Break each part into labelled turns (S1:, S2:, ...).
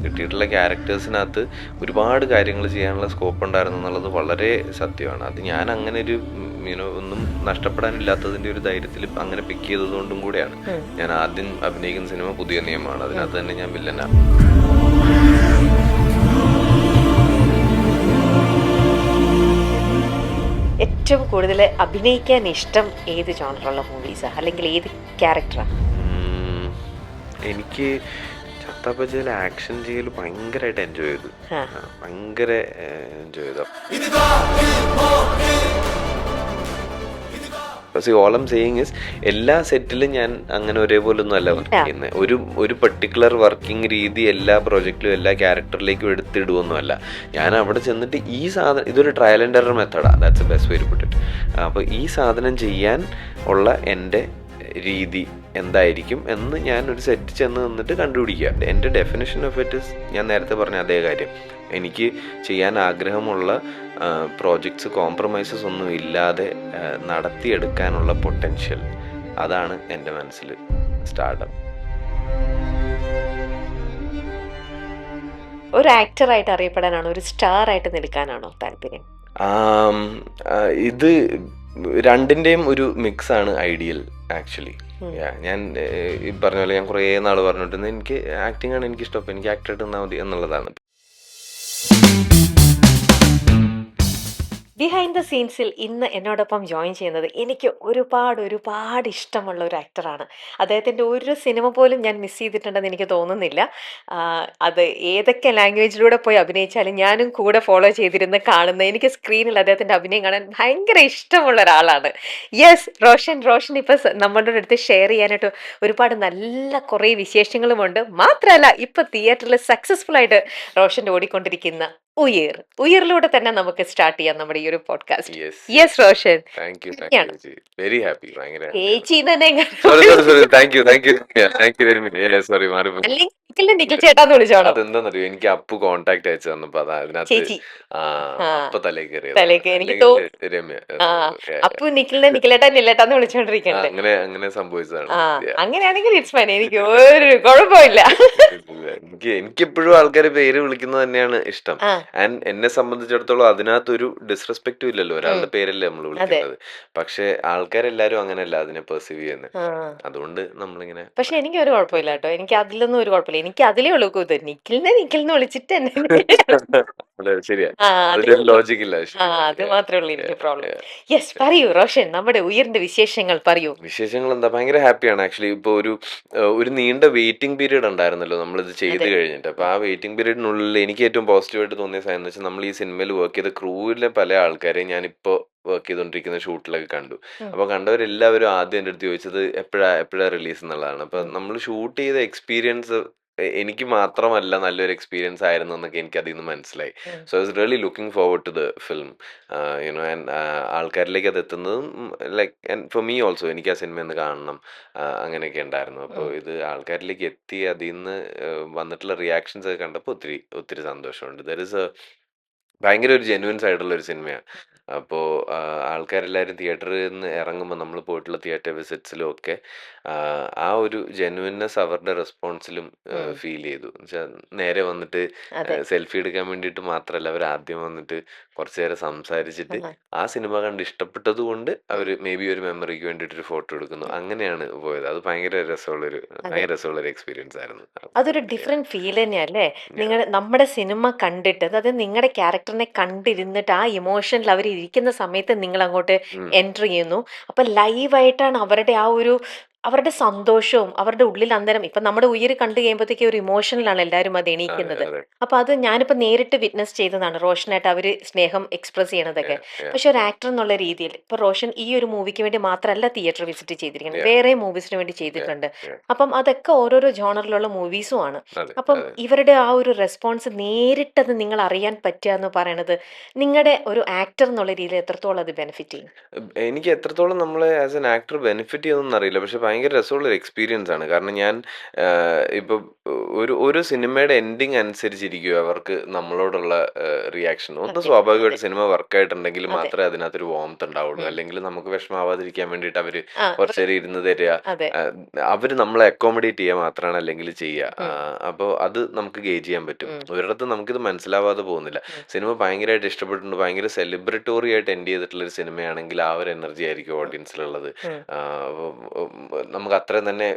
S1: കിട്ടിയിട്ടുള്ള ക്യാരക്ടേഴ്സിനകത്ത് ഒരുപാട് കാര്യങ്ങൾ ചെയ്യാനുള്ള സ്കോപ്പ് ഉണ്ടായിരുന്നു എന്നുള്ളത് വളരെ സത്യമാണ്. അത് ഞാൻ അങ്ങനെ ഒരു ഒന്നും നഷ്ടപ്പെടാനില്ലാത്തതിൻ്റെ ഒരു ധൈര്യത്തിൽ അങ്ങനെ പിക്ക് ചെയ്തതുകൊണ്ടും കൂടെയാണ്. ഞാൻ ആദ്യം അഭിനയിക്കുന്ന സിനിമ പുതിയ നിയമമാണ്, അതിനകത്ത് തന്നെ ഞാൻ വില്ലനാണ്.
S2: ഏറ്റവും കൂടുതൽ അഭിനയിക്കാൻ ഇഷ്ടം ഏത് ജോണറുള്ള മൂവീസാ, അല്ലെങ്കിൽ ഏത് ക്യാരക്ടറാ?
S1: എനിക്ക് ചത്തപ്പച്ചയിൽ ആക്ഷൻ ചെയ്യൽ ഭയങ്കരമായിട്ട് എൻജോയ് ചെയ്തു, ഭയങ്കര എൻജോയ് ചെയ്തു. ഓൾ ഐം സേയിങ് ഇസ് എല്ലാ സെറ്റിലും ഞാൻ അങ്ങനെ ഒരേപോലെ ഒന്നും അല്ല വർക്ക് ചെയ്യുന്നത്. ഒരു പെർട്ടിക്കുലർ വർക്കിംഗ് രീതി എല്ലാ പ്രോജക്റ്റിലും എല്ലാ ക്യാരക്ടറിലേക്കും എടുത്തിടുവൊന്നുമല്ല. ഞാൻ അവിടെ ചെന്നിട്ട് ഈ സാധനം, ഇതൊരു ട്രയൽ ആൻഡ് എറർ മെത്തഡാണ്, that's a best way to put it. അപ്പോൾ ഈ സാധനം ചെയ്യാൻ ഉള്ള എൻ്റെ രീതി എന്തായിരിക്കും എന്ന് ഞാൻ ഒരു സെറ്റ് ചെന്ന് നിന്നിട്ട് കണ്ടുപിടിക്കുക. എൻ്റെ ഡെഫിനേഷൻ ഓഫ് ഇറ്റ് ഇസ് ഞാൻ നേരത്തെ പറഞ്ഞ അതേ കാര്യം. എനിക്ക് ചെയ്യാൻ ആഗ്രഹമുള്ള പ്രോജക്ട്സ് കോംപ്രമൈസസ് ഒന്നും ഇല്ലാതെ നടത്തിയെടുക്കാനുള്ള പൊട്ടൻഷ്യൽ, അതാണ് എൻ്റെ മനസ്സിൽ സ്റ്റാർഡം.
S2: ഒരു ആക്ടറായിട്ട് അറിയപ്പെടാനാണോ, ഒരു സ്റ്റാർ ആയിട്ട് നിൽക്കാനാണോ താല്പര്യം?
S1: ഇത് രണ്ടിൻ്റെയും ഒരു മിക്സ് ആണ് ഐഡിയൽ ആക്ച്വലി. ഞാൻ ഈ പറഞ്ഞ പോലെ ഞാൻ കുറേ നാൾ പറഞ്ഞിട്ടുണ്ട് എനിക്ക് ആക്ടിങ് ആണ് എനിക്കിഷ്ടം, അപ്പോൾ എനിക്ക് ആക്ടറായിട്ട് നിന്നാൽ മതി എന്നുള്ളതാണ്.
S2: ബിഹൈൻഡ് ദ സീൻസിൽ ഇന്ന് എന്നോടൊപ്പം ജോയിൻ ചെയ്യുന്നത് എനിക്ക് ഒരുപാട് ഇഷ്ടമുള്ള ഒരു ആക്ടറാണ്. അദ്ദേഹത്തിൻ്റെ ഒരു സിനിമ പോലും ഞാൻ മിസ് ചെയ്തിട്ടുണ്ടെന്ന് എനിക്ക് തോന്നുന്നില്ല. അത് ഏതൊക്കെ ലാംഗ്വേജിലൂടെ പോയി അഭിനയിച്ചാലും ഞാനും കൂടെ ഫോളോ ചെയ്തിരുന്ന് കാണുന്ന, എനിക്ക് സ്ക്രീനിൽ അദ്ദേഹത്തിൻ്റെ അഭിനയം കാണാൻ ഭയങ്കര ഇഷ്ടമുള്ള ഒരാളാണ്. യെസ്, റോഷൻ ഇപ്പോൾ നമ്മളുടെ അടുത്ത് ഷെയർ ചെയ്യാനായിട്ട് ഒരുപാട് നല്ല കുറേ വിശേഷങ്ങളുമുണ്ട്. മാത്രമല്ല ഇപ്പോൾ തിയേറ്ററിൽ സക്സസ്ഫുൾ ആയിട്ട് റോഷൻ ഓടിക്കൊണ്ടിരിക്കുന്ന ഉയരിലൂടെ തന്നെ നമുക്ക് സ്റ്റാർട്ട് ചെയ്യാം നമ്മുടെ ഈ ഒരു podcast. Yes Roshan,
S1: very happy.
S2: ചേച്ചി തന്നെ നിഖിൽ ചേട്ടാന്ന് വിളിച്ചോളൂ.
S1: അതെന്താന്നറിയോ, എനിക്ക് അപ്പു കോണ്ടാക്ട് അയച്ചു തന്നപ്പോ അതിനകത്ത് അപ്പൊ തലേക്ക്
S2: എനിക്ക്
S1: രമ്യ
S2: അപ്പു നിഖിലേട്ടാന്ന് വിളിച്ചോണ്ടിരിക്കണ്ടേ.
S1: അങ്ങനെ സംഭവിച്ചതാണ്.
S2: അങ്ങനെയാണെങ്കിൽ ഇറ്റ്സ് ഫൈൻ, എനിക്ക് ഒരു കുഴപ്പമില്ല.
S1: എനിക്കെപ്പോഴും ആൾക്കാരെ പേര് വിളിക്കുന്നത് തന്നെയാണ് ഇഷ്ടം. ആൻഡ് എന്നെ സംബന്ധിച്ചിടത്തോളം അതിനകത്തൊരു ഡിസ്റെസ്പെക്റ്റും ഇല്ലല്ലോ, ഒരാളുടെ പേരല്ലേ നമ്മൾ വിളിക്കുന്നത്. പക്ഷെ ആൾക്കാരെല്ലാരും അങ്ങനെയല്ല അതിനെ പെർസീവ് ചെയ്യുന്നത്. അതുകൊണ്ട് നമ്മളിങ്ങനെ.
S2: പക്ഷെ എനിക്ക് ഒരു കുഴപ്പമില്ല കേട്ടോ, എനിക്ക് അതിലൊന്നും ഒരു കുഴപ്പമില്ല. എനിക്ക് അതിലേ ഉള്ളൂ നിഖിലിനെ വിളിച്ചിട്ട് അത് മാത്രമേ ഉള്ളൂ എനിക്ക് പ്രോബ്ലം. യെസ്, പറയൂ റോഷൻ, നമ്മുടെ ഉയർന്ന വിശേഷങ്ങൾ പറയൂ.
S1: വിശേഷങ്ങൾ എന്താ, ഭയങ്കര ഹാപ്പിയാണ് ആക്ച്വലി. ഇപ്പൊ ഒരു നീണ്ട വെയിറ്റിംഗ് പീരീഡ് ഉണ്ടായിരുന്നല്ലോ നമ്മളിത് ചെയ്ത് കഴിഞ്ഞിട്ട്. അപ്പൊ ആ വെയിറ്റിംഗ് പീരീഡിനുള്ളിൽ എനിക്ക് ഏറ്റവും പോസിറ്റീവായിട്ട് തോന്നിയ സാധനം എന്ന് വെച്ചാൽ, നമ്മൾ ഈ സിനിമയിൽ വർക്ക് ചെയ്ത ക്രൂവിലെ പല ആൾക്കാരെയും ഞാനിപ്പോ വർക്ക് ചെയ്തോണ്ടിരിക്കുന്ന ഷൂട്ടിലൊക്കെ കണ്ടു. അപ്പൊ കണ്ടവരെല്ലാവരും ആദ്യം എൻ്റെ അടുത്ത് ചോദിച്ചത് എപ്പോഴാ റിലീസ് എന്നുള്ളതാണ്. അപ്പൊ നമ്മൾ ഷൂട്ട് ചെയ്ത എക്സ്പീരിയൻസ് എനിക്ക് മാത്രമല്ല നല്ലൊരു എക്സ്പീരിയൻസ് ആയിരുന്നു എന്നൊക്കെ എനിക്ക് അതിൽ നിന്ന് മനസ്സിലായി. So I was really looking forward to the film, and ആൾക്കാരിലേക്ക് അത് എത്തുന്നതും ലൈക്ക് ഫോർ മീ ഓൾസോ എനിക്ക് ആ സിനിമ ഒന്ന് കാണണം, അങ്ങനെയൊക്കെ ഉണ്ടായിരുന്നു. അപ്പോൾ ഇത് ആൾക്കാരിലേക്ക് എത്തി അതിൽ നിന്ന് വന്നിട്ടുള്ള റിയാക്ഷൻസ് ഒക്കെ കണ്ടപ്പോൾ ഒത്തിരി സന്തോഷമുണ്ട്. ദർ ഇസ് ഭയങ്കര ഒരു ജെന്യുവൻ സൈഡുള്ള ഒരു സിനിമയാണ്. അപ്പോൾ ആൾക്കാരെല്ലാവരും തിയേറ്ററിൽ നിന്ന് ഇറങ്ങുമ്പോൾ നമ്മൾ പോയിട്ടുള്ള തിയേറ്റർ വിസിറ്റ്സിലും ഒക്കെ ആ ഒരു ജെന്യുവൻനെസ് അവരുടെ റെസ്പോൺസിലും ഫീൽ ചെയ്തു. എന്നുവെച്ചാൽ നേരെ വന്നിട്ട് സെൽഫി എടുക്കാൻ വേണ്ടിയിട്ട് മാത്രമല്ല, അവർ ആദ്യം വന്നിട്ട് കുറച്ചു നേരം സംസാരിച്ചിട്ട് ആ സിനിമ കണ്ട് ഇഷ്ടപ്പെട്ടത് കൊണ്ട് അവർ മേ ബി ഒരു മെമ്മറിക്ക് വേണ്ടിയിട്ട് ഒരു ഫോട്ടോ എടുക്കുന്നു. അങ്ങനെയാണ് പോയത്. അത് ഭയങ്കര രസമുള്ളൊരു എക്സ്പീരിയൻസ് ആയിരുന്നു.
S2: അതൊരു ഡിഫറെന്റ് ഫീൽ തന്നെയല്ലേ. നമ്മുടെ സിനിമ കണ്ടിട്ട്, അതായത് നിങ്ങളുടെ ക്യാരക്ടറിനെ കണ്ടിരുന്നിട്ട് ആ ഇമോഷനിൽ അവർ ഇരിക്കുന്ന സമയത്ത് നിങ്ങൾ അങ്ങോട്ട് എൻ്റർ ചെയ്യുന്നു. അപ്പൊ ലൈവായിട്ടാണ് അവരുടെ സന്തോഷവും അവരുടെ ഉള്ളിൽ അന്തരം. ഇപ്പൊ നമ്മുടെ ഉയര് കണ്ടു കഴിയുമ്പോഴത്തേക്ക് ഒരു ഇമോഷനിലാണ് എല്ലാവരും അത് എണീക്കുന്നത്. അപ്പൊ അത് ഞാനിപ്പോ നേരിട്ട് വിറ്റ്നസ് ചെയ്തതാണ് റോഷനായിട്ട് അവര് സ്നേഹം എക്സ്പ്രസ് ചെയ്യണതൊക്കെ. പക്ഷെ ഒരു ആക്ടർ എന്നുള്ള രീതിയിൽ ഇപ്പൊ റോഷൻ ഈ ഒരു മൂവിക്ക് വേണ്ടി മാത്രമല്ല തിയേറ്റർ വിസിറ്റ് ചെയ്തിരിക്കുന്നത്, വേറെ മൂവീസിന് വേണ്ടി ചെയ്തിട്ടുണ്ട്. അപ്പം അതൊക്കെ ഓരോരോ ജോണറിലുള്ള മൂവീസും ആണ്. അപ്പം ഇവരുടെ ആ ഒരു റെസ്പോൺസ് നേരിട്ടത് നിങ്ങൾ അറിയാൻ പറ്റുക എന്ന് പറയണത് നിങ്ങളുടെ ഒരു ആക്ടർ എന്നുള്ള രീതിയിൽ എത്രത്തോളം അത് ബെനിഫിറ്റ് ചെയ്യും?
S1: എനിക്ക് എത്രത്തോളം നമ്മളെ ആസ് എൻ ആക്ടർ ബെനിഫിറ്റ് ചെയ്യുന്നൊന്നും അറിയില്ല. പക്ഷെ ഭയങ്കര രസമുള്ളൊരു എക്സ്പീരിയൻസ് ആണ്. കാരണം ഞാൻ ഇപ്പം ഒരു സിനിമയുടെ എൻഡിങ് അനുസരിച്ചിരിക്കും അവർക്ക് നമ്മളോടുള്ള റിയാക്ഷൻ. ഒന്ന്
S2: അതെ, അതെ,
S1: സ്വാഭാവികമായിട്ട് സിനിമ വർക്കായിട്ടുണ്ടെങ്കിൽ
S2: അതെ.
S1: മാത്രമേ അതിനകത്തൊരു വാർംത്ത് ഉണ്ടാവുള്ളൂ.
S2: ഉം.
S1: അല്ലെങ്കിൽ നമുക്ക് വിഷമാവാതിരിക്കാൻ വേണ്ടിയിട്ട് അവര്
S2: ആ,
S1: കുറച്ച് നേരം ഇരുന്ന് തരിക.
S2: അതെ.
S1: അവര് നമ്മളെ അക്കോമഡേറ്റ് ചെയ്യുക മാത്രമാണ് അല്ലെങ്കിൽ ചെയ്യുക.
S2: ഉം,
S1: അപ്പോൾ അത് നമുക്ക് ഗേജ് ചെയ്യാൻ പറ്റും.
S2: ഉം,
S1: ഒരിടത്ത് നമുക്കിത് മനസ്സിലാവാതെ പോകുന്നില്ല.
S2: ഉം.
S1: സിനിമ ഭയങ്കരമായിട്ട് ഇഷ്ടപ്പെട്ടിട്ടുണ്ട്, ഭയങ്കര സെലിബ്രിറ്റോറി ആയിട്ട് എൻഡ് ചെയ്തിട്ടുള്ളൊരു സിനിമയാണെങ്കിൽ ആ ഒരു എനർജി ആയിരിക്കും ഓഡിയൻസിലുള്ളത്.
S2: ഉം.
S1: നമുക്ക് അത്രയും തന്നെ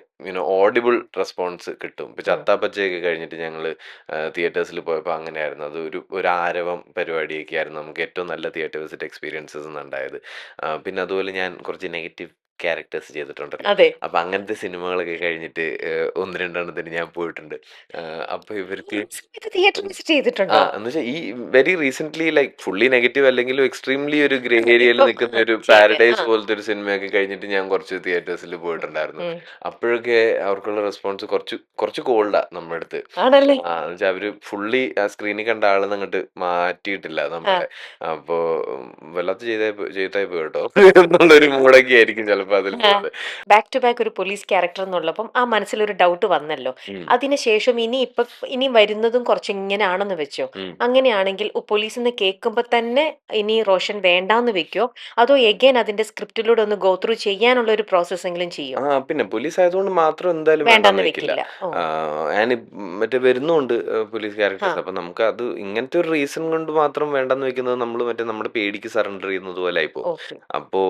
S1: ഓഡിബിൾ റെസ്പോൺസ് കിട്ടും. ഇപ്പം
S2: ഉം.
S1: ചത്താപ്പച്ചയൊക്കെ കഴിഞ്ഞിട്ട് ഞങ്ങൾ തിയേറ്റേഴ്സിൽ പോയപ്പോൾ അങ്ങനെയായിരുന്നു. അത് ഒരു ആരവം പരിപാടിയൊക്കെ ആയിരുന്നു. നമുക്ക് ഏറ്റവും നല്ല തിയേറ്റർ വിസിറ്റ് എക്സ്പീരിയൻസസ് ഉണ്ടായത്. പിന്നെ അതുപോലെ ഞാൻ കുറച്ച് നെഗറ്റീവ് ക്യാരക്ടേഴ്സ് ചെയ്തിട്ടുണ്ടല്ലോ.
S2: അതെ.
S1: അപ്പം അങ്ങനത്തെ സിനിമകളൊക്കെ കഴിഞ്ഞിട്ട് ഒന്ന് രണ്ടെണ്ണത്തിന് ഞാൻ പോയിട്ടുണ്ട്. അപ്പോൾ ഇവർക്ക്
S2: ഇത് തിയേറ്റർ വിസിറ്റ് ചെയ്തിട്ടുണ്ടോ?
S1: എന്ന് വെച്ചാൽ ഈ very recently like fully negative അല്ലെങ്കിലും എക്സ്ട്രീംലി ഒരു ഗ്രേ ഏരിയയിൽ
S2: ഇപ്പം
S1: നിൽക്കുന്ന ഒരു
S2: ശരി.
S1: പാരഡൈസ് പോലത്തെ ഒരു സിനിമയൊക്കെ കഴിഞ്ഞിട്ട് ഞാൻ കുറച്ച് തിയേറ്റേഴ്സിൽ
S2: ഉം.
S1: പോയിട്ടുണ്ടായിരുന്നു.
S2: ഉം.
S1: അപ്പോഴൊക്കെ അവർക്കുള്ള റെസ്പോൺസ് കുറച്ച് കുറച്ച് കോൾഡാ നമ്മുടെ അടുത്ത്.
S2: ആണല്ലേ?
S1: എന്ന് വെച്ചാൽ അവര് ഫുള്ളി ആ സ്ക്രീനിൽ കണ്ട ആളെന്ന് അങ്ങോട്ട് മാറ്റിയിട്ടില്ല
S2: ആ.
S1: നമ്മളെ. അപ്പോ വല്ലാത്ത ചെയ്തായി പോയി കേട്ടോ എന്നുള്ളൊരു മൂടൊക്കെ ആയിരിക്കും ചിലപ്പോൾ അതിലുള്ളത്.
S2: ബാക്ക് ടു ബാക്ക് ഒരു പോലീസ് ക്യാരക്ടർ എന്നുള്ളപ്പം ആ മനസ്സിലൊരു ഡൗട്ട് വന്നല്ലോ.
S1: ഉം,
S2: അതിനുശേഷം ഇനി വരുന്നതും കുറച്ച് ഇങ്ങനെയാണെന്ന് വെച്ചോ.
S1: ഉം.
S2: അങ്ങനെയാണെങ്കിൽ പോലീസ് എന്ന് കേൾക്കുമ്പോ തന്നെ ഇനി റോഷൻ വേണ്ടാന്ന് വെക്കോ? അതോ എഗൈൻ അതിന്റെ സ്ക്രിപ്റ്റിലൂടെ ഒന്ന് ഗോ ത്രൂ ചെയ്യാനുള്ള ഒരു പ്രോസസ് എങ്കിലും ചെയ്യോ?
S1: പിന്നെ പോലീസ് ആയതുകൊണ്ട് മാത്രം എന്തായാലും വേണ്ടാന്ന്
S2: വേണ്ടാന്ന്
S1: വെക്കില്ല.
S2: വെക്കില്ല. ഓ.
S1: ആൻഡ് മറ്റേ വരുന്നുണ്ട് പോലീസ്
S2: ആ.
S1: ക്യാരക്ടേഴ്സ്. അപ്പം നമുക്ക് അത് ഇങ്ങനത്തെ ഒരു റീസൺ കൊണ്ട് മാത്രം വേണ്ടാന്ന് വെക്കുന്നത് നമ്മൾ മറ്റേ നമ്മുടെ പേടിക്ക് സറണ്ടർ ചെയ്യുന്നത് പോലെ ആയിപ്പോവും.
S2: ഓക്കെ.
S1: അപ്പോൾ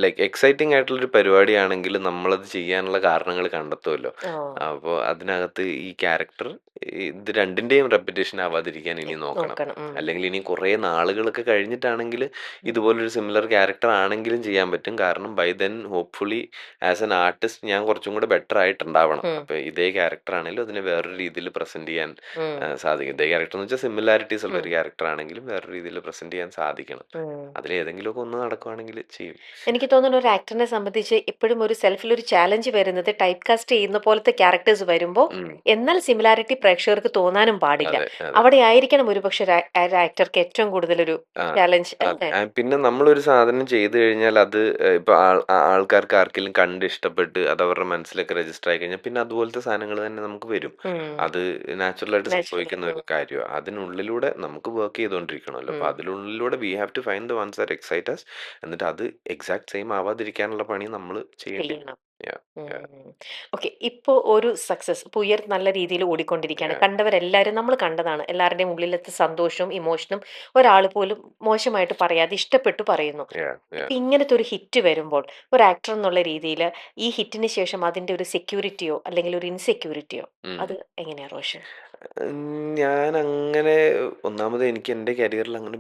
S1: ലൈക്ക് എക്സൈറ്റിംഗ് ആയിട്ടുള്ളൊരു പരിപാടിയാണെങ്കിൽ നമ്മളത് ചെയ്യാനുള്ള കാരണങ്ങൾ കണ്ടെത്തുമല്ലോ.
S2: ഓ.
S1: അപ്പോൾ അതിനകത്ത് ഈ ക്യാരക്ടർ ഇത് രണ്ടിൻ്റെയും റെപ്പിറ്റേഷൻ ആവാതിരിക്കാൻ ഇനി നോക്കണം.
S2: നോക്കണം.
S1: അല്ലെങ്കിൽ ഇനി കുറേ നാളുകളൊക്കെ കഴിഞ്ഞിട്ടാണെങ്കിൽ ഇതുപോലൊരു സിമിലർ ക്യാരക്ടർ ആണെങ്കിലും ചെയ്യാൻ പറ്റും. കാരണം by then hopefully as an artist ഞാൻ കുറച്ചും കൂടെ ബെറ്റർ ആയിട്ടുണ്ടാവണം. അപ്പോൾ ഇതേ ക്യാരക്ടർ ആണെങ്കിലും അതിനെ വേറൊരു രീതിയിൽ പ്രസന്റ് ചെയ്യാൻ സാധിക്കും. ഇതേ ക്യാരക്ടർ എന്ന് വെച്ചാൽ സിമിലാരിറ്റീസ് ഉള്ള ഒരു ക്യാരക്ടർ ആണെങ്കിലും വേറൊരു രീതിയിൽ പ്രസന്റ് ചെയ്യാൻ സാധിക്കണം. അതിലേതെങ്കിലുമൊക്കെ ഒന്ന് നടക്കുവാണെങ്കിൽ ചെയ്യും.
S2: എനിക്ക് തോന്നുന്നു ഒരു ആക്ടറിനെ സംബന്ധിച്ച് എപ്പോഴും ഒരു സെൽഫിൽ ഒരു ചാലഞ്ച് വരുന്നത് ടൈപ്പ് കാസ്റ്റ് ചെയ്യുന്ന പോലത്തെ ക്യാരക്ടേഴ്സ് വരുമ്പോൾ
S1: ഉം.
S2: എന്നാൽ സിമിലാരിറ്റി പ്രേക്ഷകർക്ക് തോന്നാനും പാടില്ല.
S1: അതെ, അതെ.
S2: അവിടെ ആയിരിക്കണം ഒരുപക്ഷെ ഒരു ആക്ടർക്ക് ഏറ്റവും കൂടുതൽ ഒരു
S1: ആ,
S2: ചാലഞ്ച്
S1: അതെ.
S2: അല്ലേ?
S1: പിന്നെ നമ്മളൊരു സാധനം ചെയ്തു കഴിഞ്ഞാൽ അത് ഇപ്പൊ ആൾക്കാർക്ക് ആർക്കെങ്കിലും കണ്ട് ഇഷ്ടപ്പെട്ട് അത് അവരുടെ മനസ്സിലൊക്കെ രജിസ്റ്റർ ആയി കഴിഞ്ഞാൽ പിന്നെ അതുപോലത്തെ സാധനങ്ങൾ തന്നെ നമുക്ക് വരും. അത് നാച്ചുറലായിട്ട്
S2: നാച്ചുറലി.
S1: സംഭവിക്കുന്ന ഒരു കാര്യമാണ്. അതിനുള്ളിലൂടെ നമുക്ക് വർക്ക് ചെയ്തുകൊണ്ടിരിക്കണമല്ലോ. അപ്പൊ അതിനുള്ളിലൂടെ we have to find the ones that excite us. എന്നിട്ട് അത് എക്സാക്ട് സെയിം ആവാതിരിക്കാനുള്ള പണി നമ്മൾ ചെയ്യേണ്ടി വരും.
S2: ചെയ്യണം.
S1: Yeah, yeah,
S2: okay. ഇപ്പോ ഒരു സക്സസ് ഇപ്പൊ ഉയർ നല്ല രീതിയിൽ ഓടിക്കൊണ്ടിരിക്കുകയാണ്.
S1: yeah,
S2: കണ്ടവരെല്ലാരും നമ്മൾ കണ്ടതാണ്. എല്ലാവരുടെയും ഉള്ളിലത്തെ സന്തോഷവും ഇമോഷനും ഒരാൾ പോലും മോശമായിട്ട് പറയാതെ ഇഷ്ടപ്പെട്ടു പറയുന്നു.
S1: yeah, yeah.
S2: ഇപ്പൊ ഇങ്ങനത്തെ ഒരു ഹിറ്റ് വരുമ്പോൾ ഒരു ആക്ടർ എന്നുള്ള രീതിയിൽ ഈ ഹിറ്റിന് ശേഷം അതിന്റെ ഒരു സെക്യൂരിറ്റിയോ അല്ലെങ്കിൽ ഒരു ഇൻസെക്യൂരിറ്റിയോ
S1: ഉം.
S2: അത് എങ്ങനെയാ റോഷൻ?
S1: ഞാൻ അങ്ങനെ ഒന്നാമത് എനിക്ക് എൻ്റെ കരിയറിൽ അങ്ങനെ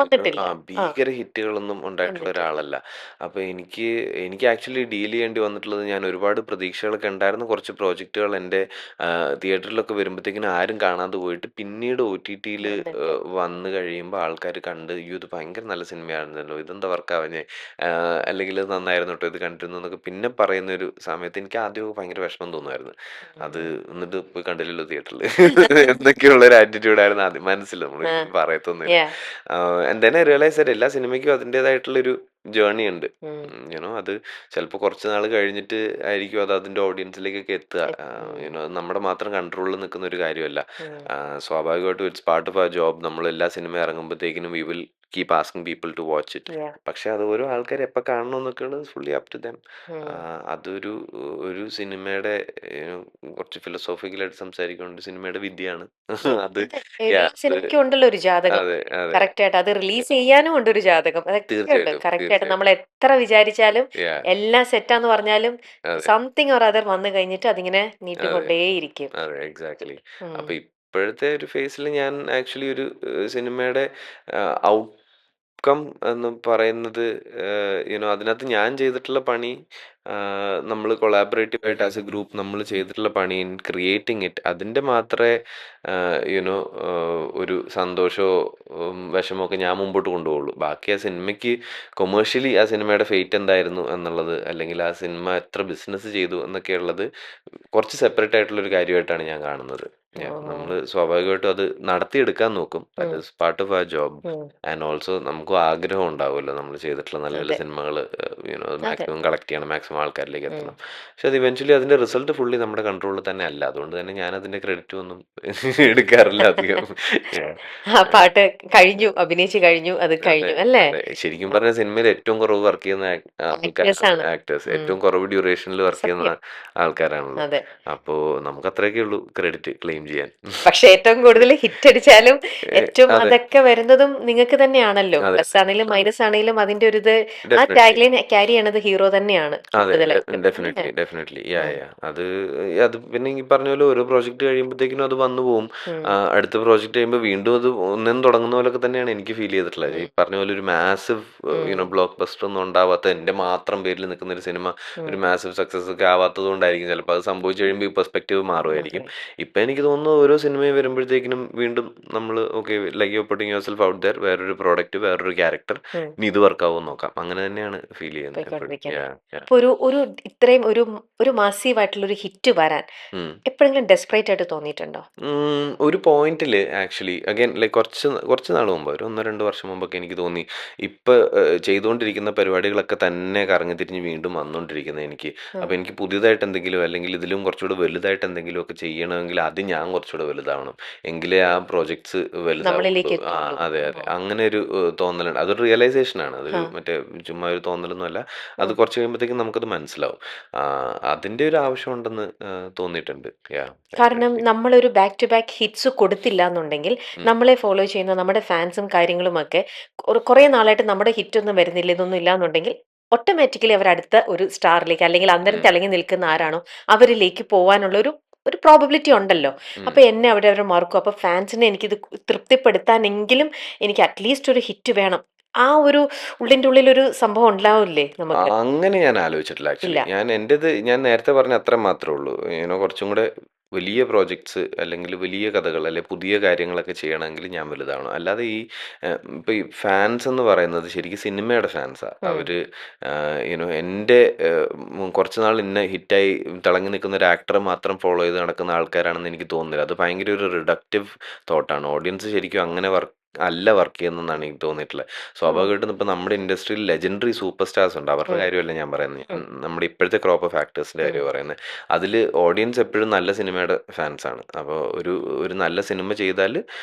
S2: വന്നിട്ടില്ല. ആ.
S1: ഭീകര ഹിറ്റുകളൊന്നും ഉണ്ടായിട്ടുള്ള
S2: വന്നിട്ടില്ല.
S1: ഒരാളല്ല. അപ്പോൾ എനിക്ക് ആക്ച്വലി ഡീൽ ചെയ്യേണ്ടി വന്നിട്ടുള്ളത്, ഞാൻ ഒരുപാട് പ്രതീക്ഷകളൊക്കെ ഉണ്ടായിരുന്ന കുറച്ച് പ്രോജക്റ്റുകൾ എൻ്റെ തിയേറ്ററിലൊക്കെ വരുമ്പോഴത്തേക്കിനും ആരും കാണാതെ പോയിട്ട് പിന്നീട് OTTയിൽ
S2: വന്നിട്ട്.
S1: വന്നു കഴിയുമ്പോൾ ആൾക്കാർ കണ്ട് അയ്യോ ഇത് ഭയങ്കര നല്ല സിനിമയായിരുന്നല്ലോ, ഇതെന്താ വർക്കാവഞ്ഞേ, അല്ലെങ്കിൽ ഇത് നന്നായിരുന്നു കേട്ടോ ഇത് കണ്ടിരുന്നു എന്നൊക്കെ പിന്നെ പറയുന്ന ഒരു സമയത്ത് എനിക്ക് ആദ്യമൊക്കെ ഭയങ്കര വിഷമം തോന്നുമായിരുന്നു. അത് എന്നിട്ട് പോയി കണ്ടില്ലല്ലോ തിയേറ്ററിൽ എന്നൊക്കെയുള്ള ഒരു ആറ്റിറ്റ്യൂഡായിരുന്നു ആദ്യം മനസ്സിൽ, നമ്മൾ
S2: ആ.
S1: പറയത്തൊന്നുമില്ല.
S2: Yeah.
S1: എന്തായാലും റിയലൈസ് ചെയ്ത് എല്ലാ സിനിമയ്ക്കും അതിൻ്റെതായിട്ടുള്ളൊരു ജേർണി ഉണ്ട്.
S2: ഉം.
S1: അത് ചിലപ്പോൾ കുറച്ച് നാൾ കഴിഞ്ഞിട്ട് ആയിരിക്കും അത് അതിൻ്റെ ഓഡിയൻസിലേക്കൊക്കെ എത്തുക. അത് നമ്മുടെ മാത്രം കൺട്രോളിൽ നിൽക്കുന്ന ഒരു കാര്യമല്ല. സ്വാഭാവികമായിട്ടും it's part of a job. നമ്മൾ എല്ലാ സിനിമ ഇറങ്ങുമ്പോഴത്തേക്കിനും we will keep asking people to watch it.
S2: Yeah.
S1: പക്ഷെ അത് ഓരോ ആൾക്കാർ എപ്പോൾ കാണണം എന്നൊക്കെയുള്ളത് ഫുള്ളി അപ് ടു ദം.
S2: ഉം.
S1: അതൊരു ഒരു സിനിമയുടെ കുറച്ച് ഫിലോസോഫിക്കലായിട്ട് സംസാരിക്കുന്നുണ്ട്, സിനിമയുടെ വിദ്യയാണ് അത്.
S2: അതെ.
S1: Yeah,
S2: എല്ലാ സിനിമയ്ക്കും ഉണ്ടല്ലോ ഒരു ജാതകം.
S1: അതെ, അതെ.
S2: കറക്റ്റ് ആയിട്ട് അത് റിലീസ് ചെയ്യാനും ഉണ്ട് ഒരു ജാതകം. അതൊക്കെ ഉണ്ട്.
S1: തീർച്ചയായിട്ടും,
S2: കറക്റ്റ് ആയിട്ട് നമ്മൾ
S1: തീർച്ചയായിട്ടും.
S2: എത്ര വിചാരിച്ചാലും
S1: Yeah,
S2: എല്ലാം സെറ്റാന്ന് പറഞ്ഞാലും
S1: അതെ,
S2: സംതിങ് ഓർ അതർ വന്നു കഴിഞ്ഞിട്ട് അതിങ്ങനെ
S1: അതെ,
S2: നീട്ടിക്കൊണ്ടേയിരിക്കും.
S1: അതെ, എക്സാക്ട്ലി.
S2: ഉം.
S1: അപ്പൊ ഇപ്പോഴത്തെ ഒരു ഫേസിൽ ഞാൻ ആക്ച്വലി ഒരു സിനിമയുടെ ഔട്ട്കം എന്ന് പറയുന്നത് അതിനകത്ത് ഞാൻ ചെയ്തിട്ടുള്ള പണി നമ്മൾ കൊളാബറേറ്റീവ് ആയിട്ട് ആസ് എ ഗ്രൂപ്പ് നമ്മൾ ചെയ്തിട്ടുള്ള പണി ഇൻ ക്രിയേറ്റിംഗ് ഇറ്റ് അതിൻ്റെ മാത്രമേ യുനോ ഒരു സന്തോഷമോ വിഷമോ ഒക്കെ ഞാൻ മുമ്പോട്ട് കൊണ്ടുപോകുള്ളൂ. ബാക്കി ആ സിനിമയ്ക്ക് കൊമേഴ്ഷ്യലി ആ സിനിമയുടെ ഫേറ്റ് എന്തായിരുന്നു എന്നുള്ളത്, അല്ലെങ്കിൽ ആ സിനിമ എത്ര ബിസിനസ് ചെയ്തു എന്നൊക്കെയുള്ളത് കുറച്ച് സെപ്പറേറ്റ് ആയിട്ടുള്ളൊരു കാര്യമായിട്ടാണ് ഞാൻ കാണുന്നത്. നമ്മൾ
S2: ഓ.
S1: സ്വാഭാവികമായിട്ടും അത് നടത്തിയെടുക്കാൻ നോക്കും. ദാറ്റ്
S2: ഉം,
S1: is part of a job.
S2: ഉം.
S1: ആൻഡ് ഓൾസോ നമുക്കും ആഗ്രഹം ഉണ്ടാവുമല്ലോ നമ്മൾ ചെയ്തിട്ടുള്ള നല്ല നല്ല
S2: അതെ,
S1: സിനിമകൾ
S2: അതെ.
S1: മാക്സിമം കളക്ട് ചെയ്യണം, മാക്സിമം ആൾക്കാരിലേക്ക് എത്തണം. പക്ഷെ അത് ഇവൻച്വലി അതിൻ്റെ റിസൾട്ട് ഫുള്ളി നമ്മുടെ കൺട്രോളിൽ തന്നെ അല്ല. അതുകൊണ്ട് തന്നെ ഞാൻ അതിൻ്റെ ക്രെഡിറ്റ് ഒന്നും എടുക്കാറില്ല അധികം. Yeah.
S2: ആ പാട്ട് കഴിഞ്ഞു, അഭിനയിച്ച് കഴിഞ്ഞു, അത്
S1: അതെ,
S2: കഴിഞ്ഞു അല്ലേ?
S1: അതെ. ശരിക്കും പറഞ്ഞാൽ സിനിമയിൽ ഏറ്റവും കുറവ് വർക്ക് ചെയ്യുന്ന
S2: ആക്ടേഴ്സ് ആണ്.
S1: ആക്ടേഴ്സ്
S2: ഉം,
S1: ഏറ്റവും കുറവ് ഡ്യൂറേഷനിൽ വർക്ക് ചെയ്യുന്ന
S2: സത്യം.
S1: ആൾക്കാരാണല്ലോ.
S2: അതെ.
S1: അപ്പോൾ നമുക്ക് അത്രയൊക്കെ ഉള്ളൂ ക്രെഡിറ്റ് ക്ലെയിം ചെയ്യാൻ.
S2: പക്ഷെ ഏറ്റവും കൂടുതൽ ഹിറ്റ് അടിച്ചാലും ഏറ്റവും
S1: അതെ,
S2: അതൊക്കെ വരുന്നതും നിങ്ങൾക്ക് തന്നെയാണല്ലോ.
S1: അതെ,
S2: പ്ലസ് ആണെങ്കിലും മൈനസ് ആണെങ്കിലും അതിന്റെ ഒരു ഇത്, ആ
S1: ഡെഫിനറ്റ്ലി.
S2: ടാഗ്ലൈൻ ക്യാരി ചെയ്യണത് ഹീറോ തന്നെയാണ്
S1: അതെ.
S2: കൂടുതലായിട്ടും അല്ലേ?
S1: Definitely, definitely. യാ,
S2: ഉം,
S1: യാ. അത് അത് പിന്നെ ഈ പറഞ്ഞ പോലെ ഓരോ പ്രോജക്റ്റ് കഴിയുമ്പോഴത്തേക്കിനും അത് വന്നു പോവും.
S2: ഉം,
S1: അടുത്ത പ്രോജക്റ്റ് കഴിയുമ്പോൾ വീണ്ടും അത് ഒന്നേന്ന് തുടങ്ങുന്ന പോലൊക്കെ തന്നെയാണ് എനിക്ക് ഫീൽ ചെയ്തിട്ടുള്ളത്. ഈ
S2: ഉം,
S1: പറഞ്ഞ പോലെ ഒരു മാസിവ്
S2: ഉം,
S1: ബ്ലോക്ക് ബസ്റ്റർ ഒന്നും ഉണ്ടാവാത്ത എൻ്റെ മാത്രം പേരിൽ നിൽക്കുന്ന ഒരു സിനിമ
S2: ഉം.
S1: ഒരു മാസിവ് സക്സസ് ഒക്കെ ആവാത്തത് കൊണ്ടായിരിക്കും ചിലപ്പോൾ അത് സംഭവിച്ചു കഴിയുമ്പോൾ ഈ പെർസ്പെക്റ്റീവ് മാറുമായിരിക്കും.
S2: അതെ.
S1: ഇപ്പം എനിക്ക് തോന്നുന്നു ഓരോ സിനിമയും വരുമ്പോഴത്തേക്കിനും വീണ്ടും നമ്മൾ okay like you putting yourself out there, വേറൊരു പ്രോഡക്റ്റ്, വേറൊരു ക്യാരക്ടർ,
S2: ഉം.
S1: ഇനി ഇത് വർക്കാവുമെന്ന് നോക്കാം. അങ്ങനെ തന്നെയാണ് ഫീൽ ചെയ്യുന്നത് എപ്പോഴും.
S2: പോയിക്കൊണ്ടിരിക്കണേ.
S1: യാ, യാ.
S2: അപ്പൊ ഒരു ഒരു ഇത്രയും ഒരു മാസീവ് ആയിട്ടുള്ള ഒരു ഹിറ്റ് വരാൻ
S1: ഉം.
S2: എപ്പോഴെങ്കിലും ഡെസ്പറേറ്റ് ആയിട്ട് തോന്നിയിട്ടുണ്ടോ?
S1: ഒരു പോയിന്റിൽ ആക്ച്വലി അഗൈൻ ലൈക്ക് കുറച്ച് കുറച്ച് നാൾ മുമ്പ് ഒരു 1-2 വർഷം മുമ്പൊക്കെ എനിക്ക് തോന്നി ഇപ്പം ചെയ്തുകൊണ്ടിരിക്കുന്ന പരിപാടികളൊക്കെ തന്നെ കറങ്ങി തിരിഞ്ഞ് വീണ്ടും വന്നുകൊണ്ടിരിക്കുന്നത് എനിക്ക്.
S2: ഉം.
S1: അപ്പോൾ എനിക്ക് പുതിയതായിട്ട് എന്തെങ്കിലും അല്ലെങ്കിൽ ഇതിലും കുറച്ചുകൂടെ വലുതായിട്ട് എന്തെങ്കിലും ഒക്കെ ചെയ്യണമെങ്കിൽ അത് ഞാൻ കുറച്ചുകൂടെ വലുതാവണം, എങ്കിലേ ആ പ്രോജക്ട്സ് വലുതാവുള്ളൂ.
S2: നമ്മളിലേക്ക്
S1: ആ,
S2: എത്തുള്ളൂ.
S1: അതെ, അതെ.
S2: ഓ.
S1: അങ്ങനെ ഒരു തോന്നലുണ്ട്. അതൊരു റിയലൈസേഷനാണ്.
S2: ആ.
S1: അതൊരു മറ്റേ ചുമ്മാ ഒരു തോന്നലൊന്നുമല്ല. അത്
S2: ഉം.
S1: കുറച്ച് കഴിയുമ്പോഴത്തേക്കും നമുക്കത് മനസ്സിലാവും. ആ, അതിൻ്റെ ഒരു ആവശ്യമുണ്ടെന്ന് തോന്നിയിട്ടുണ്ട്. യാ,
S2: കാരണം
S1: ഡെഫിനറ്റ്ലി.
S2: നമ്മളൊരു ബാക്ക് ടു ബാക്ക് ഹിറ്റ്സ് കൊടുത്തില്ല എന്നുണ്ടെങ്കിൽ
S1: ഉം.
S2: നമ്മളെ ഫോളോ ചെയ്യുന്ന നമ്മുടെ ഫാൻസും കാര്യങ്ങളുമൊക്കെ കുറേ നാളായിട്ട് നമ്മുടെ ഹിറ്റ് ഒന്നും വരുന്നില്ല, ഇതൊന്നും ഇല്ല എന്നുണ്ടെങ്കിൽ ഓട്ടോമാറ്റിക്കലി അവർ അടുത്ത ഒരു സ്റ്റാറിലേക്ക് അല്ലെങ്കിൽ അന്നേരം
S1: ഉം.
S2: തിളങ്ങി നിൽക്കുന്ന ആരാണോ അവരിലേക്ക് പോവാനുള്ള ഒരു പ്രോബബിലിറ്റി ഉണ്ടല്ലോ.
S1: ഉം.
S2: അപ്പൊ എന്നെ അവിടെ അവർ മറക്കും. അപ്പൊ ഫാൻസിനെ എനിക്കിത് തൃപ്തിപ്പെടുത്താനെങ്കിലും എനിക്ക് അറ്റ്ലീസ്റ്റ് ഒരു ഹിറ്റ് വേണം. ആ ഒരു ഉള്ളിന്റെ ഉള്ളിൽ ഒരു സംഭവം ഉണ്ടാവില്ലേ നമുക്ക്?
S1: അങ്ങനെ ഞാൻ ആലോചിച്ചിട്ടില്ല ആക്ച്വലി.
S2: ഇല്ല.
S1: ഞാൻ നേരത്തെ പറഞ്ഞ അത്ര മാത്രമേ ഉള്ളൂ. കുറച്ചും കൂടെ വലിയ പ്രോജക്ട്സ് അല്ലെങ്കിൽ വലിയ കഥകൾ അല്ലെങ്കിൽ പുതിയ കാര്യങ്ങളൊക്കെ ചെയ്യണമെങ്കിൽ ഞാൻ വലുതാവണം. അല്ലാതെ ഇപ്പോൾ ഈ ഫാൻസ് എന്ന് പറയുന്നത് ശരിക്കും സിനിമയുടെ ഫാൻസാ.
S2: ഉം.
S1: അവര് എൻ്റെ കുറച്ച് നാൾ ഇന്ന ഹിറ്റായി തിളങ്ങി നിൽക്കുന്ന ഒരു ആക്ടറെ മാത്രം ഫോളോ ചെയ്ത് നടക്കുന്ന ആൾക്കാരാണെന്ന് എനിക്ക് തോന്നുന്നില്ല. അത് ഭയങ്കര ഒരു റിഡക്റ്റീവ് തോട്ടാണ്. ഓഡിയൻസ് ശരിക്കും അങ്ങനെ വർക്ക് ചെയ്യുന്നതെന്നാണ് എനിക്ക് തോന്നിയിട്ടുള്ളത്.
S2: ഉം.
S1: സ്വാഭാവികമായിട്ടും ഇപ്പോൾ നമ്മുടെ ഇൻഡസ്ട്രിയിൽ ലെജൻഡറി സൂപ്പർ സ്റ്റാർസ് ഉണ്ട്. അവരുടെ
S2: ഉം.
S1: കാര്യമല്ല ഞാൻ പറയുന്നത്.
S2: ഉം.
S1: നമ്മുടെ ഇപ്പോഴത്തെ ക്രോപ്പ് ഓഫ് ആക്ടേഴ്സിൻ്റെ
S2: ഉം.
S1: കാര്യമാണ് പറയുന്നത്. അതിൽ ഓഡിയൻസ് എപ്പോഴും നല്ല സിനിമയുടെ ഫാൻസാണ്. അപ്പോൾ ഒരു ഒരു നല്ല സിനിമ ചെയ്താൽ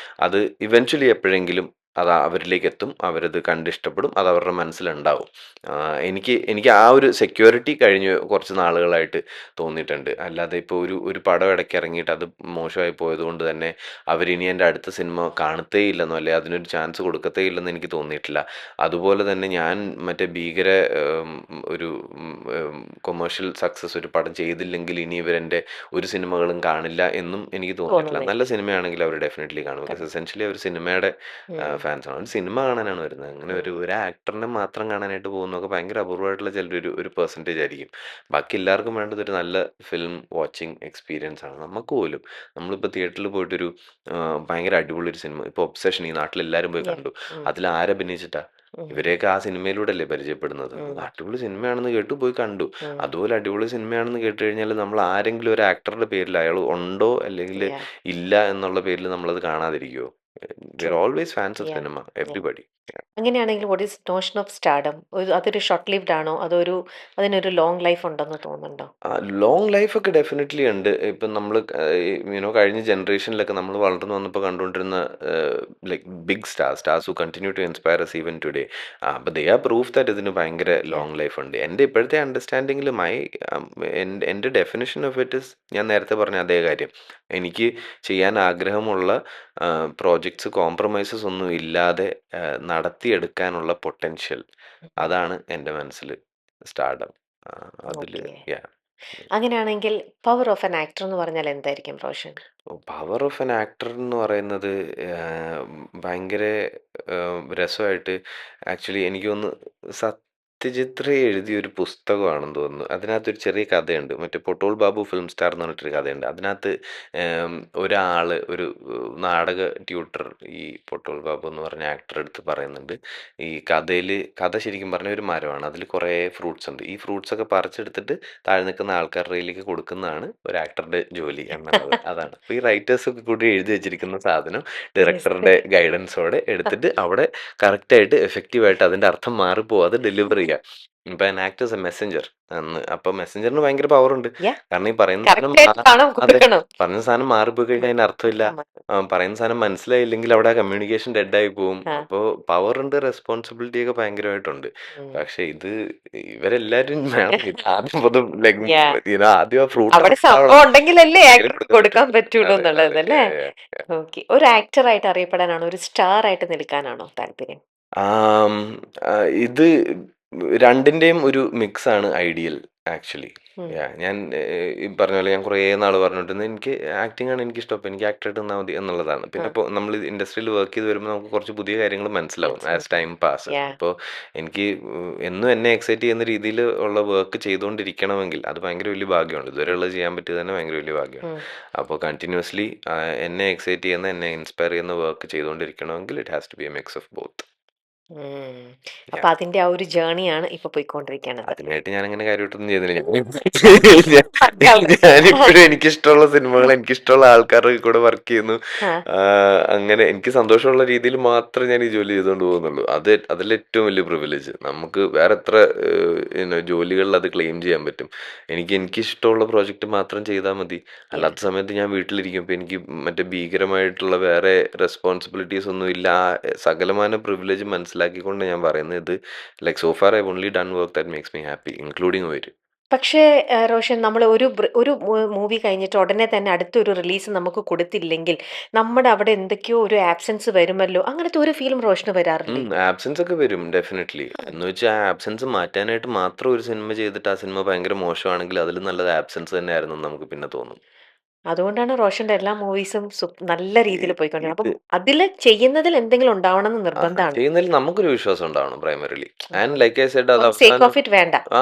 S1: അത് ഇവൻച്വലി എപ്പോഴെങ്കിലും അത് അവരിലേക്ക് എത്തും. അവരത് കണ്ടിഷ്ടപ്പെടും. അത് അവരുടെ മനസ്സിലുണ്ടാവും. എനിക്ക് എനിക്ക് ആ ഒരു സെക്യൂരിറ്റി കഴിഞ്ഞ കുറച്ച് നാളുകളായിട്ട് തോന്നിയിട്ടുണ്ട്. അല്ലാതെ ഇപ്പോൾ ഒരു ഒരു പടം ഇടയ്ക്ക് ഇറങ്ങിയിട്ട് അത് മോശമായി പോയതുകൊണ്ട് തന്നെ അവരിനി എൻ്റെ അടുത്ത സിനിമ കാണത്തേ ഇല്ലെന്നോ അല്ലെ അതിനൊരു ചാൻസ് കൊടുക്കത്തേ ഇല്ലെന്ന് എനിക്ക് തോന്നിയിട്ടില്ല. അതുപോലെ തന്നെ ഞാൻ മറ്റേ ഭീകര ഒരു കൊമേഴ്ഷ്യൽ സക്സസ് ഒരു പടം ചെയ്തില്ലെങ്കിൽ ഇനി ഇവരെൻ്റെ ഒരു സിനിമകളും കാണില്ല എന്നും എനിക്ക് തോന്നിയിട്ടില്ല.
S2: തോന്നുന്നില്ല.
S1: നല്ല സിനിമയാണെങ്കിൽ അവർ ഡെഫിനറ്റ്ലി കാണും. ബിക്കോസ്
S2: കണ്ടു.
S1: എസെൻഷ്യലി അവർ സിനിമയുടെ
S2: ഉം.
S1: ഫാൻസാണ്. അവർ സിനിമ കാണാനാണ് വരുന്നത്. അങ്ങനെ
S2: ഉം.
S1: ഒരു ആക്ടറിനെ മാത്രം കാണാനായിട്ട് പോകുന്നതൊക്കെ ഭയങ്കര അപൂർവമായിട്ടുള്ള ഒരു പെർസെൻറ്റേജ് ആയിരിക്കും. ബാക്കി എല്ലാവർക്കും വേണ്ടത് ഒരു നല്ല ഫിലിം വാച്ചിങ് എക്സ്പീരിയൻസ് ആണ്. നമുക്ക് പോലും നമ്മളിപ്പോൾ തിയേറ്ററിൽ പോയിട്ടൊരു ഭയങ്കര അടിപൊളി ഒരു സിനിമ ഇപ്പോൾ ഒബ്സഷൻ ഈ നാട്ടിലെല്ലാവരും പോയി
S2: Yeah.
S1: കണ്ടു.
S2: ഉം.
S1: അതിൽ ആരഭിനയിച്ചിട്ടാ?
S2: ഉം.
S1: ഇവരെയൊക്കെ ആ സിനിമയിലൂടെയല്ലേ പരിചയപ്പെടുന്നത്. അത്
S2: ഉം.
S1: അടിപൊളി സിനിമയാണെന്ന് കേട്ടു പോയി കണ്ടു.
S2: ഉം.
S1: അതുപോലെ അടിപൊളി സിനിമയാണെന്ന് കേട്ട് കഴിഞ്ഞാൽ നമ്മൾ ആരെങ്കിലും ഒരു ആക്ടറുടെ പേരിൽ അയാൾ ഉണ്ടോ അല്ലെങ്കിൽ
S2: Yeah.
S1: ഇല്ല എന്നുള്ള പേരിൽ നമ്മളത് കാണാതിരിക്കുമോ? We are
S2: True.
S1: Always fans of
S2: Yeah.
S1: Cinema
S2: Yeah.
S1: Everybody.
S2: അങ്ങനെയാണെങ്കിൽ what is notion of stardom? അതൊരു ഷോർട്ട് ലിവ്ഡ് ആണോ? അതിനൊരു ലോങ് ലൈഫ് ഉണ്ടെന്ന് തോന്നുന്നുണ്ടോ?
S1: ലോങ് ലൈഫൊക്കെ ഡെഫിനറ്റ്ലി ഉണ്ട്. ഇപ്പം നമ്മൾ കഴിഞ്ഞ ജനറേഷനിലൊക്കെ നമ്മൾ വളർന്നു വന്നപ്പോൾ കണ്ടുകൊണ്ടിരുന്ന like big stars who continue to inspire us even today. അപ്പോൾ ദേ ആർ പ്രൂഫ് ദാറ്റ് ഇതിന് ഭയങ്കര
S2: Yeah.
S1: ലോങ് ലൈഫ് ഉണ്ട്. എൻ്റെ ഇപ്പോഴത്തെ അണ്ടർസ്റ്റാൻഡിങ്ങിൽ എൻ്റെ ഡെഫിനിഷൻ ഓഫ് ഇറ്റ് ഇസ് ഞാൻ നേരത്തെ പറഞ്ഞ അതേ കാര്യം. എനിക്ക് ചെയ്യാൻ ആഗ്രഹമുള്ള പ്രോജക്ട്സ് കോംപ്രമൈസസ് ഒന്നും ഇല്ലാതെ നടത്തിയെടുക്കാനുള്ള പൊട്ടൻഷ്യൽ,
S2: ഉം.
S1: അതാണ് എൻ്റെ മനസ്സിൽ സ്റ്റാർഡം. അതിൽ
S2: ഓക്കെ.
S1: യാ.
S2: അങ്ങനെയാണെങ്കിൽ പവർ ഓഫ് ആൻ ആക്ടർ എന്ന് പറഞ്ഞാൽ എന്തായിരിക്കും Roshan?
S1: Power of an actor എന്ന് പറയുന്നത് ഭയങ്കര രസമായിട്ട് ആക്ച്വലി എനിക്ക് തോന്നുന്നു സത്യജിത്ര എഴുതിയ ഒരു പുസ്തകമാണെന്ന് തോന്നുന്നു. അതിനകത്തൊരു ചെറിയ കഥയുണ്ട്. മറ്റേ പൊട്ടോൾ ബാബു ഫിലിം സ്റ്റാർ എന്ന് പറഞ്ഞിട്ടൊരു കഥയുണ്ട്. അതിനകത്ത് ഒരാള് ഒരു നാടക ട്യൂട്ടർ ഈ പൊട്ടോൾ ബാബു എന്ന് പറഞ്ഞ ആക്ടറെ അടുത്ത് പറയുന്നുണ്ട്. ഈ കഥ ശരിക്കും പറഞ്ഞാൽ ഒരു മരമാണ്. അതിൽ കുറേ ഫ്രൂട്ട്സ് ഉണ്ട്. ഈ ഫ്രൂട്ട്സ് ഒക്കെ പറിച്ചെടുത്തിട്ട് താഴെ നിൽക്കുന്ന ആൾക്കാരുടെ കയ്യിലേക്ക് കൊടുക്കുന്നതാണ് ഒരു ആക്ടറുടെ ജോലി എന്നുള്ളത്. അതാണ്. അപ്പോൾ ഈ റൈറ്റേഴ്സ് ഒക്കെ കൂടി എഴുതി വെച്ചിരിക്കുന്ന സാധനം ഡയറക്ടറുടെ ഗൈഡൻസോടെ എടുത്തിട്ട് അവിടെ കറക്റ്റായിട്ട് എഫക്റ്റീവായിട്ട് അതിൻ്റെ അർത്ഥം മാറിപ്പോവാതെ ഡെലിവർ ചെയ്യുക. ഇപ്പം an act as A Messenger അപ്പോൾ മെസ്സഞ്ചറിന് ഭയങ്കര പവറുണ്ട്.
S2: യാ
S1: കാരണം ഈ പറയുന്ന സാധനം
S2: കറക്റ്റ് ആയിട്ട് പണം
S1: അതെ
S2: കൊടുക്കണം.
S1: പറഞ്ഞ സാധനം മാറിപ്പോയി കഴിഞ്ഞാൽ അതിന് അർത്ഥമില്ല. പറയുന്ന സാധനം മനസ്സിലായില്ലെങ്കിൽ അവിടെ ആ കമ്മ്യൂണിക്കേഷൻ ഡെഡായി പോവും.
S2: ആ,
S1: അപ്പോൾ പവറുണ്ട്, റെസ്പോൺസിബിലിറ്റി ഒക്കെ ഭയങ്കരമായിട്ടുണ്ട്.
S2: ഉം.
S1: പക്ഷെ ഇവരെല്ലാരും വേണം. ഇത് ആദ്യം പൊതും ലൈക്
S2: Yeah.
S1: ആദ്യം ആ ഫ്രൂട്ട്
S2: അവിടെ
S1: ഉണ്ടാവണം.
S2: സംഭവം ഉണ്ടെങ്കിലല്ലേ
S1: എങ്കിലും
S2: ആക്ടർ
S1: കൊടുക്കാൻ
S2: കൊടുക്കാൻ
S1: പറ്റും.
S2: പറ്റുള്ളൂ
S1: അതെ
S2: എന്നുള്ളത്
S1: അതെ
S2: അല്ലേ? ഓക്കെ. ഒരു ആക്ടറായിട്ട് അറിയപ്പെടാനാണോ ഒരു സ്റ്റാർ ആയിട്ട് നിൽക്കാനാണോ താല്പര്യം?
S1: ആം, ഇത് രണ്ടിന്റെയും ഒരു മിക്സ് ആണ് ഐഡിയൽ ആക്ച്വലി.
S2: ഉം.
S1: ഞാൻ ഈ പറഞ്ഞ പോലെ ഞാൻ കുറേ നാൾ പറഞ്ഞിട്ടുണ്ട് എനിക്ക് ആക്ടിംഗ് ആണ് എനിക്കിഷ്ടം. അപ്പോൾ എനിക്ക് ആക്ടറായിട്ട് നിന്നാൽ മതി എന്നുള്ളതാണ്.
S2: ആ,
S1: പിന്നെ ഇപ്പോൾ നമ്മൾ ഇൻഡസ്ട്രിയിൽ വർക്ക് ചെയ്ത് വരുമ്പോൾ നമുക്ക് കുറച്ച് പുതിയ കാര്യങ്ങൾ മനസ്സിലാവും ആസ്
S2: മനസ്സിലായി.
S1: Time pass.
S2: യാ
S1: അപ്പോൾ എനിക്ക് എന്നും എന്നെ എക്സൈറ്റ് ചെയ്യുന്ന രീതിയിൽ ഉള്ള വർക്ക് ചെയ്തുകൊണ്ടിരിക്കണമെങ്കിൽ അത് ഭയങ്കര വലിയ ഭാഗ്യമാണ്. ഇതുവരെയുള്ളത് ചെയ്യാൻ പറ്റിയത് തന്നെ ഭയങ്കര വലിയ ഭാഗ്യമാണ്.
S2: ഉം.
S1: അപ്പോൾ കണ്ടിന്യൂസ്ലി എന്നെ എക്സൈറ്റ് ചെയ്യുന്ന എന്നെ ഇൻസ്പയർ ചെയ്യുന്ന വർക്ക് ചെയ്തുകൊണ്ടിരിക്കണമെങ്കിൽ it has to be a mix of both.
S2: ഉം. അപ്പൊ അതിന്റെ ആ ഒരു ജേണിയാണ് ഇപ്പൊ പോയിക്കൊണ്ടിരിക്കുന്നത്.
S1: അതിനായിട്ട് ഞാനങ്ങനെ കാര്യമായിട്ടൊന്നും ചെയ്തില്ല.
S2: മക്കള്.
S1: ഞാനിപ്പോഴും എനിക്കിഷ്ടമുള്ള സിനിമകൾ എനിക്കിഷ്ടമുള്ള ആൾക്കാരുടെ കൂടെ വർക്ക് ചെയ്യുന്നു.
S2: ആ,
S1: അങ്ങനെ എനിക്ക് സന്തോഷമുള്ള രീതിയിൽ മാത്രമേ ഞാൻ ഈ ജോലി ചെയ്തുകൊണ്ട് പോകുന്നുള്ളൂ. അതല്ല ഏറ്റവും വലിയ പ്രിവിലേജ്. നമുക്ക് വേറെ എത്ര ജോലികളിൽ അത് ക്ലെയിം ചെയ്യാൻ പറ്റും. എനിക്കിഷ്ടമുള്ള പ്രോജക്റ്റ് മാത്രം ചെയ്താൽ മതി.
S2: യാ
S1: അല്ലാത്ത സമയത്ത് ഞാൻ വീട്ടിലിരിക്കും. ഇപ്പം എനിക്ക് മറ്റേ ഭീകരമായിട്ടുള്ള വേറെ റെസ്പോൺസിബിലിറ്റീസ് ഒന്നും ഇല്ല. ആ സകലമാന പ്രിവിലേജ് മനസ്സിലാക്കിക്കൊണ്ട് ഞാൻ പറയുന്നത് ഇത് like so far I only done work that makes me happy including ഒരു
S2: പക്ഷേ റോഷൻ നമ്മൾ ഒരു മൂവി കഴിഞ്ഞിട്ട് ഉടനെ തന്നെ അടുത്തൊരു റിലീസ് നമുക്ക് കൊടുത്തില്ലെങ്കിൽ നമ്മുടെ അവിടെ എന്തൊക്കെയോ ഒരു ആബ്സെൻസ് വരുമല്ലോ അങ്ങനത്തെ ഒരു ഫീലും റോഷന് വരാറില്ലേ?
S1: ആബ്സെൻസ് ഒക്കെ വരും ഡെഫിനറ്റ്ലി. എന്ന് വെച്ചാൽ ആ ആബ്സെൻസ് മാറ്റാനായിട്ട് മാത്രം ഒരു സിനിമ ചെയ്തിട്ട് ആ സിനിമ ഭയങ്കര മോശമാണെങ്കിൽ അതിൽ നല്ലത് ആബ്സെൻസ് തന്നെയായിരുന്നു എന്ന് നമുക്ക് പിന്നെ തോന്നും.
S2: അതുകൊണ്ടാണ് റോഷന്റെ എല്ലാ മൂവീസും നല്ല രീതിയിൽ
S1: ഇ-
S2: പോയിക്കൊണ്ടിരുന്നത്.
S1: ഇത്
S2: അപ്പം അതില് ചെയ്യുന്നതിൽ എന്തെങ്കിലും ഉണ്ടാവണം എന്ന്
S1: ആ
S2: നിർബന്ധമാണ്.
S1: ചെയ്യുന്നതിൽ നമുക്കൊരു വിശ്വാസം ഉണ്ടാവണം primarily. And like I said അത്
S2: ഫോർ സേക്ക്
S1: അവസാനം
S2: ഓഫ് ഇറ്റ് വേണ്ട.
S1: ആ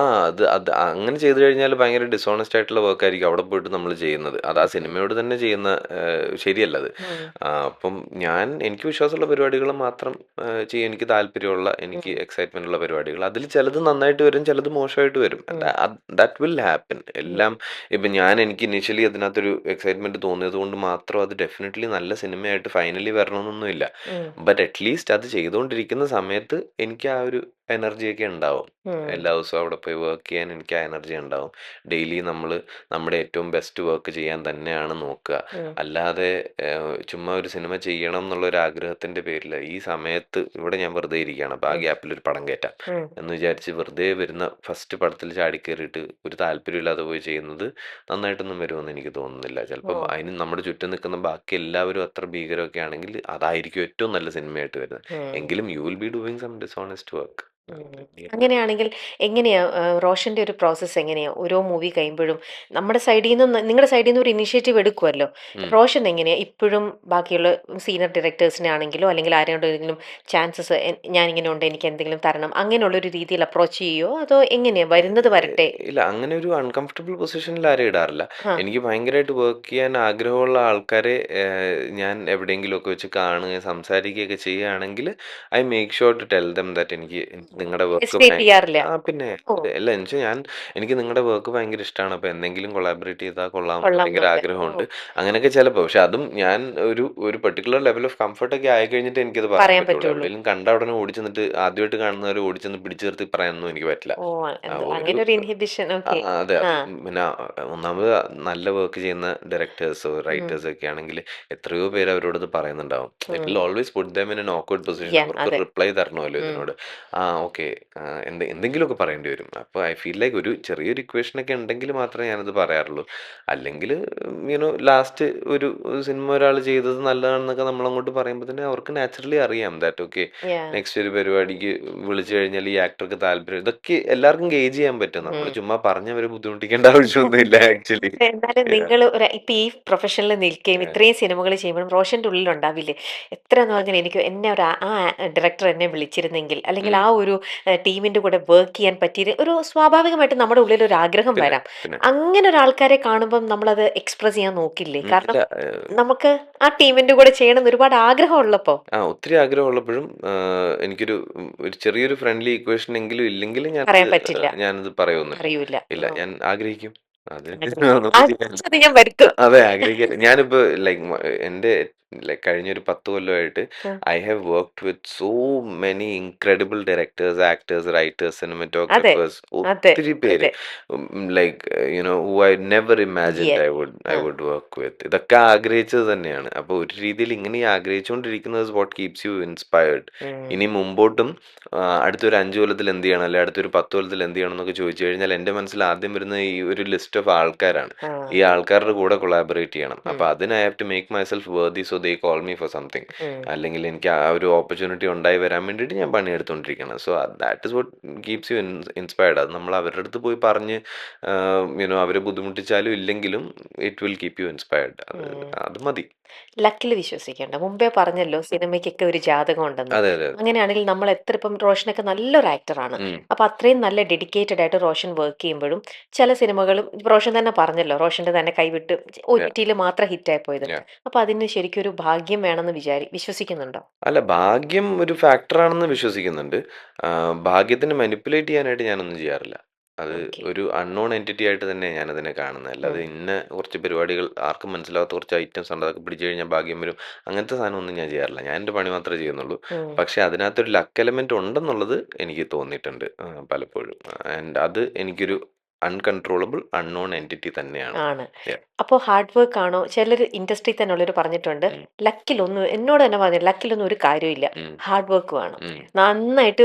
S1: അത് അങ്ങനെ ചെയ്തു കഴിഞ്ഞാൽ ഭയങ്കര ഡിസോണസ്റ്റ് ആയിട്ടുള്ള വർക്ക് ആയിരിക്കും അവിടെ പോയിട്ട് നമ്മൾ ചെയ്യുന്നത്. അത് ആ സിനിമയോട് തന്നെ ചെയ്യുന്ന ശരിയല്ലത്.
S2: ഉം,
S1: അപ്പം എനിക്ക് വിശ്വാസമുള്ള പരിപാടികൾ മാത്രം ചെയ്യാൻ എനിക്ക് താല്പര്യമുള്ള എനിക്ക്
S2: ഉം,
S1: എക്സൈറ്റ്മെന്റ് ഉള്ള പരിപാടികൾ അതിൽ ചിലത് നന്നായിട്ട് വരും, ചിലത് മോശമായിട്ട് വരും.
S2: ഉം,
S1: ദാറ്റ് വിൽ ഹാപ്പൻ.
S2: ഉം,
S1: എല്ലാം ഇപ്പം എനിക്ക് ഇനീഷ്യലി അതിനകത്തൊരു എക്സൈറ്റ്മെന്റ് തോന്നിയത് കൊണ്ട് മാത്രം അത് ഡെഫിനറ്റ്ലി നല്ല സിനിമയായിട്ട് ഫൈനലി വരണമെന്നൊന്നുമില്ല.
S2: ഉം,
S1: ബട്ട് അറ്റ്ലീസ്റ്റ് അത് ചെയ്തുകൊണ്ടിരിക്കുന്ന സമയത്ത് എനിക്ക് ആ ഒരു എനർജിയൊക്കെ ഉണ്ടാവും.
S2: ഉം,
S1: എല്ലാ ദിവസവും അവിടെ പോയി വർക്ക് ചെയ്യാൻ എനിക്ക് ആ എനർജി ഉണ്ടാവും. ഡെയിലി നമ്മൾ നമ്മുടെ ഏറ്റവും ബെസ്റ്റ് വർക്ക് ചെയ്യാൻ തന്നെയാണ് നോക്കുക.
S2: ഉം,
S1: അല്ലാതെ ചുമ്മാ ഒരു സിനിമ ചെയ്യണം എന്നുള്ള ഒരു ആഗ്രഹത്തിൻ്റെ പേരിൽ ഈ സമയത്ത് ഇവിടെ ഞാൻ വെറുതെ ഇരിക്കുകയാണ്. അപ്പോൾ ആ
S2: ഉം,
S1: ഗ്യാപ്പിൽ ഒരു പടം കയറ്റാം
S2: ഉം.
S1: എന്ന് വിചാരിച്ച് വെറുതെ വരുന്ന ഫസ്റ്റ് പടത്തിൽ ചാടിക്കയറിയിട്ട് ഒരു താല്പര്യമില്ലാതെ പോയി ചെയ്യുന്നത് നന്നായിട്ടൊന്നും വരുമെന്ന് എനിക്ക് തോന്നുന്നില്ല.
S2: ഓ,
S1: ചിലപ്പം അതിന് നമ്മുടെ ചുറ്റും നിൽക്കുന്ന ബാക്കി എല്ലാവരും അത്ര ഭീകരമൊക്കെ ആണെങ്കിൽ അതായിരിക്കും ഏറ്റവും നല്ല സിനിമയായിട്ട് വരുന്നത്.
S2: ഉം.
S1: എങ്കിലും you will be doing some dishonest work.
S2: ഉം. അങ്ങനെയാണെങ്കിൽ എങ്ങനെയാ റോഷന്റെ ഒരു പ്രോസസ്സ് എങ്ങനെയാ? ഓരോ മൂവി കഴിയുമ്പോഴും നമ്മുടെ സൈഡിൽ നിന്ന് നിങ്ങളുടെ സൈഡിൽ നിന്ന് ഒരു ഇനിഷ്യേറ്റീവ് എടുക്കുമല്ലോ. റോഷൻ എങ്ങനെയാ ഇപ്പോഴും ബാക്കിയുള്ള സീനിയർ ഡയറക്ടേഴ്സിനെ ആണെങ്കിലോ അല്ലെങ്കിൽ ആരോടെങ്കിലും ചാൻസസ് ഞാനിങ്ങനെ ഉണ്ട് എനിക്ക് എന്തെങ്കിലും തരണം അങ്ങനെയുള്ള ഒരു രീതിയിൽ അപ്രോച്ച് ചെയ്യുമോ അതോ എങ്ങനെയാ വരുന്നത് വരട്ടെ?
S1: ഇല്ല, അങ്ങനെ ഒരു അൺകംഫർട്ടബിൾ പൊസിഷനിൽ ആരെയും ഇടാറില്ല.
S2: ആ,
S1: എനിക്ക് ഭയങ്കരമായിട്ട് വർക്ക് ചെയ്യാൻ ആഗ്രഹമുള്ള ആൾക്കാരെ ഞാൻ എവിടെയെങ്കിലുമൊക്കെ വെച്ച് കാണുകയും സംസാരിക്കുകയൊക്കെ ചെയ്യുകയാണെങ്കിൽ I make sure to tell them that എനിക്ക് നിങ്ങളുടെ വർക്ക്
S2: ഹെസിറ്റേറ്റ് ചെയ്യാറില്ല.
S1: പിന്നെ
S2: ഓ,
S1: അല്ല എന്ന് വെച്ചാൽ എനിക്ക് നിങ്ങളുടെ വർക്ക് ഭയങ്കര ഇഷ്ടമാണ്. അപ്പോൾ എന്തെങ്കിലും കൊളാബറേറ്റ് ചെയ്താൽ കൊള്ളാം എന്ന്
S2: കൊള്ളാം
S1: ഭയങ്കര
S2: എന്നുണ്ട്. ഓ,
S1: ആഗ്രഹമുണ്ട്. അങ്ങനെയൊക്കെ ചിലപ്പോൾ പക്ഷെ അതും ഞാൻ ഒരു പെർട്ടിക്കുലർ ലെവൽ ഓഫ് കംഫർട്ടൊക്കെ ആയി കഴിഞ്ഞിട്ട് എനിക്കത് പറയാൻ
S2: പറയാൻ
S1: പറ്റുള്ളൂ.
S2: പറ്റുള്ളൂ.
S1: എവിടെയെങ്കിലും കണ്ട ഉടനെ ഓടിച്ചു നിന്നിട്ട് ആദ്യമായിട്ട് കാണുന്നവർ ഓടിച്ചു നിന്ന് പിടിച്ചു നിർത്തി പറയാനൊന്നും എനിക്ക് പറ്റില്ല.
S2: ഓ,
S1: ഒരു
S2: അങ്ങനെ ഒരു ഇൻഹിബിഷൻ. ഓക്കെ.
S1: അതെ.
S2: ആ,
S1: അത് പിന്നെ ഒന്നാമത് നല്ല വർക്ക് ചെയ്യുന്ന ഡയറക്ടേഴ്സോ,
S2: ഉം,
S1: റൈറ്റേഴ്സോ ഒക്കെ ആണെങ്കിൽ എത്രയോ പേര് അവരോടത് പറയുന്നുണ്ടാവും. ഇറ്റ്
S2: ഉം.
S1: Will always put them in an awkward position.
S2: Yeah
S1: അവർക്ക്
S2: അതെ.
S1: റിപ്ലൈ തരണമല്ലോ
S2: ഉം,
S1: ഇതിനോട്. ഓക്കെ. എന്തെങ്കിലുമൊക്കെ പറയേണ്ടി വരും. അപ്പോൾ ഐ ഫീൽ ലൈക്ക് ഒരു ചെറിയൊരു ഇക്വേഷനൊക്കെ ഉണ്ടെങ്കിൽ മാത്രമേ ഞാനത് പറയാറുള്ളൂ. അല്ലെങ്കിൽ ലാസ്റ്റ് ഒരു സിനിമ ഒരാൾ ചെയ്തത് നല്ലതാണെന്നൊക്കെ നമ്മളങ്ങോട്ട് പറയുമ്പോൾ തന്നെ അവർക്ക് നാച്ചുറലി അറിയാം ദാറ്റ് ഓക്കെ
S2: യാ.
S1: നെക്സ്റ്റ് ഒരു പരിപാടിക്ക് വിളിച്ചു കഴിഞ്ഞാൽ ഈ ആക്ടർക്ക് താല്പര്യം ഇതൊക്കെ എല്ലാവർക്കും ഗേജ് ചെയ്യാൻ പറ്റും. നമ്മൾ
S2: ഉം.
S1: ചുമ്മാ പറഞ്ഞവരെ ബുദ്ധിമുട്ടിക്കേണ്ട ആവശ്യമൊന്നുമില്ല ആക്ച്വലി.
S2: എന്നാലും നിങ്ങൾ ഇപ്പൊ ഈ പ്രൊഫഷനിൽ നിൽക്കുകയും ഇത്രയും സിനിമകൾ ചെയ്യുമ്പോഴും റോഷന്റെ ഉള്ളിൽ ഉണ്ടാവില്ലേ എത്ര എന്ന് പറഞ്ഞാൽ എനിക്ക് എന്നെ ഒരു ആ ഡയറക്ടർ എന്നെ വിളിച്ചിരുന്നെങ്കിൽ അല്ലെങ്കിൽ ആ ഒരു ടീമിന്റെ കൂടെ വർക്ക് ചെയ്യാൻ പറ്റിയത് ഒരു സ്വാഭാവികമായിട്ടും നമ്മുടെ ഉള്ളിൽ ഒരു ആഗ്രഹം
S1: പിന്നെ
S2: വരാം.
S1: പിന്നെ
S2: അങ്ങനെ ഒരാൾക്കാരെ കാണുമ്പം നമ്മളത് എക്സ്പ്രസ് ചെയ്യാൻ നോക്കില്ലേ? കാരണം
S1: ഇല്ല.
S2: നമുക്ക് ആ ടീമിന്റെ കൂടെ ചെയ്യണമെന്ന് ഒരുപാട് ആഗ്രഹം ഉള്ളപ്പോ.
S1: ഒത്തിരി ആഗ്രഹമുള്ളപ്പോഴും ഒരു ചെറിയൊരു ഫ്രണ്ട്ലി ഇക്വേഷൻ എങ്കിലും ഇല്ലെങ്കിൽ
S2: പറയാൻ പറ്റില്ല.
S1: ഞാനത് പറയൊന്നുമില്ല.
S2: പറയൂല.
S1: ഇല്ല, ഞാൻ ആഗ്രഹിക്കും. അത്
S2: ആഗ്രഹിക്കും.
S1: നമുക്ക് ചെയ്യാൻ.
S2: ആഗ്രഹിച്ചത് ഞാൻ വരുത്തും.
S1: അതെ, ആഗ്രഹിക്കാൻ ഞാനിപ്പോ എന്റെ കഴിഞ്ഞൊരു 10 കൊല്ലമായിട്ട്
S2: ആ,
S1: I have worked with so many incredible directors, actors, writers,
S2: അതെ.
S1: സിനിമറ്റോഗ്രാഫേഴ്സ്,
S2: അതെ.
S1: ഒത്തിരി പേര്
S2: അതെ.
S1: Like who I never imagined
S2: yes.
S1: I
S2: ആ.
S1: Would work with. ഇതൊക്കെ ആഗ്രഹിച്ചത് തന്നെയാണ്. അപ്പോൾ ഒരു രീതിയിൽ ഇങ്ങനെ ആഗ്രഹിച്ചുകൊണ്ടിരിക്കുന്നത് വാട്ട് കീപ്സ് യു ഇൻസ്പയർഡ്.
S2: ഉം.
S1: ഇനി മുമ്പോട്ടും അടുത്തൊരു 5 കൊല്ലത്തിൽ എന്ത് ചെയ്യണം, അല്ലെങ്കിൽ അടുത്തൊരു 10 കൊല്ലത്തിൽ എന്ത് ചെയ്യണം എന്നൊക്കെ ചോദിച്ചു കഴിഞ്ഞാൽ എൻ്റെ മനസ്സിൽ ആദ്യം വരുന്ന ഈ ഒരു ലിസ്റ്റ് ഓഫ് ആൾക്കാരാണ്.
S2: ആ.
S1: ഈ ആൾക്കാരുടെ കൂടെ കൊളാബറേറ്റ് ചെയ്യണം.
S2: ഉം.
S1: അപ്പൊ അതിന് I have to make myself worthy so they call me for something.
S2: ഉം.
S1: അല്ലെങ്കിൽ എനിക്ക് ആ ഒരു ഓപ്പർച്യൂണിറ്റി ഉണ്ടായി വരാൻ വേണ്ടിയിട്ട് ഞാൻ പണിയെടുത്തുകൊണ്ടിരിക്കണം. So that is what keeps you inspired. അത് നമ്മൾ അവരുടെ അടുത്ത് പോയി പറഞ്ഞ് അവരെ ബുദ്ധിമുട്ടിച്ചാലും ഇല്ലെങ്കിലും it will keep you inspired.
S2: ഉം.
S1: അത് മതി.
S2: ലക്കിൽ വിശ്വസിക്കേണ്ട. മുമ്പേ പറഞ്ഞല്ലോ സിനിമയ്ക്കൊക്കെ ഒരു ജാതകം ഉണ്ടെന്ന്.
S1: അതെ, അതെ, അതെ.
S2: അങ്ങനെയാണെങ്കിൽ നമ്മൾ എത്ര ഇപ്പം റോഷനൊക്കെ നല്ലൊരു ആക്ടറാണ്.
S1: ഉം.
S2: അപ്പൊ അത്രയും നല്ല ഡെഡിക്കേറ്റഡ് ആയിട്ട് റോഷൻ വർക്ക് ചെയ്യുമ്പോഴും ചില സിനിമകളും റോഷൻ തന്നെ പറഞ്ഞല്ലോ റോഷന്റെ തന്നെ കൈവിട്ട്
S1: Yeah,
S2: OTT മാത്രം ഹിറ്റായി പോയത്.
S1: yeah.
S2: അപ്പൊ അതിന് ശരിക്കും ഒരു ഭാഗ്യം വേണമെന്ന് വിശ്വസിക്കുന്നുണ്ടോ?
S1: അല്ല, ഭാഗ്യം ഒരു ഫാക്ടറാണെന്ന് വിശ്വസിക്കുന്നുണ്ട്. ഭാഗ്യത്തിനെ മാനിപ്പുലേറ്റ് ചെയ്യാനായിട്ട് ഞാനൊന്നും ചെയ്യാറില്ല. അത്
S2: ഓക്കെ.
S1: ഒരു അൺനോൺ എൻറ്റിറ്റി ആയിട്ട് തന്നെ ഞാനതിനെ കാണുന്നത്. അല്ലാതെ ഇന്ന കുറച്ച് പരിപാടികൾ ആർക്കും മനസ്സിലാവാത്ത കുറച്ച് ഐറ്റംസ് ഉണ്ട്, അതൊക്കെ പിടിച്ചു കഴിഞ്ഞാൽ ഭാഗ്യം വരും, അങ്ങനത്തെ സാധനമൊന്നും ഞാൻ ചെയ്യാറില്ല. ഞാൻ എൻ്റെ പണി മാത്രമേ ചെയ്യുന്നുള്ളൂ. പക്ഷേ അതിനകത്തൊരു ലക്ക് എലമെന്റ് ഉണ്ടെന്നുള്ളത് എനിക്ക് തോന്നിയിട്ടുണ്ട് പലപ്പോഴും. ആൻഡ് അത് എനിക്കൊരു അൺകൺട്രോളബിൾ അൺനോൺ എൻറ്റിറ്റി തന്നെയാണ്.
S2: ആണ്.
S1: Yeah.
S2: അപ്പൊ ഹാർഡ് വർക്ക് ആണോ? ചിലര് ഇൻഡസ്ട്രി തന്നെ ഉള്ളവര് പറഞ്ഞിട്ടുണ്ട്.
S1: ഉം,
S2: ലക്കിലൊന്നും എന്നോട് തന്നെ പറഞ്ഞു ലക്കിലൊന്നും ഒരു കാര്യമില്ല.
S1: ഉം,
S2: ഹാർഡ് വർക്ക് വേണം.
S1: ഉം.
S2: നന്നായിട്ട്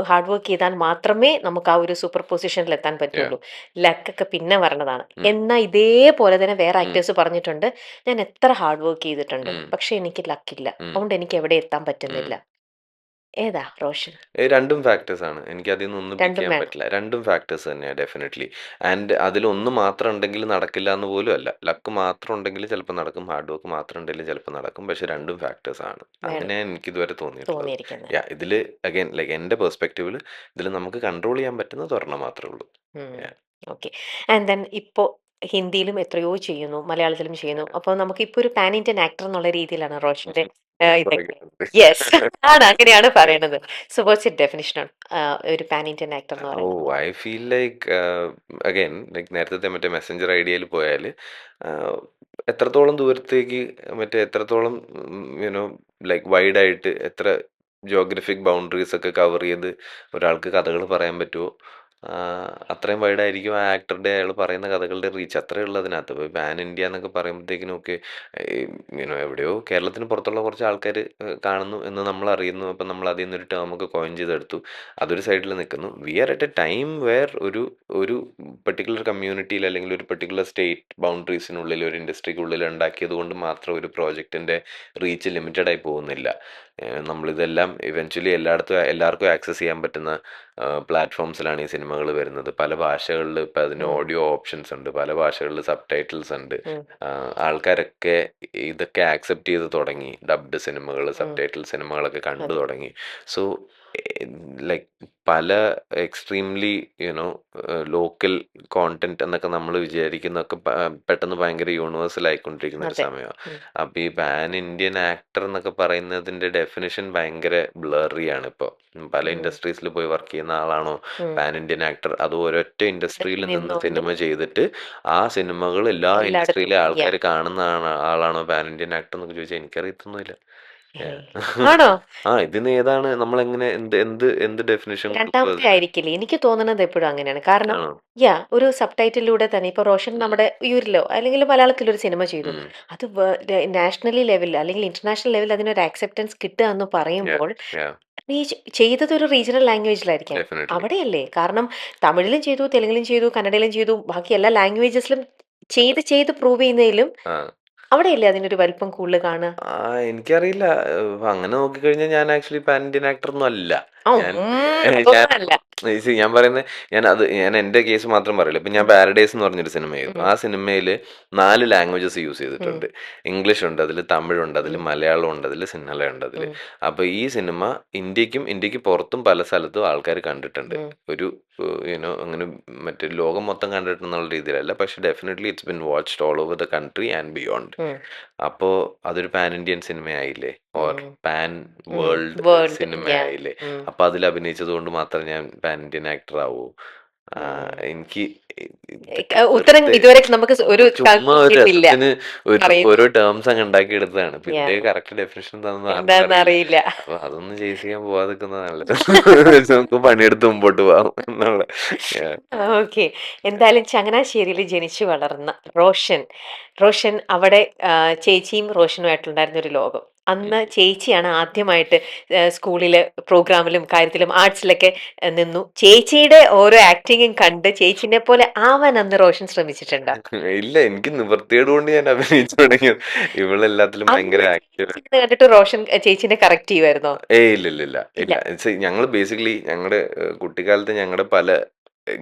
S2: ഹാർഡ് വർക്ക് ചെയ്താൽ മാത്രമേ നമുക്ക് ആ ഒരു സൂപ്പർ പൊസിഷനിൽ എത്താൻ
S1: Yeah.
S2: പറ്റുള്ളൂ. ലക്കൊക്കെ പിന്നെ വരണതാണ്.
S1: ഉം,
S2: എന്നാ ഇതേപോലെ തന്നെ വേറെ
S1: ഉം,
S2: ആക്ടേഴ്സ് പറഞ്ഞിട്ടുണ്ട്. ഞാൻ എത്ര ഹാർഡ് വർക്ക് ചെയ്തിട്ടുണ്ട്.
S1: ഉം,
S2: പക്ഷെ എനിക്ക് ലക്കില്ല.
S1: ഉം,
S2: അതുകൊണ്ട് എനിക്ക് എവിടെ എത്താൻ
S1: ഉം.
S2: പറ്റുന്നില്ല. ഏതാ റോഷൻ?
S1: രണ്ടും ഫാക്ടേഴ്സ് ആണ്. എനിക്ക് അതിൽ നിന്ന് ഒന്നും പിക്ക്
S2: രണ്ടും
S1: ചെയ്യാൻ
S2: വേണം.
S1: പറ്റില്ല. രണ്ടും ഫാക്ടേഴ്സ് തന്നെയാണ് ഡെഫിനറ്റ്ലി. ആൻഡ് അതിലൊന്ന് മാത്രം ഉണ്ടെങ്കിൽ നടക്കില്ല എന്ന് പോലും അല്ല. ലക്ക് മാത്രം ഉണ്ടെങ്കിൽ ചിലപ്പോൾ നടക്കും. ഹാർഡ് വർക്ക് മാത്രം ഉണ്ടെങ്കിൽ ചിലപ്പോൾ നടക്കും. പക്ഷെ രണ്ടും ഫാക്ടേഴ്സ് ആണ്.
S2: വേണം
S1: അങ്ങനെയാണ് എനിക്ക് ഇതുവരെ തോന്നിയിട്ടുള്ളത്.
S2: തോന്നിയിരിക്കുന്നത്.
S1: ഇതിൽ അഗൈൻ ലൈക്ക് എൻ്റെ പെർസ്പെക്റ്റീവിൽ ഇതിൽ നമുക്ക് കൺട്രോൾ ചെയ്യാൻ പറ്റുന്നത് ഒരെണ്ണം മാത്രമേ ഉള്ളൂ. Yeah.
S2: ഓക്കെ. ആൻഡ് ദെൻ ഇപ്പോ ഹിന്ദിയിലും എത്രയോ ചെയ്യുന്നു, മലയാളത്തിലും ചെയ്യുന്നു. അപ്പോൾ നമുക്കിപ്പോ ഒരു പാൻ ഇന്ത്യൻ ആക്ടർ എന്നുള്ള രീതിയിലാണ് റോഷന്റെ
S1: കുറെ
S2: ഇതൊക്കെ.
S1: കിട്ടുന്നുണ്ട്.
S2: യെസ്. ആണ് അങ്ങനെയാണ് പറയണത്. So what's your definition on ഒരു പാൻ ഇന്ത്യൻ ആക്ടർ എന്ന്
S1: ഓ,
S2: പറയുന്നത്?
S1: I feel like again like നേരത്തെ മറ്റേ മെസ്സഞ്ചർ ഐഡിയയിൽ പോയാൽ എത്രത്തോളം ദൂരത്തേക്ക് മറ്റേ എത്രത്തോളം യുനോ ലൈക്ക് വൈഡായിട്ട് എത്ര ജോഗ്രഫിക് ബൗണ്ടറീസ് ഒക്കെ കവർ ചെയ്ത് ഒരാൾക്ക് കഥകൾ പറയാൻ പറ്റുമോ, അത്രയും വൈഡായിരിക്കും ആ ആക്ടറുടെ അയാൾ പറയുന്ന കഥകളുടെ റീച്ച്. അത്രയേ ഉള്ളൂ അതിനകത്ത്. ഇപ്പോൾ പാൻ ഇന്ത്യ എന്നൊക്കെ പറയുമ്പോഴത്തേക്കിനും ഒക്കെ എവിടെയോ കേരളത്തിന് പുറത്തുള്ള കുറച്ച് ആൾക്കാർ കാണുന്നു എന്ന് നമ്മൾ അറിയുന്നു. അപ്പം നമ്മൾ അതിൽ നിന്നൊരു ടേം ഒക്കെ കോയിൻ ചെയ്തെടുത്തു, അതൊരു സൈഡിൽ നിൽക്കുന്നു. We are at a time where ഒരു ഒരു പെർട്ടിക്കുലർ കമ്മ്യൂണിറ്റിയിൽ അല്ലെങ്കിൽ ഒരു പെർട്ടിക്കുലർ സ്റ്റേറ്റ് ബൗണ്ടറീസിനുള്ളിൽ ഒരു ഇൻഡസ്ട്രിക്കുള്ളിൽ ഉണ്ടാക്കിയത് കൊണ്ട് മാത്രം ഒരു പ്രോജക്റ്റിൻ്റെ റീച്ച് ലിമിറ്റഡ് ആയി പോകുന്നില്ല. നമ്മളിതെല്ലാം ഇവൻച്വലി എല്ലാവർക്കും ആക്സസ് ചെയ്യാൻ പറ്റുന്ന പ്ലാറ്റ്ഫോംസിലാണ് ഈ സിനിമകൾ വരുന്നത്. പല ഭാഷകളിൽ ഇപ്പം അതിന് ഓഡിയോ ഓപ്ഷൻസ് ഉണ്ട്, പല ഭാഷകളിൽ സബ് ടൈറ്റിൽസ് ഉണ്ട്. ആൾക്കാരൊക്കെ ഇതൊക്കെ ആക്സെപ്റ്റ് ചെയ്ത് തുടങ്ങി. ഡബ്ഡ് സിനിമകൾ, സബ് ടൈറ്റിൽ സിനിമകളൊക്കെ കണ്ടു
S2: അതെ.
S1: തുടങ്ങി. സോ ലൈക്ക് പല എക്സ്ട്രീംലി ലോക്കൽ കോണ്ടന്റ് എന്നൊക്കെ നമ്മൾ വിചാരിക്കുന്നതൊക്കെ പെട്ടെന്ന് ഭയങ്കര യൂണിവേഴ്സൽ ആയിക്കൊണ്ടിരിക്കുന്ന ഒരു
S2: അതെ.
S1: സമയമാണ്. അപ്പം ഈ പാൻ ഇന്ത്യൻ ആക്ടർ എന്നൊക്കെ പറയുന്നതിൻ്റെ ഡെഫിനിഷൻ ഭയങ്കര ബ്ലറിയാണ് ഇപ്പോൾ. പല ഇൻഡസ്ട്രീസിൽ പോയി വർക്ക് ചെയ്യുന്ന ആളാണോ പാൻ ഇന്ത്യൻ ആക്ടർ, അത് ഒരൊറ്റ ഇൻഡസ്ട്രിയിൽ നിന്ന്
S2: നിന്നുകൊണ്ട്
S1: സിനിമ ചെയ്തിട്ട് ആ സിനിമകൾ എല്ലാ
S2: എല്ലായിടത്തും
S1: ഇൻഡസ്ട്രിയിലെ ആൾക്കാർ കാണുന്ന ആളാണോ പാൻ ഇന്ത്യൻ ആക്ടർ എന്നൊക്കെ ചോദിച്ചാൽ എനിക്കറിയത്തൊന്നുമില്ല.
S2: ആണോ?
S1: ഇതിന് ഏതാണ് നമ്മളെങ്ങനെ എന്ത് ഡെഫിനിഷൻ കൊടുക്കും
S2: രണ്ടാമത്തെ
S1: അതിന്?
S2: ആയിരിക്കില്ലേ? എനിക്ക് തോന്നുന്നത് എപ്പോഴും അങ്ങനെയാണ്. കാരണം
S1: ആണോ?
S2: ഒരു സബ്‌ടൈറ്റിലൂടെ തന്നെ ഇപ്പൊ റോഷൻ
S1: ഉം,
S2: നമ്മുടെ യൂരിലോ അല്ലെങ്കിൽ മലയാളത്തിലൊരു സിനിമ ചെയ്തു.
S1: ഉം,
S2: അത് നാഷണലി ലെവലിൽ അല്ലെങ്കിൽ ഇന്റർനാഷണൽ ലെവലിൽ അതിനൊരു ആക്സെപ്റ്റൻസ് കിട്ടുക എന്ന്
S1: yeah,
S2: പറയുമ്പോൾ
S1: yeah,
S2: ചെയ്തത് ഒരു റീജിയണൽ ലാംഗ്വേജിലായിരിക്കാം.
S1: definitely.
S2: അവിടെയല്ലേ? കാരണം തമിഴിലും ചെയ്തു, തെലുങ്കിലും ചെയ്തു, കന്നഡയിലും ചെയ്തു, ബാക്കി എല്ലാ ലാംഗ്വേജസിലും ചെയ്ത് പ്രൂവ് ചെയ്യുന്നതിലും
S1: ആ
S2: അവിടെയല്ലേ അതിനൊരു വലിപ്പം കൂടുതൽ കാണുക?
S1: എനിക്കറിയില്ല. അങ്ങനെ നോക്കിക്കഴിഞ്ഞാൽ ഞാൻ ആക്ച്വലി പാൻ ഇന്ത്യൻ ആക്ടർ ഒന്നും അല്ല. ഞാൻ ഞാൻ
S2: അതൊന്നുമല്ല.
S1: ഞാൻ പറയുന്നത്, ഞാൻ എൻ്റെ കേസ് മാത്രം പറയില്ല. ഇപ്പം ഞാൻ
S2: ഉം,
S1: പാരഡൈസ് എന്ന് പറഞ്ഞൊരു സിനിമ ചെയ്തു.
S2: ഉം,
S1: ആ സിനിമയിൽ 4 ലാംഗ്വേജസ് യൂസ്
S2: ഉം,
S1: ചെയ്തിട്ടുണ്ട്. ഇംഗ്ലീഷ് ഉണ്ട് അതിൽ, തമിഴുണ്ട് അതിൽ,
S2: ഉം,
S1: മലയാളം ഉണ്ട് അതിൽ, സിൻഹള ഉണ്ട് അതിൽ.
S2: ഉം,
S1: അപ്പോൾ ഈ സിനിമ ഇന്ത്യക്ക് പുറത്തും പല സ്ഥലത്തും ആൾക്കാർ കണ്ടിട്ടുണ്ട്.
S2: ഉം,
S1: ഒരു അങ്ങനെ മറ്റേ ലോകം മൊത്തം കണ്ടിട്ടെന്നുള്ള രീതിയിലല്ല, പക്ഷെ definitely it's been watched all over the country and beyond.
S2: ഉം,
S1: അപ്പോൾ അതൊരു പാൻ ഇന്ത്യൻ സിനിമയായില്ലേ, ഓർ
S2: ഉം,
S1: പാൻ
S2: ഉം.
S1: വേൾഡ്
S2: വേൾഡ്, യാ.
S1: സിനിമയായില്ലേ.
S2: ഉം,
S1: അപ്പൊ അതിൽ അഭിനയിച്ചത് കൊണ്ട് മാത്രം ഞാൻ പാൻ ഇന്ത്യൻ ആക്ടർ ആവൂ?
S2: ഉം.
S1: എനിക്ക് ഇതൊക്കെ
S2: ഉത്തരം
S1: വെറുതെ
S2: ഇതുവരെ നമുക്ക് ഒരു
S1: ചുമ്മാ ഒരു
S2: കൺക്ലൂഷനിൽ ഇല്ല
S1: രസത്തിന്
S2: പറയുന്നു.
S1: ഓരോ ടേംസ് അങ്ങ് ഉണ്ടാക്കിയെടുത്തതാണ്.
S2: യാ.
S1: പിന്നെ കറക്റ്റ് ഡെഫിനേഷൻ എന്താണെന്ന് ആർക്കും
S2: എന്താന്ന്
S1: അറിയില്ല.
S2: അറിയില്ല.
S1: അപ്പൊ അതൊന്നും ചേസ് ചെയ്യാൻ പോവാതിരിക്കുന്നത് നല്ലത്. നമുക്ക് പണിയെടുത്ത് മുമ്പോട്ട് പോവാം എന്നുള്ള. Yeah.
S2: ഓക്കെ. എന്തായാലും ചങ്ങനാശ്ശേരിയിൽ ജനിച്ചു വളർന്ന റോഷൻ, റോഷൻ അവിടെ ചേച്ചിയും റോഷനുമായിട്ടുണ്ടായിരുന്ന ഒരു ലോകം. അന്ന് ചേച്ചിയാണ് ആദ്യമായിട്ട് സ്കൂളിൽ പ്രോഗ്രാമിലും കാര്യത്തിലും ആർട്സിലൊക്കെ നിന്നു. ചേച്ചിയുടെ ഓരോ ആക്ടിങ്ങും കണ്ട് ചേച്ചിനെ പോലെ ആവാൻ അന്ന് റോഷൻ ശ്രമിച്ചിട്ടുണ്ടോ?
S1: ഇല്ല, എനിക്ക് നിവൃത്തിയോട് കൊണ്ട് ഞാൻ അഭിനയിച്ചു തുടങ്ങിയത്. ഇവളെല്ലാത്തിലും ഭയങ്കര
S2: അന്ന്
S1: ആക്റ്റീവ്.
S2: ചേച്ചി കണ്ടിട്ട് റോഷൻ ചേച്ചിനെ കറക്റ്റ് ചെയ്യുമായിരുന്നോ?
S1: ഇല്ല ഇല്ല ഇല്ല
S2: ഇല്ല.
S1: ഇല്ല. ഞങ്ങൾ ബേസിക്കലി ഞങ്ങളുടെ കുട്ടിക്കാലത്ത് ഞങ്ങളുടെ പല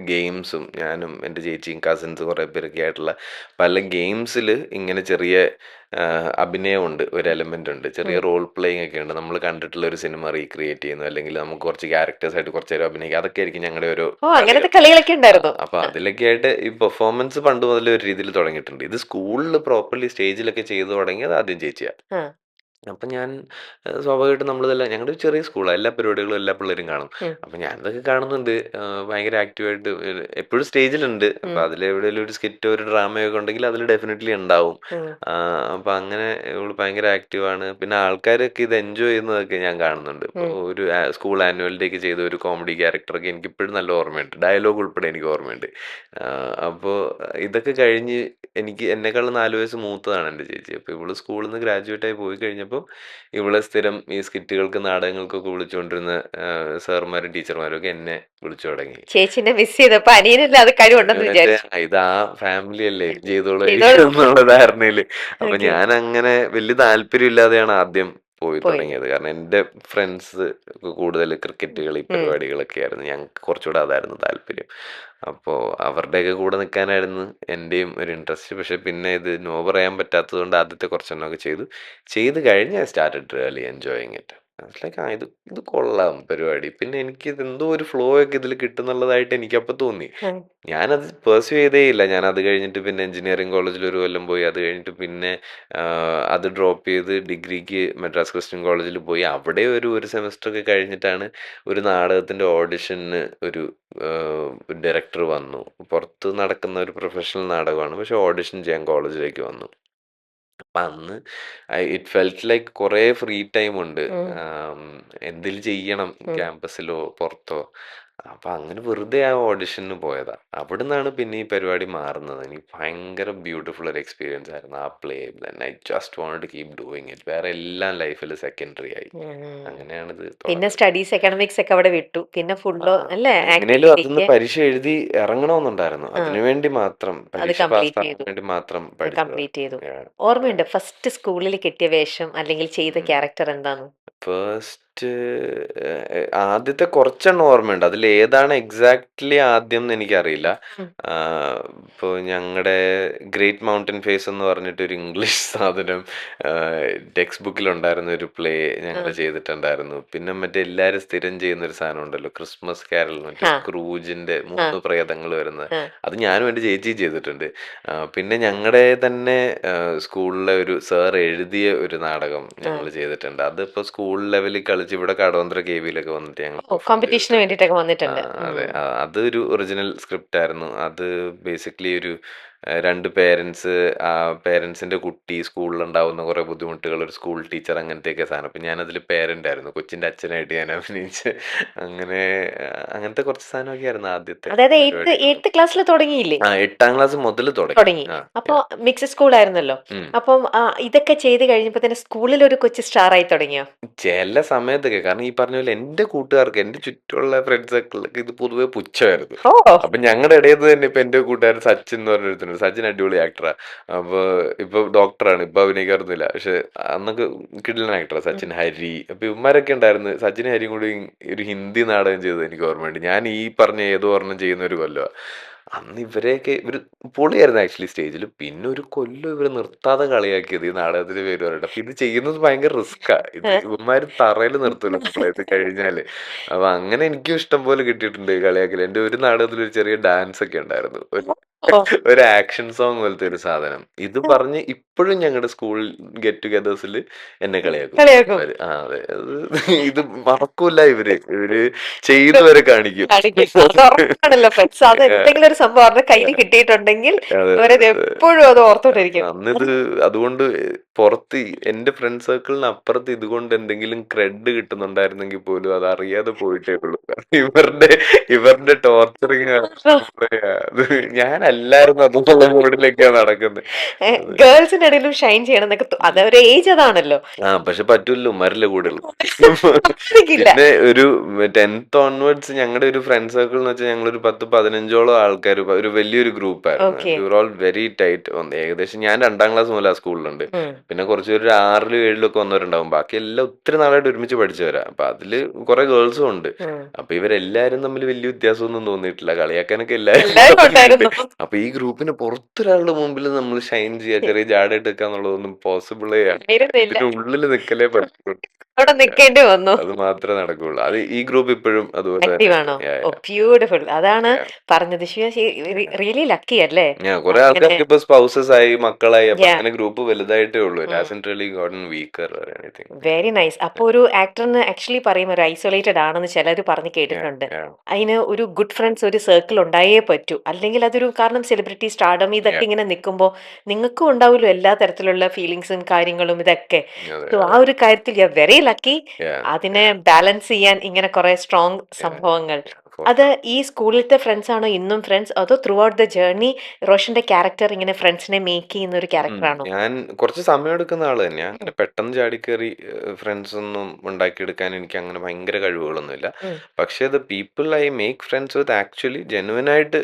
S1: ഗെയിംസും, ഞാനും എൻ്റെ ചേച്ചിയും കസിൻസ് കുറേ പേരൊക്കെ ആയിട്ടുള്ള പല ഗെയിംസിൽ ഇങ്ങനെ ചെറിയ അഭിനയമുണ്ട്, ഒരു എലമെന്റ് ഉണ്ട്, ചെറിയ
S2: ഉം.
S1: റോൾ പ്ലേയിങ് ഒക്കെ ഉണ്ട്. നമ്മൾ കണ്ടിട്ടുള്ള ഒരു സിനിമ റീക്രിയേറ്റ് ചെയ്യുന്നു, അല്ലെങ്കിൽ നമുക്ക് കുറച്ച് ക്യാരക്ടേഴ്സ് ആയിട്ട് കുറച്ച് നേരം അഭിനയിക്കുക, അതൊക്കെ ആയിരിക്കും ഞങ്ങളുടെ ഓരോ
S2: ഓ,
S1: കളികൾ.
S2: അങ്ങനത്തെ കളികളൊക്കെ ഉണ്ടായിരുന്നു.
S1: അപ്പൊ അതിലൊക്കെ ആയിട്ട് ഈ പെർഫോമൻസ് പണ്ട് മുതലേ ഒരു രീതിയിൽ തുടങ്ങിയിട്ടുണ്ട്. ഇത് സ്കൂളിൽ പ്രോപ്പർലി സ്റ്റേജിലൊക്കെ ചെയ്തു തുടങ്ങിയത് ആദ്യം ചേച്ചിയാ.
S2: ആ.
S1: അപ്പം ഞാൻ സ്വാഭാവികമായിട്ടും നമ്മളിതെല്ലാം, ഞങ്ങളുടെ ഒരു ചെറിയ സ്കൂളാണ്, എല്ലാ പരിപാടികളും എല്ലാ പിള്ളേരും കാണും.
S2: ഉം.
S1: അപ്പം ഞാനിതൊക്കെ കാണുന്നുണ്ട്, ഭയങ്കര ആക്റ്റീവായിട്ട് എപ്പോഴും സ്റ്റേജിലുണ്ട്. അപ്പം
S2: ഉം.
S1: അതിലെവിടെയെങ്കിലും ഒരു സ്കിറ്റോ ഒരു ഡ്രാമയൊക്കെ ഉണ്ടെങ്കിൽ അതിൽ ഡെഫിനറ്റ്ലി ഉണ്ടാവും.
S2: ഉം.
S1: അപ്പം അങ്ങനെ ഇവള് ഭയങ്കര ആക്റ്റീവാണ്. പിന്നെ ആൾക്കാരൊക്കെ ഇത് എൻജോയ് ചെയ്യുന്നതൊക്കെ ഞാൻ കാണുന്നുണ്ട്. ഇപ്പോൾ
S2: ഉം.
S1: ഒരു സ്കൂൾ ആനുവൽ ഡേക്ക് ചെയ്ത ഒരു കോമഡി ക്യാരക്ടറൊക്കെ എനിക്കിപ്പോഴും നല്ല ഓർമ്മയുണ്ട്, ഡയലോഗ് ഉൾപ്പെടെ എനിക്ക് ഓർമ്മയുണ്ട്. അപ്പോൾ ഇതൊക്കെ കഴിഞ്ഞ് എന്നെക്കാളും 4 വയസ്സ് മൂത്തതാണ് എൻ്റെ ചേച്ചി. അപ്പോൾ ഇവള് സ്കൂളിൽ നിന്ന് ഗ്രാജുവേറ്റ് ആയി പോയി കഴിഞ്ഞപ്പോൾ ഇവളെ സ്ഥിരം ഈ സ്കിറ്റുകൾക്ക് നാടകങ്ങൾക്കൊക്കെ വിളിച്ചുകൊണ്ടിരുന്ന സാറുമാരും ടീച്ചർമാരും ഒക്കെ എന്നെ വിളിച്ചു തുടങ്ങി.
S2: ചേച്ചിനെ മിസ് ചെയ്തപ്പോ അനിയനില്ല അത് കഴിവുണ്ടെന്ന്
S1: മറ്റേ
S2: വിചാരിച്ചു.
S1: ഇതാ ഫാമിലി അല്ലേ,
S2: ചെയ്തോളൂ.
S1: ചെയ്തോളായിരിക്കും എന്നുള്ള ധാരണയില്. അപ്പൊ
S2: ഓക്കെ.
S1: ഞാൻ അങ്ങനെ വലിയ താല്പര്യമില്ലാതെയാണ് ആദ്യം പോയി
S2: പോയി.
S1: തുടങ്ങിയത്. കാരണം എൻ്റെ ഫ്രണ്ട്സ് കൂടുതൽ ക്രിക്കറ്റ് കളി
S2: ഉം.
S1: പരിപാടികളൊക്കെ ആയിരുന്നു, ഞങ്ങൾക്ക് കുറച്ചുകൂടെ അതായിരുന്നു താല്പര്യം. അപ്പോൾ അവരുടെയൊക്കെ കൂടെ നിൽക്കാനായിരുന്നു എൻ്റെയും ഒരു ഇൻട്രസ്റ്റ്. പക്ഷെ പിന്നെ ഇത് നോ പറയാൻ പറ്റാത്തത് കൊണ്ട് ആദ്യത്തെ കുറച്ചെണ്ണമൊക്കെ ചെയ്ത് കഴിഞ്ഞ് I started really enjoying it. Like ഇത് ഇത് കൊള്ളാം പരിപാടി. പിന്നെ എനിക്കിത് എന്തോ ഒരു ഫ്ലോ ഒക്കെ ഇതിൽ കിട്ടുന്നുള്ളതായിട്ട് എനിക്കപ്പോൾ തോന്നി.
S2: ഉം.
S1: ഞാനത് പെർസ്യൂ ചെയ്തേയില്ല. ഞാനത് കഴിഞ്ഞിട്ട് പിന്നെ എഞ്ചിനീയറിംഗ് കോളേജിൽ ഒരു കൊല്ലം പോയി. അത് കഴിഞ്ഞിട്ട് പിന്നെ അത് ഡ്രോപ്പ് ചെയ്ത് ഡിഗ്രിക്ക് മദ്രാസ് ക്രിസ്ത്യൻ കോളേജിൽ പോയി. അവിടെ ഒരു സെമസ്റ്ററൊക്കെ കഴിഞ്ഞിട്ടാണ് ഒരു നാടകത്തിൻ്റെ ഓഡിഷന് ഒരു ഡയറക്ടർ വന്നു. പുറത്ത് നടക്കുന്ന ഒരു പ്രൊഫഷണൽ നാടകമാണ്, പക്ഷെ ഓഡിഷൻ ചെയ്യാൻ കോളേജിലേക്ക് വന്നു. അപ്പം അന്ന് ഇറ്റ് ഫെൽറ്റ് ലൈക്ക് കുറേ ഫ്രീ ടൈം ഉണ്ട്.
S2: ഉം.
S1: എന്തേലും ചെയ്യണം
S2: ഉം.
S1: ക്യാമ്പസിലോ പുറത്തോ. അപ്പം അങ്ങനെ വെറുതെ ആ ഓഡിഷന് പോയതാ. അവിടുന്നാണ് പിന്നെ ഈ പരിപാടി മാറുന്നത്. എനിക്ക് ഭയങ്കര ബ്യൂട്ടിഫുൾ ഒരു എക്സ്പീരിയൻസ് ആയിരുന്നു ആ play. Then I just wanted to keep doing it. വേറെ എല്ലാം ലൈഫിൽ സെക്കൻഡറി ആയി.
S2: ഉം.
S1: അങ്ങനെയാണിത്
S2: പിന്നെ
S1: തുടങ്ങുന്നത്.
S2: സ്റ്റഡീസ് എക്കണോമിക്സ് ഒക്കെ അവിടെ വിട്ടു. പിന്നെ ഫുള്ള് അല്ലേ
S1: എങ്ങനെയും അതൊന്ന്
S2: ആക്ടിവിറ്റിയിലേക്ക്.
S1: പരീക്ഷ എഴുതി ഇറങ്ങണമെന്നുണ്ടായിരുന്നു.
S2: ആ,
S1: അതിനുവേണ്ടി മാത്രം,
S2: അത്
S1: പരീക്ഷ
S2: കംപ്ലീറ്റ്
S1: പാസ്സാകാൻ
S2: ചെയ്തു.
S1: വേണ്ടി മാത്രം
S2: അത്
S1: പഠിച്ചതാണ്.
S2: കംപ്ലീറ്റ് ചെയ്തു.
S1: Yeah.
S2: ഓർമ്മയുണ്ട് ഫസ്റ്റ് സ്കൂളിൽ കിട്ടിയ വേഷം അല്ലെങ്കിൽ ചെയ്ത
S1: ഉം.
S2: ക്യാരക്ടർ എന്താന്ന്?
S1: ഫസ്റ്റ് ആദ്യത്തെ കുറച്ചെണ്ണം ഓർമ്മയുണ്ട്. അതിലേതാണ് എക്സാക്ട്ലി ആദ്യം എന്ന് എനിക്കറിയില്ല.
S2: ഉം.
S1: ഇപ്പോൾ ഞങ്ങളുടെ ഗ്രേറ്റ് മൗണ്ടൻ ഫേസ് എന്ന് പറഞ്ഞിട്ടൊരു ഇംഗ്ലീഷ് സാധനം ടെക്സ്റ്റ് ബുക്കിലുണ്ടായിരുന്ന ഒരു പ്ലേ
S2: ആ.
S1: ഞങ്ങൾ ചെയ്തിട്ടുണ്ടായിരുന്നു. പിന്നെ മറ്റേ എല്ലാവരും സ്ഥിരം ചെയ്യുന്നൊരു സാധനം ഉണ്ടല്ലോ, ക്രിസ്മസ് കാരൽ, മറ്റേ
S2: ആ.
S1: സ്ക്രൂജിൻ്റെ
S2: ആ.
S1: 3 പ്രേതങ്ങൾ വരുന്നത്.
S2: ആ.
S1: അത് ഞാനും എൻ്റെ ചേച്ചിയും ചെയ്തിട്ടുണ്ട്. പിന്നെ ഞങ്ങളുടെ തന്നെ സ്കൂളിലെ ഒരു സാർ എഴുതിയ ഒരു നാടകം
S2: ആ.
S1: ഞങ്ങൾ ചെയ്തിട്ടുണ്ട്. അതിപ്പോൾ സ്കൂൾ ലെവലിൽ കളിച്ച് ഇവിടെ കടവന്ത്ര കെ വിയിലൊക്കെ വന്നിട്ട് ഞങ്ങൾ
S2: ഓ,
S1: പെർഫോം
S2: കോമ്പറ്റീഷന്
S1: ചെയ്തിട്ടുണ്ട്.
S2: വേണ്ടിയിട്ടൊക്കെ വന്നിട്ടുണ്ട്.
S1: അതെ.
S2: ഉം.
S1: അതൊരു ഒറിജിനൽ സ്ക്രിപ്റ്റ് ആയിരുന്നു. അത് ബേസിക്കലി ഒരു 2 പേരൻസ്, ആ പേരൻസിൻ്റെ കുട്ടി, സ്കൂളിലുണ്ടാവുന്ന കുറേ ബുദ്ധിമുട്ടുകൾ, ഒരു സ്കൂൾ ടീച്ചർ, അങ്ങനത്തെയൊക്കെ സാധനം. അപ്പം ഞാനതിൽ പേരൻ്റ് ആയിരുന്നു, കൊച്ചിൻ്റെ അച്ഛനായിട്ട് ഞാൻ അഭിനയിച്ച്. അങ്ങനെ അങ്ങനത്തെ കുറച്ച് സാധനമൊക്കെ ആയിരുന്നു ആദ്യത്തെ
S2: അതായത്
S1: പരിപാടി.
S2: എയ്ത്ത് ക്ലാസ്സിൽ തുടങ്ങിയില്ലേ?
S1: 8ാം ക്ലാസ് മുതൽ തുടങ്ങി.
S2: തുടങ്ങി. അപ്പൊ
S1: Yeah.
S2: മിക്സഡ് സ്കൂൾ ആയിരുന്നല്ലോ.
S1: ഉം.
S2: അപ്പം ഇതൊക്കെ ചെയ്ത് കഴിഞ്ഞപ്പോ തന്നെ സ്കൂളിൽ ഒരു കൊച്ചു സ്റ്റാർ ആയി തുടങ്ങിയോ?
S1: ചില സമയത്തൊക്കെ, കാരണം ഈ പറഞ്ഞ പോലെ എൻ്റെ കൂട്ടുകാർക്ക്, എൻ്റെ ചുറ്റുമുള്ള ഫ്രണ്ട്സൊക്കെ ഇത് പൊതുവെ പുച്ഛമായിരുന്നു.
S2: ഓ.
S1: അപ്പം ഞങ്ങളുടെ ഇടയിൽ തന്നെ ഇപ്പം എൻ്റെ കൂട്ടുകാരൻ സച്ചിൻ എന്ന് പറഞ്ഞൊരുത്തനുണ്ട്. പറഞ്ഞു സച്ചിൻ അടിപൊളി ആക്ടറാ, അപ്പൊ ഇപ്പൊ ഡോക്ടറാണ്, ഇപ്പൊ അഭിനയിക്കാറൊന്നുമില്ല, പക്ഷെ അന്നൊക്കെ കിടിലൻ ആക്ടറാ സച്ചിൻ. ഹരി, അപ്പൊ ഇവന്മാരൊക്കെ ഉണ്ടായിരുന്നു. സച്ചിൻ ഹരിയും കൂടി ഒരു ഹിന്ദി നാടകം ചെയ്തത് എനിക്ക് ഓർമ്മയുണ്ട്. ഞാൻ ഈ പറഞ്ഞ ഏതോ ഒരെണ്ണം ചെയ്യുന്ന ഒരു കൊല്ലം. അന്ന് ഇവര് പൊളിയായിരുന്നു ആക്ച്വലി സ്റ്റേജിൽ. പിന്നെ ഒരു കൊല്ലം ഇവര് നിർത്താതെ കളിയാക്കിയത് ഈ നാടകത്തിന്റെ പേര് പറഞ്ഞിട്ട്. അപ്പൊ ഇത് ചെയ്യുന്നത് ഭയങ്കര റിസ്ക്കാ. ഇത് ഇവന്മാര് തറയിൽ നിർത്തൂല നമ്മളെ ഇത് കഴിഞ്ഞാല്. അപ്പൊ അങ്ങനെ എനിക്കും ഇഷ്ടം പോലെ കിട്ടിയിട്ടുണ്ട് ഈ കളിയാക്കല്. എന്റെ ഒരു നാടകത്തിൽ ഒരു ചെറിയ ഡാൻസ് ഒക്കെ ഉണ്ടായിരുന്നു.
S2: ഓ,
S1: ഒരു ആക്ഷൻ സോങ് പോലത്തെ ഒരു സാധനം. ഇത് പറഞ്ഞ് ഇപ്പോഴും ഞങ്ങളുടെ സ്കൂൾ ഗെറ്റ് ടുഗദേഴ്സിൽ എന്നെ കളിയാക്കും
S2: കളിയാക്കും.
S1: ഇവര്. അതെ. ഇത് മറക്കൂല ഇവര്. ഇവര് ചെയ്തുവരെ കാണിക്കും.
S2: കാണിക്കും. അത് ഉറപ്പാണല്ലോ ഫ്രണ്ട്സ്. അത് എന്തെങ്കിലും ഒരു സംഭവം അവരുടെ കയ്യിൽ കിട്ടിയിട്ടുണ്ടെങ്കിൽ
S1: അതെ.
S2: അവരത് എപ്പോഴും അത് ഓർത്തോണ്ടിരിക്കും.
S1: അന്നിത് അതുകൊണ്ട് പുറത്ത് എന്റെ ഫ്രണ്ട് സർക്കിളിന് അപ്പുറത്ത് ഇതുകൊണ്ട് എന്തെങ്കിലും ക്രെഡ് കിട്ടുന്നുണ്ടായിരുന്നെങ്കിൽ പോലും അത് അറിയാതെ പോയിട്ടേ ഉള്ളൂ. കാരണം ഇവരുടെ ടോർച്ചറിങ് അത് ഞാനല്ലായിരുന്നു അതെന്നുള്ള മൂഡിലൊക്കെയാ നടക്കുന്നത്. അത്
S2: ഗേൾസിന്റെ ഇടയിലും ഷൈൻ ചെയ്യണം എന്നൊക്കെ അത് ഒരു ഏജ് അതാണല്ലോ.
S1: പക്ഷെ പറ്റൂല്ലോ, ഉമ്മാരല്ലേ കൂടെ ഉള്ളു.
S2: സമ്മതിക്കില്ല.
S1: പിന്നെ ഒരു 10th ഓൺവേർഡ്സ് ഞങ്ങളുടെ ഒരു ഫ്രണ്ട് സർക്കിൾ എന്ന് വെച്ചാൽ ഞങ്ങളൊരു 10-15ഓളം ആൾക്കാർ, ഒരു വലിയൊരു ഗ്രൂപ്പായിരുന്നു.
S2: Okay.
S1: We were all very tight. ഏകദേശം ഞാൻ 2ാം ക്ലാസ് മുതൽ ആ സ്കൂളിലുണ്ട്.
S2: ഉം.
S1: പിന്നെ കുറച്ച് പേര് 6ലും 7ലും ഒക്കെ വന്നവരുണ്ടാവും. ബാക്കി എല്ലാം ഒത്തിരി നാളായിട്ട് ഒരുമിച്ച് പഠിച്ചവരാ. അപ്പൊ അതില് കുറെ ഗേൾസും ഉണ്ട്.
S2: ഉം.
S1: അപ്പൊ ഇവരെല്ലാരും തമ്മിൽ വലിയ വ്യത്യാസമൊന്നും തോന്നിയിട്ടില്ല. കളിയാക്കാനൊക്കെ എല്ലാരും
S2: എല്ലാരും
S1: തുടങ്ങിയിട്ട്.
S2: ഉണ്ടായിരുന്നു.
S1: അപ്പൊ ഈ ഗ്രൂപ്പിന് പുറത്തൊരാളുടെ മുമ്പിൽ നമ്മൾ ഷൈൻ ചെയ്യുക, ചെറിയ ജാടായിട്ട് നിൽക്കുക എന്നുള്ളതൊന്നും പോസിബിളേ ആണ്.
S2: ആയിരുന്നില്ല.
S1: ഇതിനുള്ളിൽ നിൽക്കലേ പറ്റുള്ളൂ.
S2: അവിടെ നിക്കേണ്ടി വന്നു.
S1: അത് മാത്രമേ നടക്കുള്ളൂ. അത് ഈ ഗ്രൂപ്പ് ഇപ്പോഴും അതുപോലെ
S2: ആക്റ്റീവ് ആണോ?
S1: തന്നെ.
S2: ഓ, ബ്യൂട്ടിഫുൾ. അതാണ് പറഞ്ഞത്. റിയലി ലക്കി അല്ലേ
S1: കുറെ
S2: അങ്ങനെ.
S1: ആൾക്കാർക്ക് ഇപ്പൊ സ്പൗസസ് ആയി, മക്കളായി. അപ്പൊ
S2: യാ.
S1: അങ്ങനെ ഗ്രൂപ്പ് വലുതായിട്ടേ ഉള്ളൂ. It hasn't really gotten weaker or anything.
S2: Very nice. അപ്പൊ ഒരു ആക്ടറിന് ആക്ച്വലി പറയും ഒരു ഐസൊലേറ്റഡ് ആണെന്ന് ചിലർ പറഞ്ഞ് കേട്ടിട്ടുണ്ട്. അതിന് ഒരു ഗുഡ് ഫ്രണ്ട്സ്, ഒരു സർക്കിൾ ഉണ്ടായേ പറ്റൂ. അല്ലെങ്കിൽ അതൊരു കാരണം സെലിബ്രിറ്റി സ്റ്റാർഡം ഇതൊക്കെ ഇങ്ങനെ നിൽക്കുമ്പോൾ നിങ്ങൾക്കും ഉണ്ടാവുമല്ലോ എല്ലാ തരത്തിലുള്ള ഫീലിങ്സും കാര്യങ്ങളും ഇതൊക്കെ. സോ ആ ഒരു കാര്യത്തിൽ യു ആർ വെരി ലക്കി. അതിനെ ബാലൻസ് ചെയ്യാൻ ഇങ്ങനെ കുറെ സ്ട്രോങ് സംഭവങ്ങൾ. അത് ഈ സ്കൂളിലത്തെ ഫ്രണ്ട്സ് ആണോ ഇന്നും ഫ്രണ്ട്സ്, അതോ ത്രൂ ഔട്ട് ദ ജേർണി റോഷന്റെ ക്യാരക്ടർ ഇങ്ങനെ ഫ്രണ്ട്സിനെ മേക്ക് ചെയ്യുന്ന ഒരു ക്യാരക്ടറാണോ?
S1: ഞാൻ കുറച്ച് സമയം എടുക്കുന്ന ആള് തന്നെയാ. അങ്ങനെ പെട്ടെന്ന് ചാടിക്കേറി ഫ്രണ്ട്സ് ഒന്നും ഉണ്ടാക്കിയെടുക്കാൻ എനിക്ക് അങ്ങനെ ഭയങ്കര കഴിവുകളൊന്നുമില്ല. പക്ഷേ the people I make friends with actually genuine ആയിട്ട്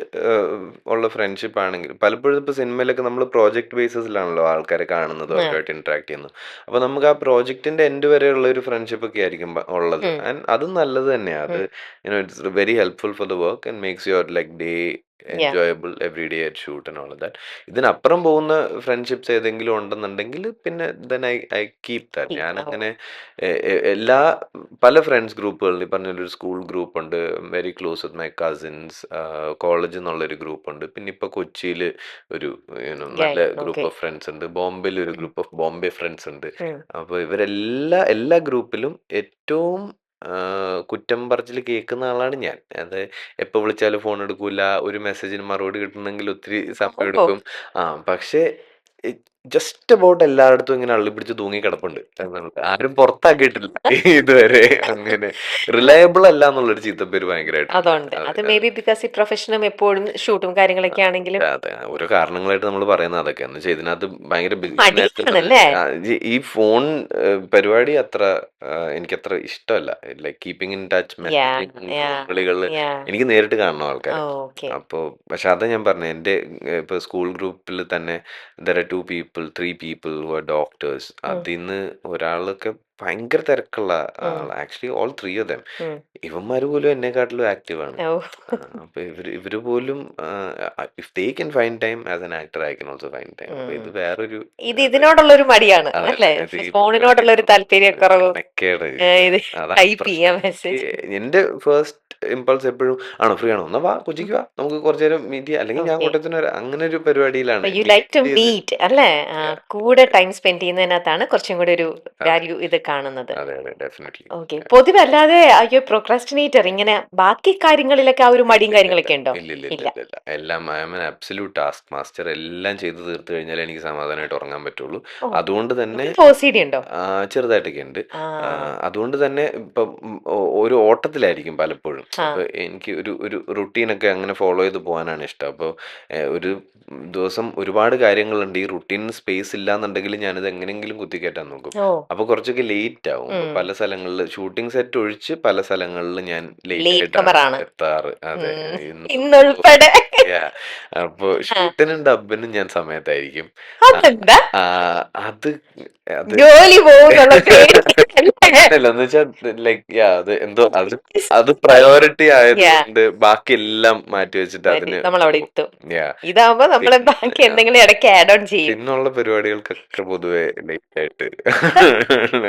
S1: ഉള്ള ഫ്രണ്ട്ഷിപ്പ് ആണെങ്കിൽ, പലപ്പോഴും ഇപ്പോൾ സിനിമയിലൊക്കെ നമ്മൾ പ്രോജക്റ്റ് ബേസിസിലാണല്ലോ ആൾക്കാരെ കാണുന്നത്, അവരുമായിട്ട് ഇന്ററാക്ട് ചെയ്യുന്നത്. അപ്പോൾ നമുക്ക് ആ പ്രോജക്റ്റിന്റെ എൻഡ് വരെയുള്ള ഒരു ഫ്രണ്ട്ഷിപ്പ് ഒക്കെ ആയിരിക്കും ഉള്ളത്. ആൻഡ് അതും നല്ലത് തന്നെയാണ്. അത് it's very helpful for the work and makes your like day enjoyable every day at shoot and all that. ഇതിനപ്പുറം പോകുന്ന ഫ്രണ്ട്ഷിപ്സ് ഏതെങ്കിലും ഉണ്ടെന്നുണ്ടെങ്കിൽ പിന്നെ ദെൻ ഐ കീപ് ദാറ്റ്. ഞാനങ്ങനെ എല്ലാ പല ഫ്രണ്ട്സ് ഗ്രൂപ്പുകളിൽ ഈ പറഞ്ഞ ഒരു സ്കൂൾ ഗ്രൂപ്പ് ഉണ്ട്, very close with my cousins. കോളേജിൽ നിന്നുള്ളൊരു ഗ്രൂപ്പ് ഉണ്ട്. പിന്നെ ഇപ്പോൾ കൊച്ചിയിൽ ഒരു നല്ല ഗ്രൂപ്പ് ഓഫ് ഫ്രണ്ട്സ് ഉണ്ട്. ബോംബെയിൽ ഒരു ഗ്രൂപ്പ് ഓഫ് ബോംബെ ഫ്രണ്ട്സ് ഉണ്ട്. അപ്പോൾ എല്ലാ ഗ്രൂപ്പിലും ഏറ്റവും കുറ്റം പറച്ചിൽ കേൾക്കുന്ന ആളാണ് ഞാൻ. അത് എപ്പോൾ വിളിച്ചാലും ഫോൺ എടുക്കൂല, ഒരു മെസ്സേജിന് മറുപടി കിട്ടണമെങ്കിൽ ഒത്തിരി സമയം എടുക്കും. പക്ഷേ ജസ്റ്റ് അബൌട്ട് എല്ലായിടത്തും ഇങ്ങനെ അള്ളിപ്പിടിച്ച് തൂങ്ങി കിടപ്പുണ്ട് എന്നുള്ളത്. ആരും പുറത്താക്കിയിട്ടില്ല ഇതുവരെ. അങ്ങനെ റിലയബിൾ അല്ല എന്നുള്ളൊരു ചീത്തപ്പേര് ഭയങ്കരമായിട്ടുണ്ട്.
S2: അതുണ്ട്. അത് മേ ബി ബിക്കോസ് ഈ പ്രൊഫഷനും എപ്പോഴും ഷൂട്ടും കാര്യങ്ങളൊക്കെ ആണെങ്കിലും
S1: അതെ, ഓരോ കാരണങ്ങളായിട്ട് നമ്മൾ പറയുന്നത് അതൊക്കെ. എന്ന് വെച്ചാൽ ഇതിനകത്ത് ഭയങ്കര
S2: മടിയാണല്ലേ?
S1: ഈ ഫോൺ പരിപാടി അത്ര എനിക്കത്ര ഇഷ്ടമല്ല. Like keeping in touch,
S2: yeah,
S1: messaging,
S2: yeah,
S1: phone വിളികളിൽ
S2: യാ.
S1: എനിക്ക് നേരിട്ട് കാണണം ആൾക്കാരെ.
S2: ഓക്കെ.
S1: അപ്പോൾ പക്ഷെ അതാ ഞാൻ പറഞ്ഞത്, എൻ്റെ ഇപ്പോൾ സ്കൂൾ ഗ്രൂപ്പിൽ തന്നെ there are 2 people 3 people who are doctors. അതിന്ന് ഒരാളൊക്കെ ഭയങ്കര തിരക്കുള്ള ആൾ. Actually all 3 of them. ഇവന്മാർ പോലും എന്നെക്കാട്ടിലും ആക്റ്റീവാണ്.
S2: ഓ.
S1: അപ്പൊ ഇവര് പോലും if they can find time as an actor, I can also find time. അപ്പൊ ഇത് വേറൊരു
S2: ഇതിനോടുള്ള ഒരു മടിയാണ് അല്ലേ? ഫോണിനോടുള്ള ഒരു താല്പര്യക്കുറവ്.
S1: മെനക്കേട്.
S2: ഇത്
S1: അതാ
S2: ടൈപ്പ് ചെയ്യാം
S1: പ്രശ്നം.
S2: മെസ്സേജ്.
S1: എന്റെ ഫസ്റ്റ് ഇമ്പൾസ് എപ്പോഴും ആണോ, ഫ്രീ ആണോ, എന്നാ വാ കൊച്ചിക്ക് വാ, നമുക്ക് കുറച്ചു നേരം മീറ്റ് ചെയ്യാം, അല്ലെങ്കിൽ ഞാൻ
S2: ഓക്കെ.
S1: കോട്ടയത്തിന് വരാം. അങ്ങനെ ഒരു പരിപാടിയിലാണ്
S2: യു ലൈക്ക് ടു
S1: meet ചെയ്ത്.
S2: മീറ്റ് അല്ലേ? കൂടെ ടൈം സ്പെൻഡ് ചെയ്യുന്നതിനകത്താണ് കുറച്ചും കൂടി ഒരു വാല്യൂ ഇത് കാണുന്നത്.
S1: അതെ അതെ, ഡെഫിനറ്റ്ലി.
S2: ഓക്കെ. പൊതുവെ അല്ലാതെ അയ്യോ പ്രൊക്രാസ്റ്റിനേറ്റർ ഇങ്ങനെ ബാക്കി കാര്യങ്ങളിലൊക്കെ ആ ഒരു മടിയും കാര്യങ്ങളൊക്കെ ഉണ്ടോ?
S1: ഇല്ല ഇല്ല ഇല്ല
S2: ഇല്ല.
S1: ഇല്ല ഇല്ല. എല്ലാം I am an absolute task master. എല്ലാം ചെയ്ത് തീർത്ത് കഴിഞ്ഞാലേ എനിക്ക് സമാധാനമായിട്ട് ഉറങ്ങാൻ പറ്റുള്ളൂ. അതുകൊണ്ട് തന്നെ
S2: OCD ഉണ്ടോ?
S1: ചെറുതായിട്ടൊക്കെ ഉണ്ട്. അതുകൊണ്ട് തന്നെ ഇപ്പം ഒരു ഓട്ടത്തിലായിരിക്കും പലപ്പോഴും. അപ്പൊ എനിക്ക് ഒരു റുട്ടീനൊക്കെ അങ്ങനെ ഫോളോ ചെയ്ത് പോകാനാണ് ഇഷ്ടം. അപ്പോൾ ഒരു ദിവസം ഒരുപാട് കാര്യങ്ങളുണ്ട്. ഈ റുട്ടീൻ സ്പേസ് ഇല്ലാന്നുണ്ടെങ്കിൽ ഞാനിത് എങ്ങനെയെങ്കിലും കുത്തിക്കയറ്റാൻ നോക്കും. അപ്പോൾ കുറച്ചൊക്കെ ലേറ്റ് ആവും. ഇപ്പൊ
S2: ഉം.
S1: പല സ്ഥലങ്ങളില് ഷൂട്ടിംഗ് സെറ്റ് ഒഴിച്ച് പല സ്ഥലങ്ങളില് ഞാൻ ലേറ്റ്
S2: ലേറ്റ്
S1: ആയിട്ടാണ്
S2: കമറാണ്.
S1: എത്താറ്. അതെ. ഇന്ന്
S2: ഇന്നുൾപ്പെടെ.
S1: യാഹ്. അപ്പൊ
S2: ആ.
S1: ഷൂട്ടിനും ഡബ്ബിനും ഞാൻ സമയത്തായിരിക്കും. അ
S2: അതെന്താ?
S1: അത് അത്
S2: ജോലി പോവുന്നുള്ള പേടി.
S1: അങ്ങനെയല്ല. എന്ന് വെച്ചാ ലൈക്ക് അത് എന്തോ അത് പ്രയോറിറ്റി
S2: യാ.
S1: ആയതുകൊണ്ട് ബാക്കിയെല്ലാം മാറ്റി വെച്ചിട്ട്
S2: മാറ്റി
S1: അതിന്
S2: നമ്മളവിടെ
S1: പോകും.
S2: എത്തും.
S1: യാഹ്.
S2: ഇതാവുമ്പോ നമ്മള്
S1: പിന്നെ
S2: ബാക്കി എന്തെങ്കിലും ഇടയ്ക്ക് ആഡ് ഓൺ ചെയ്യും.
S1: പിന്നുള്ള പരിപാടികൾക്കൊക്കെ പൊതുവെ ലേറ്റ് ആയിട്ട്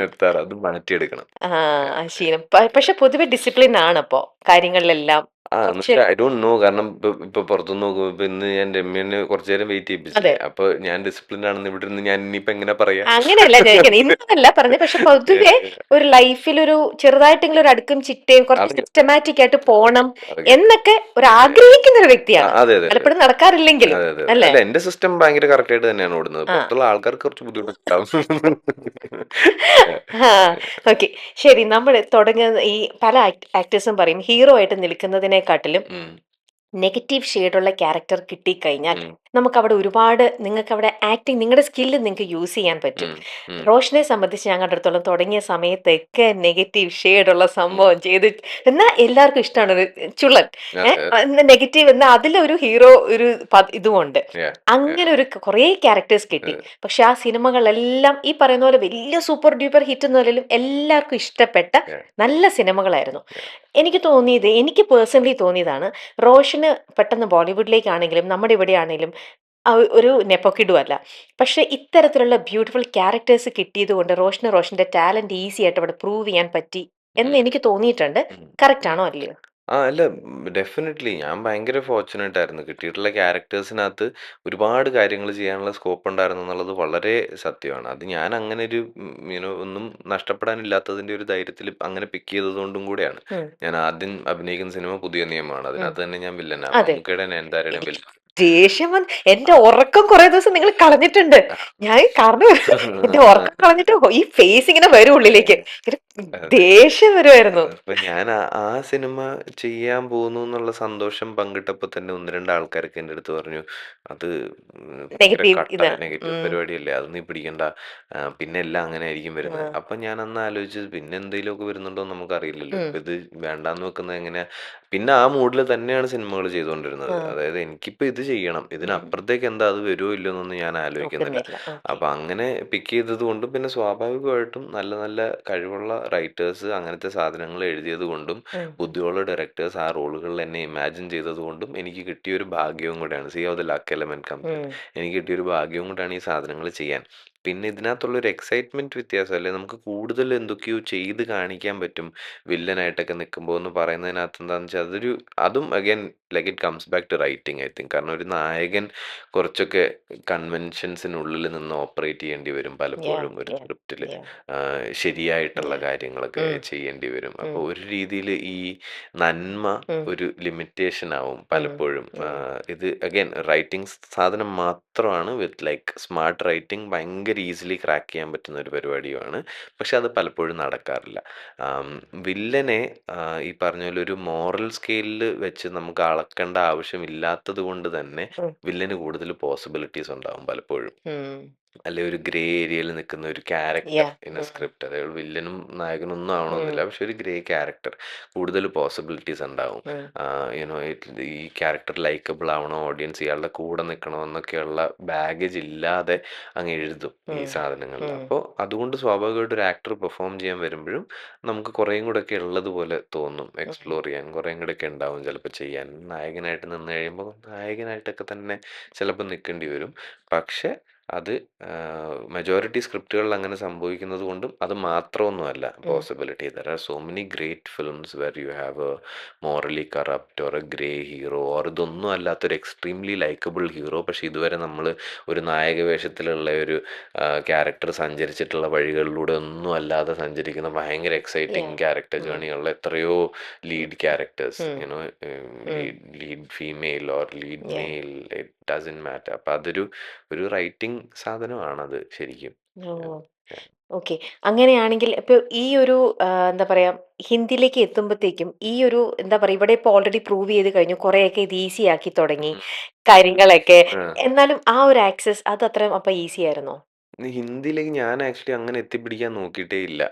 S1: എത്താറ്. അത് മാറ്റിയെടുക്കണം.
S2: ആ,
S1: യാഹ്.
S2: ശീലം. പക്ഷെ പൊതുവെ ഡിസിപ്ലിൻ ആണിപ്പോ കാര്യങ്ങളിലെല്ലാം.
S1: എന്ന്
S2: കുറച്ച്
S1: വെച്ചാ ഐ ഡോണ്ട് നോ. കാരണം ഇപ്പൊ പുറത്തുനിന്ന് നോക്കുമ്പോ ഇപ്പൊ ഇന്ന് ഞാൻ രമ്യനെ കുറച്ചു നേരം വെയിറ്റ്
S2: അതെ.
S1: ചെയ്യിപ്പിച്ചില്ലേ. അപ്പൊ ഞാൻ ഡിസിപ്ലിൻഡ് ആണെന്ന് ഇവിടെ നിന്ന് ഞാൻ ഇനിയിപ്പോ എങ്ങനെ പറയാ?
S2: അങ്ങനെയല്ല ചോദിക്കുന്നത്. ഇന്നല്ല പറഞ്ഞത്. പക്ഷെ പൊതുവെ ഒരു ലൈഫിൽ ഒരു ചെറുതായിട്ടെങ്കിലും ഒരു അടുക്കും ചിട്ടയും കുറച്ച്
S1: അറിയാം.
S2: സിസ്റ്റമാറ്റിക് ആയിട്ട് പോണം
S1: അറിയാം.
S2: എന്നൊക്കെ ഒരു ആഗ്രഹിക്കുന്ന ഒരു വ്യക്തിയാണ്.
S1: അതെ അതെ അതെ
S2: പലപ്പോഴും നടക്കാറില്ലെങ്കിലും.
S1: അതെ അതെ.
S2: അല്ലേ?
S1: അല്ല, എന്റെ സിസ്റ്റം ഭയങ്കര കറക്റ്റ് ആയിട്ട് തന്നെയാണ് ഓടുന്നത്.
S2: ആ.
S1: പുറത്തുള്ള ആൾക്കാർക്ക് കുറച്ച് ബുദ്ധിമുട്ടുണ്ടാവും.
S2: ആ. ഓക്കെ. ശരി. നമ്മൾ തുടങ്ങുന്ന ഈ പല ആക്ടേഴ്സും പറയും ഹീറോ ആയിട്ട് നിൽക്കുന്നതിനെക്കാട്ടിലും
S1: ഉം,
S2: നെഗറ്റീവ് ഷെയ്ഡുള്ള ക്യാരക്ടർ കിട്ടിക്കഴിഞ്ഞാൽ
S1: ഉം,
S2: നമുക്കവിടെ ഒരുപാട് നിങ്ങൾക്ക് അവിടെ ആക്ടിങ് നിങ്ങളുടെ സ്കില്ല് നിങ്ങൾക്ക് യൂസ് ചെയ്യാൻ പറ്റും.
S1: ഉം, ഉം,
S2: റോഷനെ സംബന്ധിച്ച് ഞാൻ കണ്ടിടത്തോളം തുടങ്ങിയ സമയത്തൊക്കെ നെഗറ്റീവ് ഷെയ്ഡുള്ള
S1: ഉം.
S2: സംഭവം ചെയ്ത് എന്നാൽ എല്ലാവർക്കും ഇഷ്ടമാണ് ഒരു ചുള്ളൻ.
S1: അതെ അതെ.
S2: നെഗറ്റീവ് എന്നാൽ അതിലൊരു ഹീറോ ഒരു ഇതുമുണ്ട്.
S1: Yeah, yeah,
S2: അങ്ങനെ ഒരു കുറേ ക്യാരക്ടേഴ്സ് കിട്ടി.
S1: അതെ.
S2: പക്ഷെ ആ സിനിമകളെല്ലാം ഈ പറയുന്ന പോലെ വലിയ സൂപ്പർ ഡ്യൂപ്പർ ഹിറ്റ് എന്നല്ലെങ്കിലും എല്ലാവർക്കും ഇഷ്ടപ്പെട്ട
S1: Yeah,
S2: നല്ല സിനിമകളായിരുന്നു.
S1: yeah.
S2: എനിക്ക് തോന്നിയത് എനിക്ക് പേഴ്സണലി തോന്നിയതാണ് റോഷന് പെട്ടെന്ന് ബോളിവുഡിലേക്കാണെങ്കിലും നമ്മുടെ ഇവിടെ ആണെങ്കിലും ഒരു നെപ്പോക്കിഡും അല്ല. പക്ഷെ ഇത്തരത്തിലുള്ള ബ്യൂട്ടിഫുൾ ക്യാരക്ടേഴ്സ് കിട്ടിയത് കൊണ്ട് റോഷന്റെ ടാലന്റ് ഈസി ആയിട്ട് അവിടെ പ്രൂവ് ചെയ്യാൻ പറ്റി എന്ന്
S1: ഉം,
S2: എനിക്ക് തോന്നിയിട്ടുണ്ട്.
S1: ഉം,
S2: കറക്റ്റ്
S1: ഉം.
S2: ആണോ അല്ലയോ?
S1: അല്ല, ഡെഫിനറ്റ്ലി ഞാൻ ഭയങ്കര ഫോർച്യുനേറ്റ് ആയിരുന്നു. കിട്ടിയിട്ടുള്ള ക്യാരക്ടേഴ്സിനകത്ത് ഒരുപാട് കാര്യങ്ങൾ ചെയ്യാനുള്ള സ്കോപ്പ് ഉണ്ടായിരുന്നു എന്നുള്ളത് വളരെ സത്യമാണ്. അത് ഞാൻ അങ്ങനെ ഒരു ഒന്നും നഷ്ടപ്പെടാനില്ലാത്തതിന്റെ ഒരു ധൈര്യത്തിൽ അങ്ങനെ പിക്ക് ചെയ്തതുകൊണ്ടും കൂടെയാണ്.
S2: ഉം.
S1: ഞാൻ ആദ്യം അഭിനയിക്കുന്ന സിനിമ പുതിയ നിയമമാണ്.
S2: ഉം.
S1: അതിനകത്ത് തന്നെ ഞാൻ വില്ലനാ.
S2: അതെ.
S1: മമ്മൂക്കയുടെയും നയൻതാരയുടെയും
S2: എനിക്ക്
S1: വില്ലൻ.
S2: ദേഷ്യം വന്ന് എന്റെ ഉറക്കം കുറെ ദിവസം നിങ്ങൾ കളഞ്ഞിട്ടുണ്ട്. ഞാൻ കാരണം എന്റെ ഉറക്കം കളഞ്ഞിട്ട് ഈ ഫേസ് ഇങ്ങനെ വരും ഉള്ളിലേക്ക്. ഇങ്ങനെ
S1: അതെ.
S2: ദേഷ്യം വരുമായിരുന്നു.
S1: അപ്പൊ ഞാൻ ആ സിനിമ ചെയ്യാൻ പോകുന്നു എന്നുള്ള സന്തോഷം പങ്കിട്ടപ്പോ തന്നെ 1, 2 ആൾക്കാരൊക്കെ എൻ്റെ അടുത്ത് പറഞ്ഞു, "അത് ഭയങ്കര
S2: നെഗറ്റീവ്
S1: കട്ട
S2: ഇത്.
S1: നെഗറ്റീവ്
S2: ഉം.
S1: പരിപാടിയല്ലേ. അത് നീ പിടിക്കണ്ട. പിന്നെ എല്ലാം അങ്ങനെ ആയിരിക്കും വരുന്നത്."
S2: ആ.
S1: അപ്പൊ ഞാൻ അന്ന് ആലോചിച്ചത് പിന്നെ എന്തെങ്കിലുമൊക്കെ വരുന്നുണ്ടോ എന്ന് നമുക്കറിയില്ലല്ലോ.
S2: ഉം.
S1: ഇപ്പൊ ഇത് വേണ്ടാന്ന് വെക്കുന്നത് എങ്ങനെയാ? പിന്നെ ആ മൂഡിൽ തന്നെയാണ് സിനിമകൾ ചെയ്തുകൊണ്ടിരുന്നത്.
S2: ആ.
S1: അതായത് എനിക്കിപ്പോ ഇത് ചെയ്യണം.
S2: ഉം.
S1: ഇതിനപ്പുറത്തേക്ക് എന്താ അത് വരുമോ ഇല്ലയോ എന്നൊന്നും ഞാൻ ആലോചിക്കുന്നില്ല.
S2: നോക്കുന്നില്ല. ഓക്കെ.
S1: അപ്പൊ അങ്ങനെ പിക്ക് ചെയ്തത് കൊണ്ടും പിന്നെ സ്വാഭാവികമായിട്ടും നല്ല നല്ല കഴിവുള്ള റൈറ്റേഴ്സ് അങ്ങനത്തെ സാധനങ്ങൾ എഴുതിയത് കൊണ്ടും
S2: ഉം.
S1: ബുദ്ധിയുള്ള ഡയറക്ടേഴ്സ് ആ റോളുകളിൽ എന്നെ ഇമാജിൻ ചെയ്തത് കൊണ്ടും എനിക്ക് കിട്ടിയൊരു ഭാഗ്യവും കൂടെയാണ്. See how the luck element comes in.
S2: ഉം.
S1: എനിക്ക് കിട്ടിയൊരു ഭാഗ്യവും കൂടെയാണ് ഈ സാധനങ്ങൾ ചെയ്യാൻ. പിന്നെ ഇതിനകത്തുള്ളൊരു എക്സൈറ്റ്മെന്റ് വ്യത്യാസം അല്ലേ, നമുക്ക് കൂടുതൽ എന്തൊക്കെയോ ചെയ്ത് കാണിക്കാൻ പറ്റും വില്ലനായിട്ടൊക്കെ നിൽക്കുമ്പോൾ എന്ന് പറയുന്നതിനകത്ത് എന്താണെന്ന് വെച്ചാൽ അതും again like it comes back to writing I think. കാരണം ഒരു നായകൻ കുറച്ചൊക്കെ കൺവെൻഷൻസിനുള്ളിൽ നിന്ന് ഓപ്പറേറ്റ് ചെയ്യേണ്ടി വരും
S2: യാ.
S1: പലപ്പോഴും ഒരു
S2: യാ.
S1: സ്ക്രിപ്റ്റിൽ.
S2: യാ.
S1: ശരിയായിട്ടുള്ള
S2: യാ.
S1: കാര്യങ്ങളൊക്കെ
S2: ഉം.
S1: ചെയ്യേണ്ടി വരും.
S2: ഉം.
S1: അപ്പോൾ ഒരു രീതിയിൽ ഈ നന്മ
S2: ഉം.
S1: ഒരു ലിമിറ്റേഷൻ ആവും
S2: ഉം.
S1: പലപ്പോഴും.
S2: ഉം.
S1: ഇത് അഗൈൻ റൈറ്റിംഗ് സാധനം മാത്രമാണ്. വിത്ത് ലൈക്ക് സ്മാർട്ട് റൈറ്റിംഗ് ഭയങ്കര ഈസിലി ക്രാക്ക് ചെയ്യാൻ പറ്റുന്ന ഒരു പരിപാടിയുമാണ്. പക്ഷെ അത് പലപ്പോഴും നടക്കാറില്ല. ആം, വില്ലനെ ഈ പറഞ്ഞ പോലെ ഒരു മോറൽ സ്കെയിലിൽ വെച്ച് നമുക്ക് അളക്കേണ്ട ആവശ്യമില്ലാത്തത് കൊണ്ട് തന്നെ
S2: ഉം.
S1: വില്ലന് കൂടുതൽ പോസിബിലിറ്റീസ് ഉണ്ടാവും പലപ്പോഴും.
S2: ഉം.
S1: അല്ലെ ഒരു ഗ്രേ ഏരിയയിൽ നിൽക്കുന്ന ഒരു ക്യാരക്ടർ
S2: യാ.
S1: ഇൻ എ
S2: ഉം.
S1: സ്ക്രിപ്റ്റ്. അതായത് വില്ലനും നായകനും ഒന്നും
S2: ഉം.
S1: ആവണമെന്നില്ല. പക്ഷെ ഒരു ഗ്രേ ക്യാരക്ടർ കൂടുതൽ പോസിബിലിറ്റീസ് ഉണ്ടാവും.
S2: ഉം.
S1: യുനോ ഈ ക്യാരക്ടർ ലൈക്കബിൾ ആവണോ, ഓഡിയൻസ് ഇയാളുടെ കൂടെ നിൽക്കണോ എന്നൊക്കെയുള്ള ബാഗേജ് ഇല്ലാതെ അങ്ങ് എഴുതും ഈ
S2: ഉം.
S1: സാധനങ്ങളിൽ.
S2: ഉം.
S1: അപ്പോൾ അതുകൊണ്ട് സ്വാഭാവികമായിട്ട് ഒരു ആക്ടർ പെർഫോം ചെയ്യാൻ വരുമ്പോഴും നമുക്ക് കുറേയും കൂടെ ഒക്കെ ഉള്ളതുപോലെ തോന്നും.
S2: ഉം.
S1: എക്സ്പ്ലോർ ചെയ്യാൻ കുറേയും കൂടെ ഒക്കെ ഉണ്ടാവും ചിലപ്പോൾ ചെയ്യാൻ. നായകനായിട്ട് നിന്ന് കഴിയുമ്പോൾ നായകനായിട്ടൊക്കെ തന്നെ ചിലപ്പോൾ നിൽക്കേണ്ടി വരും. പക്ഷെ അത് മെജോറിറ്റി സ്ക്രിപ്റ്റുകളിൽ അങ്ങനെ സംഭവിക്കുന്നത് കൊണ്ടും അത് മാത്രമൊന്നുമല്ല
S2: ഉം.
S1: Possibility. There are so many great films where you have a morally corrupt or a grey hero or ഇതൊന്നും അല്ലാത്തൊരു എക്സ്ട്രീംലി ലൈക്കബിൾ ഹീറോ. പക്ഷെ ഇതുവരെ നമ്മൾ ഒരു നായക വേഷത്തിലുള്ള ഒരു ക്യാരക്ടർ സഞ്ചരിച്ചിട്ടുള്ള വഴികളിലൂടെ ഒന്നും അല്ലാതെ സഞ്ചരിക്കുന്ന ഭയങ്കര
S2: യാ.
S1: എക്സൈറ്റിംഗ് ക്യാരക്ടർ
S2: ഉം.
S1: ജേണിയുള്ള എത്രയോ ലീഡ് ക്യാരക്ടേഴ്സ്,
S2: ഉം. ഉം.
S1: Lead female or lead
S2: yeah.
S1: Male, it doesn't matter. അപ്പം ഒരു റൈറ്റിംഗ് സാധനമാണത് ശരിക്കും.
S2: ഓ.
S1: Yeah, yeah.
S2: ഓക്കെ. അങ്ങനെയാണെങ്കിൽ ഇപ്പൊ ഈ ഒരു എന്താ പറയാ ഹിന്ദിയിലേക്ക് എത്തുമ്പത്തേക്കും ഈ ഒരു എന്താ പറയാ ഇവിടെ ഇപ്പൊ ഓൾറെഡി പ്രൂവ് ചെയ്ത് കഴിഞ്ഞു. കുറെയൊക്കെ ഇത് ഈസി ആക്കി തുടങ്ങി
S1: ഉം.
S2: കാര്യങ്ങളൊക്കെ.
S1: ആ.
S2: എന്നാലും ആ ഒരു ആക്സസ് അത് അത്ര അപ്പൊ ഈസി ആയിരുന്നോ?
S1: ഹിന്ദിയിലേക്ക് ഞാൻ ആക്ച്വലി അങ്ങനെ എത്തിപ്പിടിക്കാൻ നോക്കിയിട്ടേ ഇല്ല.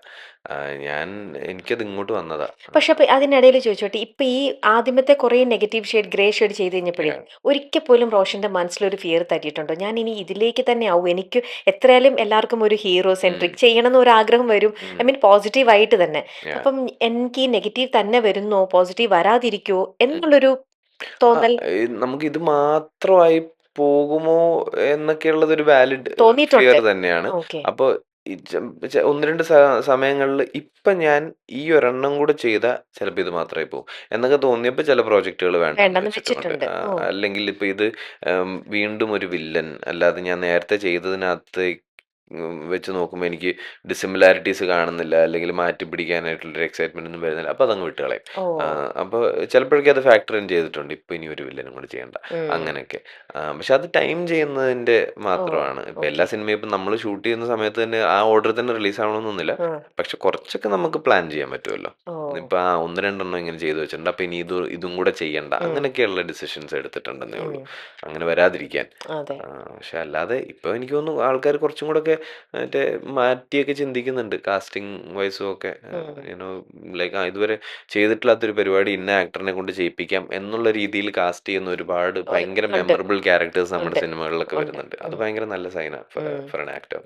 S1: ഞാൻ എനിക്കത് ഇങ്ങോട്ട് വന്നതാ.
S2: പക്ഷെ അപ്പൊ അതിനിടയിൽ ചോദിച്ചോട്ടെ, ഇപ്പൊ ഈ ആദ്യമത്തെ കുറെ നെഗറ്റീവ് ഷെയ്ഡ്, ഗ്രേ ഷെയ്ഡ് ചെയ്ത് കഴിഞ്ഞപ്പോഴേ
S1: യാഹ്.
S2: ഒരിക്കൽ പോലും റോഷന്റെ മനസ്സിലൊരു ഫിയർ തട്ടിയിട്ടുണ്ടോ? ഞാൻ ഇനി ഇതിലേക്ക് തന്നെ ആവും, എനിക്ക് എത്രയായാലും എല്ലാവർക്കും ഒരു ഹീറോ
S1: ഉം.
S2: സെൻട്രിക് ചെയ്യണം എന്ന് ഒരു ആഗ്രഹം വരും.
S1: ഉം.
S2: ഐ മീൻ പോസിറ്റീവ് ആയിട്ട് തന്നെ.
S1: യാഹ്.
S2: അപ്പം എനിക്ക് ഈ നെഗറ്റീവ് തന്നെ വരുന്നോ, പോസിറ്റീവ് വരാതിരിക്കോ
S1: ഉം.
S2: എന്നുള്ളൊരു
S1: ആ,
S2: തോന്നൽ
S1: നമുക്കിത് മാത്രമായി പോകുമോ എന്നൊക്കെയുള്ളതൊരു വാലിഡ് ഫിയർ
S2: തോന്നിയിട്ടുണ്ട്.
S1: തന്നെയാണ്.
S2: ഓക്കെ.
S1: അപ്പോൾ ഈ 1, 2 സമയങ്ങളിൽ ഇപ്പം ഞാൻ ഈ ഒരെണ്ണം കൂടെ ചെയ്താൽ ചിലപ്പോൾ ഇത് മാത്രമായി പോകും എന്നൊക്കെ തോന്നിയപ്പോൾ ചില പ്രോജക്റ്റുകൾ വേണ്ടാന്ന്
S2: വേണ്ടെന്ന്
S1: വെച്ചിട്ടുമുണ്ട്.
S2: വെച്ചിട്ടുണ്ട്. ഓ.
S1: അല്ലെങ്കിൽ ഇപ്പോൾ ഇത് വീണ്ടും ഒരു വില്ലൻ അല്ലാതെ ഞാൻ നേരത്തെ ചെയ്തതിനകത്ത് വെച്ച് നോക്കുമ്പോൾ എനിക്ക് ഡിസിമിലാരിറ്റീസ് കാണുന്നില്ല, അല്ലെങ്കിൽ മാറ്റി പിടിക്കാനായിട്ടുള്ളൊരു എക്സൈറ്റ്മെന്റ് ഒന്നും വരുന്നില്ല. അപ്പോൾ അതങ്ങ് വിട്ടുകളയും.
S2: ഓ.
S1: അപ്പോൾ ചിലപ്പോഴൊക്കെ അത് ഫാക്ടർ ഇൻ ചെയ്തിട്ടുണ്ട്. ഇപ്പോൾ ഇനി ഒരു വില്ലനും കൂടി ചെയ്യണ്ട
S2: ഉം.
S1: അങ്ങനെയൊക്കെ. പക്ഷെ അത് ടൈം ചെയ്യുന്നതിന്റെ
S2: ഓ.
S1: മാത്രമാണ്. ഇപ്പം എല്ലാ
S2: ഓക്കെ.
S1: സിനിമയും ഇപ്പം നമ്മൾ ഷൂട്ട് ചെയ്യുന്ന സമയത്ത് തന്നെ ആ ഓർഡറിൽ തന്നെ റിലീസ് ആവണമെന്നൊന്നുമില്ല.
S2: ഉം.
S1: പക്ഷെ കുറച്ചൊക്കെ നമുക്ക് പ്ലാൻ ചെയ്യാൻ പറ്റുമല്ലോ.
S2: ഓ.
S1: ഇപ്പം 1, 2 ഇങ്ങനെ ചെയ്തു വെച്ചിട്ടുണ്ട്. അപ്പം ഇനി ഇതും കൂടെ ചെയ്യണ്ട.
S2: ഉം.
S1: അങ്ങനെയൊക്കെയുള്ള ഡിസിഷൻസ് എടുത്തിട്ടുണ്ടെന്നേ ഉള്ളൂ.
S2: ഉം.
S1: അങ്ങനെ വരാതിരിക്കാൻ.
S2: അതെ.
S1: പക്ഷെ അല്ലാതെ ഇപ്പം എനിക്ക് തോന്നുന്നു ആൾക്കാർ കുറച്ചും കൂടെയൊക്കെ മറ്റേ മാറ്റിയൊക്കെ ചിന്തിക്കുന്നുണ്ട്. കാസ്റ്റിംഗ് വൈസും ഒക്കെ.
S2: ഉം.
S1: യുനോ ലൈക്ക് ഇതുവരെ ചെയ്തിട്ടില്ലാത്തൊരു പരിപാടി ഇന്ന ആക്ടറിനെ കൊണ്ട് ചെയ്യിപ്പിക്കാം എന്നുള്ള രീതിയിൽ കാസ്റ്റ് ചെയ്യുന്ന ഒരുപാട് ഭയങ്കര
S2: ഉണ്ട്.
S1: മെമ്മറബിൾ ക്യാരക്ടേഴ്സ് നമ്മുടെ
S2: ഉണ്ട്.
S1: സിനിമകളിലൊക്കെ
S2: ഉണ്ട്.
S1: വരുന്നുണ്ട്. അത്
S2: ഉം.
S1: ഭയങ്കര നല്ല സൈനാണ്
S2: ഉം.
S1: For an actor.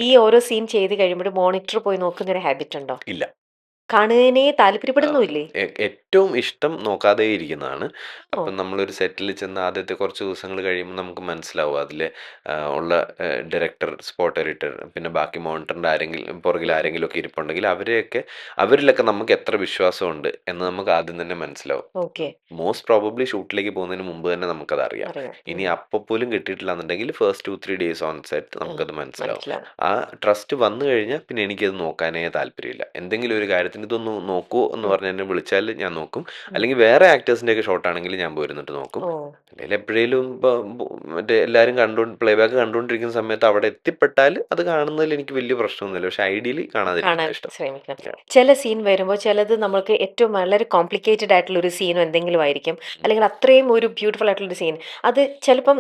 S2: ഈ ഓരോ സീൻ ചെയ്ത് കഴിയുമ്പോഴും മോണിറ്റർ പോയി നോക്കുന്ന ഒരു ഹാബിറ്റ് ഉണ്ടോ?
S1: ഇല്ല.
S2: കാണുന്നതിനെ
S1: ആഹ്.
S2: താല്പര്യപ്പെടുന്നുമില്ലേ?
S1: ഏറ്റവും ഇഷ്ടം നോക്കാതെ ഇരിക്കുന്നതാണ്.
S2: ഓ.
S1: അപ്പം നമ്മളൊരു സെറ്റിൽ ചെന്ന് ആദ്യത്തെ കുറച്ച് ദിവസങ്ങൾ കഴിയുമ്പോൾ നമുക്ക് മനസ്സിലാവും അതിലെ ഉള്ള ഡയറക്ടർ, സ്പോട്ട് എഡിറ്റർ, പിന്നെ ബാക്കി മോണിറ്ററിൻ്റെ ആരെങ്കിലും പുറകിൽ
S2: ഉം.
S1: ആരെങ്കിലുമൊക്കെ ഇരിപ്പുണ്ടെങ്കിൽ അവരിലൊക്കെ നമുക്ക് എത്ര വിശ്വാസമുണ്ട് എന്ന് നമുക്ക് ആദ്യം തന്നെ മനസ്സിലാവും.
S2: ഓക്കെ.
S1: മോസ്റ്റ് പ്രോബബ്ലി ഷൂട്ടിലേക്ക് പോകുന്നതിന് മുമ്പ് തന്നെ നമുക്കതറിയാം.
S2: അറിയാം.
S1: ഇനി
S2: ഉം.
S1: അപ്പോൾ പോലും കിട്ടിയിട്ടില്ലാന്നുണ്ടെങ്കിൽ ഫസ്റ്റ് 2, 3 ഡേയ്സ് ഓൺ സെറ്റ്
S2: ആ,
S1: നമുക്കത് മനസ്സിലാവും.
S2: മനസ്സിലാവും.
S1: ആ ട്രസ്റ്റ് വന്നു കഴിഞ്ഞാൽ പിന്നെ എനിക്കത് നോക്കാനേ താല്പര്യമില്ല. എന്തെങ്കിലും ഒരു കാര്യത്തിന് ഇതൊന്ന് നോക്കൂ എന്ന്
S2: ഉം.
S1: പറഞ്ഞ് എന്നെ വിളിച്ചാൽ ഞാൻ നോക്കും.
S2: ഉം.
S1: അല്ലെങ്കിൽ വേറെ ആക്ടേഴ്സിൻ്റെയൊക്കെ ഷോട്ടാണെങ്കിൽ ഞാൻ പോയിരുന്നിട്ട് നോക്കും.
S2: ഓ.
S1: അല്ലെങ്കിൽ എപ്പോഴേലും ഇപ്പോൾ മറ്റേ എല്ലാവരും പ്ലേബാക്ക് കണ്ടുകൊണ്ടിരിക്കുന്ന സമയത്ത് അവിടെ എത്തിപ്പെട്ടാൽ അത് കാണുന്നതിൽ എനിക്ക് വലിയ പ്രശ്നമൊന്നുമില്ല. പക്ഷെ ഐഡിയലി
S2: കാണാൻ
S1: കാണാതിരിക്കുന്നതാണ് ഇഷ്ടം.
S2: ശ്രമിക്കണം.
S1: Yeah.
S2: ചില സീൻ വരുമ്പോൾ ചിലത് നമ്മൾക്ക് ഏറ്റവും വളരെ കോംപ്ലിക്കേറ്റഡ് ആയിട്ടുള്ള ഒരു സീനോ എന്തെങ്കിലും ആയിരിക്കും. അല്ലെങ്കിൽ അത്രയും ഒരു ബ്യൂട്ടിഫുൾ ആയിട്ടുള്ള ഒരു സീൻ. അത് ചിലപ്പം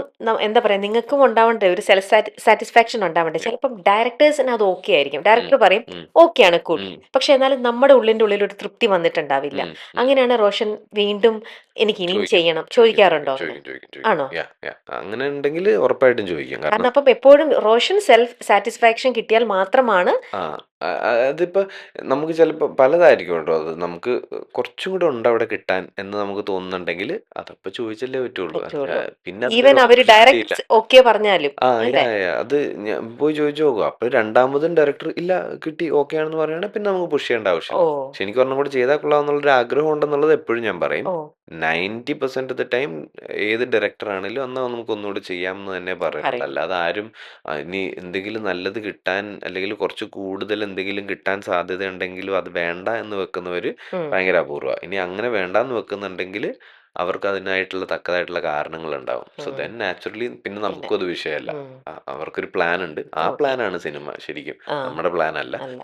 S2: എന്താ പറയാ, നിങ്ങൾക്കും ഉണ്ടാവണ്ടേ ഒരു സെൽഫ് സാറ്റിസ്ഫാക്ഷൻ ഉണ്ടാവണ്ടേ.
S1: Yeah.
S2: ചിലപ്പം ഡയറക്ടേഴ്സിന് അത് ഓക്കെ ആയിരിക്കും.
S1: ഉം.
S2: ഡയറക്ടർ പറയും
S1: ഉം.
S2: ഓക്കെയാണ്, കൂൾ.
S1: ഉം.
S2: പക്ഷെ എന്നാലും നമ്മുടെ ഉള്ളിന്റെ ഉള്ളിൽ ഒരു തൃപ്തി വന്നിട്ടുണ്ടാവില്ല.
S1: ഉം. ഉം.
S2: അങ്ങനെയാണ് റോഷൻ വീണ്ടും എനിക്ക് ഇനിയും
S1: ചോദിക്കും.
S2: ചെയ്യണം
S1: ചോദിക്കും.
S2: ചോദിക്കാറുണ്ടോ അങ്ങനെ?
S1: ചോദിക്കും. ചോദിക്കും. ചോദിക്കും.
S2: ആണോ?
S1: യാ. യാ. അങ്ങനെ ഉണ്ടെങ്കിൽ ഉറപ്പായിട്ടും ചോദിക്കും.
S2: കാരണം
S1: കാരണം
S2: അപ്പം എപ്പോഴും റോഷൻ സെൽഫ് സാറ്റിസ്ഫാക്ഷൻ കിട്ടിയാൽ മാത്രമാണ്.
S1: ആ അതിപ്പോ നമുക്ക് ചിലപ്പോൾ പലതായിരിക്കും കേട്ടോ. അത് നമുക്ക് കുറച്ചും കൂടെ ഉണ്ട് അവിടെ കിട്ടാൻ എന്ന് നമുക്ക് തോന്നുന്നുണ്ടെങ്കിൽ അതപ്പോൾ ചോദിച്ചല്ലേ പറ്റുള്ളൂ.
S2: പറ്റുള്ളൂ.
S1: പിന്നെ
S2: ഈവൻ
S1: അതിലൊരു
S2: അവര്
S1: ഓപ്ഷനില്ല.
S2: ഡയറക്റ്റ് ഓക്കെ പറഞ്ഞാലും അല്ലേ?
S1: അത് ഞാൻ പോയി ചോദിച്ചു നോക്കും. അപ്പോൾ രണ്ടാമതും ഡയറക്ടർ ഇല്ല കിട്ടി ഓക്കെ ആണെന്ന് പറയുകയാണെങ്കിൽ പിന്നെ നമുക്ക് പുഷ് ചെയ്യേണ്ട
S2: ഓ.
S1: ആവശ്യമില്ല. പക്ഷെ എനിക്ക് ഒരെണ്ണം കൂടി ചെയ്താൽ കൊള്ളാമെന്നുള്ളൊരു ആഗ്രഹം ഉണ്ടെന്നുള്ളത് എപ്പോഴും ഞാൻ പറയും.
S2: ഓ.
S1: 90% ഓഫ് ദ ടൈം ഏത് ഡയറക്ടർ ആണെങ്കിലും എന്നാൽ നമുക്ക് ഒന്നുകൂടി ചെയ്യാമെന്ന് തന്നെ പറയുള്ളൂ.
S2: പറയും.
S1: അല്ലാതെ ആരും ഇനി എന്തെങ്കിലും നല്ലത് കിട്ടാൻ അല്ലെങ്കിൽ കുറച്ച് കൂടുതൽ എന്തെങ്കിലും കിട്ടാൻ സാധ്യതയുണ്ടെങ്കിലും അത് വേണ്ട എന്ന് വെക്കുന്നവർ
S2: ഉം.
S1: ഭയങ്കര അപൂർവമാണ്. ഇനി അങ്ങനെ വേണ്ടാന്ന് വെക്കുന്നുണ്ടെങ്കിൽ അവർക്ക് അതിനായിട്ടുള്ള തക്കതായിട്ടുള്ള കാരണങ്ങളുണ്ടാവും. സോ
S2: ഉം.
S1: ദെൻ നാച്ചുറലി പിന്നെ
S2: പിന്നെ.
S1: നമുക്കും അത് വിഷയമല്ല.
S2: ഉം.
S1: അവർക്കൊരു പ്ലാൻ ഉണ്ട്. ആ
S2: ഓക്കെ.
S1: പ്ലാനാണ് സിനിമ ശരിക്കും.
S2: ആ.
S1: നമ്മുടെ പ്ലാൻ അല്ല.
S2: അല്ല.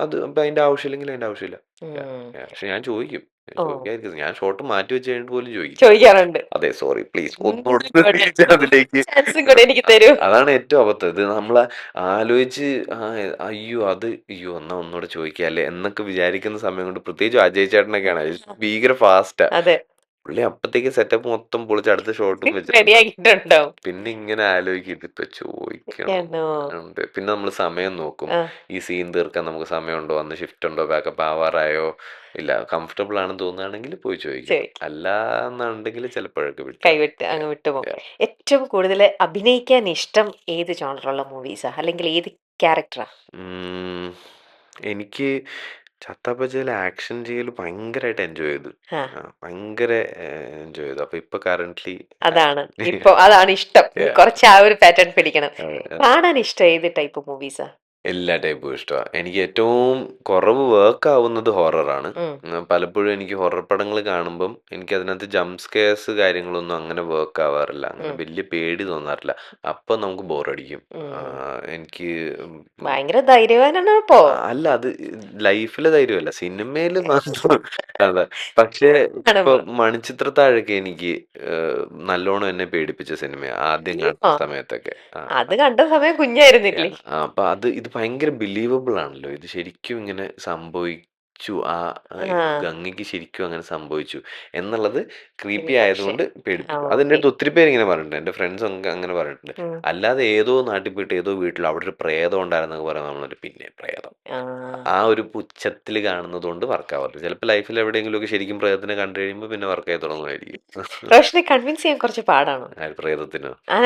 S1: അത് അപ്പം അതിന്റെ ആവശ്യമില്ലെങ്കിൽ അതിന്റെ ആവശ്യമില്ല.
S2: ഉം.
S1: പക്ഷെ ഞാൻ ചോദിക്കും.
S2: ഓ.
S1: ചോദിക്കാതിരിക്കും. ഞാൻ ഷോട്ട് മാറ്റി വെച്ച് കഴിഞ്ഞിട്ട് പോലും ചോദിക്കും.
S2: ചോദിക്കാറുണ്ട്.
S1: അതെ സോറി പ്ലീസ് ഒന്നുകൂടി അതിലേക്ക്.
S2: ചാൻസും കൂടെ എനിക്ക് തരൂ.
S1: അതാണ് ഏറ്റവും അബദ്ധം. ഇത് നമ്മൾ ആലോചിച്ച് അയ്യോ അയ്യോ എന്നാ ഒന്നുകൂടെ ചോദിക്കാല്ലേ എന്നൊക്കെ വിചാരിക്കുന്ന സമയം കൊണ്ട്, പ്രത്യേകിച്ച് അജയ് ചേട്ടനൊക്കെയാണ് ഭീകര ഫാസ്റ്റാ.
S2: അതെ.
S1: പുള്ളി അപ്പത്തേക്ക് സെറ്റപ്പ് മൊത്തം പൊളിച്ച് അടുത്ത ഷോട്ടും വെച്ചിട്ടുണ്ട്.
S2: റെഡിയാക്കിയിട്ടുണ്ടാവും.
S1: പിന്നെ ഇങ്ങനെ ആലോചിക്കും ഇതിപ്പോ ചോദിക്കണോ
S2: ആണോ?
S1: ഉണ്ട്. പിന്നെ നമ്മൾ സമയം നോക്കും.
S2: ആ.
S1: ഈ സീൻ തീർക്കാൻ നമുക്ക് സമയമുണ്ടോ, അന്ന് ഷിഫ്റ്റ് ഉണ്ടോ, ബാക്കപ്പ് ആവാറായോ, ഇല്ല കംഫർട്ടബിൾ ആണെന്ന് തോന്നുകയാണെങ്കിൽ പോയി ചോദിക്കും.
S2: ചോദിക്കും.
S1: അല്ല എന്നുണ്ടെങ്കിൽ ചിലപ്പോഴൊക്കെ വിട്ടു.
S2: കൈവിട്ട് അങ്ങ് വിട്ടുപോകും. ഏറ്റവും കൂടുതൽ അഭിനയിക്കാൻ ഇഷ്ടം ഏത് ജോണറുള്ള മൂവീസാ, അല്ലെങ്കിൽ ഏത് ക്യാരക്ടറാ?
S1: എനിക്ക് ചത്തപ്പച്ചയിൽ ആക്ഷൻ ചെയ്യൽ ഭയങ്കരമായിട്ട് എൻജോയ് ചെയ്തു.
S2: ആ.
S1: ഭയങ്കര എൻജോയ് ചെയ്തു. അപ്പൊ ഇപ്പൊ കറന്റ്ലി
S2: അതാണ് ഇപ്പൊ അതാണ് ഇഷ്ടം. കുറച്ച് ആ ഒരു പാറ്റേൺ പിടിക്കണം.
S1: Yeah.
S2: കാണാൻ ഇഷ്ടം ഏത് ടൈപ്പ് മൂവീസാ?
S1: എല്ലാ ടൈപ്പും ഇഷ്ടമാണ്. എനിക്ക് ഏറ്റവും കുറവ് വർക്ക് ആവുന്നത് ഹൊററാണ്.
S2: ഉം.
S1: പലപ്പോഴും എനിക്ക് ഹൊറർ പടങ്ങൾ കാണുമ്പം എനിക്ക് അതിനകത്ത് ജംപ് സ്കെയർസ് കാര്യങ്ങളൊന്നും അങ്ങനെ വർക്ക് ആവാറില്ല. അങ്ങനെ
S2: ഉം.
S1: വലിയ പേടി തോന്നാറില്ല. അപ്പം നമുക്ക് ബോറടിക്കും. എനിക്ക്
S2: ഭയങ്കര ധൈര്യവാനാണ് അപ്പോ.
S1: അല്ല അത് ലൈഫിലെ ധൈര്യമല്ല, സിനിമയിൽ മാത്രം അതെ. പക്ഷേ
S2: ആണ്
S1: ഇപ്പൊ മണിച്ചിത്രത്താഴൊക്കെ എനിക്ക് നല്ലോണം എന്നെ പേടിപ്പിച്ച സിനിമയാ. ആദ്യം
S2: ആ,
S1: കണ്ട സമയത്തൊക്കെ. ആ.
S2: അത് കണ്ട സമയം കുഞ്ഞായിരുന്നില്ലേ?
S1: അപ്പൊ ഇത് ഭയങ്കര ബിലീവബിൾ ആണല്ലോ. ഇത് ശരിക്കും ഇങ്ങനെ സംഭവിച്ചു.
S2: ആ,
S1: ഗംഗയ്ക്ക് ശരിക്കും അങ്ങനെ സംഭവിച്ചു എന്നുള്ളത്
S2: ഒരു
S1: ക്രീപ്പി
S2: പക്ഷേ.
S1: ആയതുകൊണ്ട്
S2: ആ,
S1: പേടിപ്പിക്കും. അതെന്റെ
S2: ഓക്കെ.
S1: അടുത്ത് ഒത്തിരി പേര് ഇങ്ങനെ പറഞ്ഞിട്ടുണ്ട്. എന്റെ ഫ്രണ്ട്സ് ഒക്കെ അങ്ങനെ പറഞ്ഞിട്ടുണ്ട്.
S2: ഉം.
S1: അല്ലാതെ ഏതോ നാട്ടിൽ പോയിട്ട് ഏതോ വീട്ടിൽ അവിടെ ഒരു പ്രേതം ഉണ്ടായിരുന്നൊക്കെ പറയുമ്പോൾ നമ്മളൊരു പിന്നെ പ്രേതം.
S2: ആ.
S1: ആ ഒരു പുച്ഛത്തിൽ കാണുന്നത് കൊണ്ട് വർക്കാവാറില്ല. ചിലപ്പോൾ ലൈഫിൽ എവിടെയെങ്കിലുമൊക്കെ ശരിക്കും പ്രേതത്തിനെ കണ്ടു കഴിയുമ്പോൾ പിന്നെ വർക്കായി തുടങ്ങുമായിരിക്കും.
S2: റോഷനെ കൺവിൻസ് ചെയ്യാൻ കുറച്ച് പാടാണോ?
S1: പ്രേതത്തിനോ?
S2: ആ,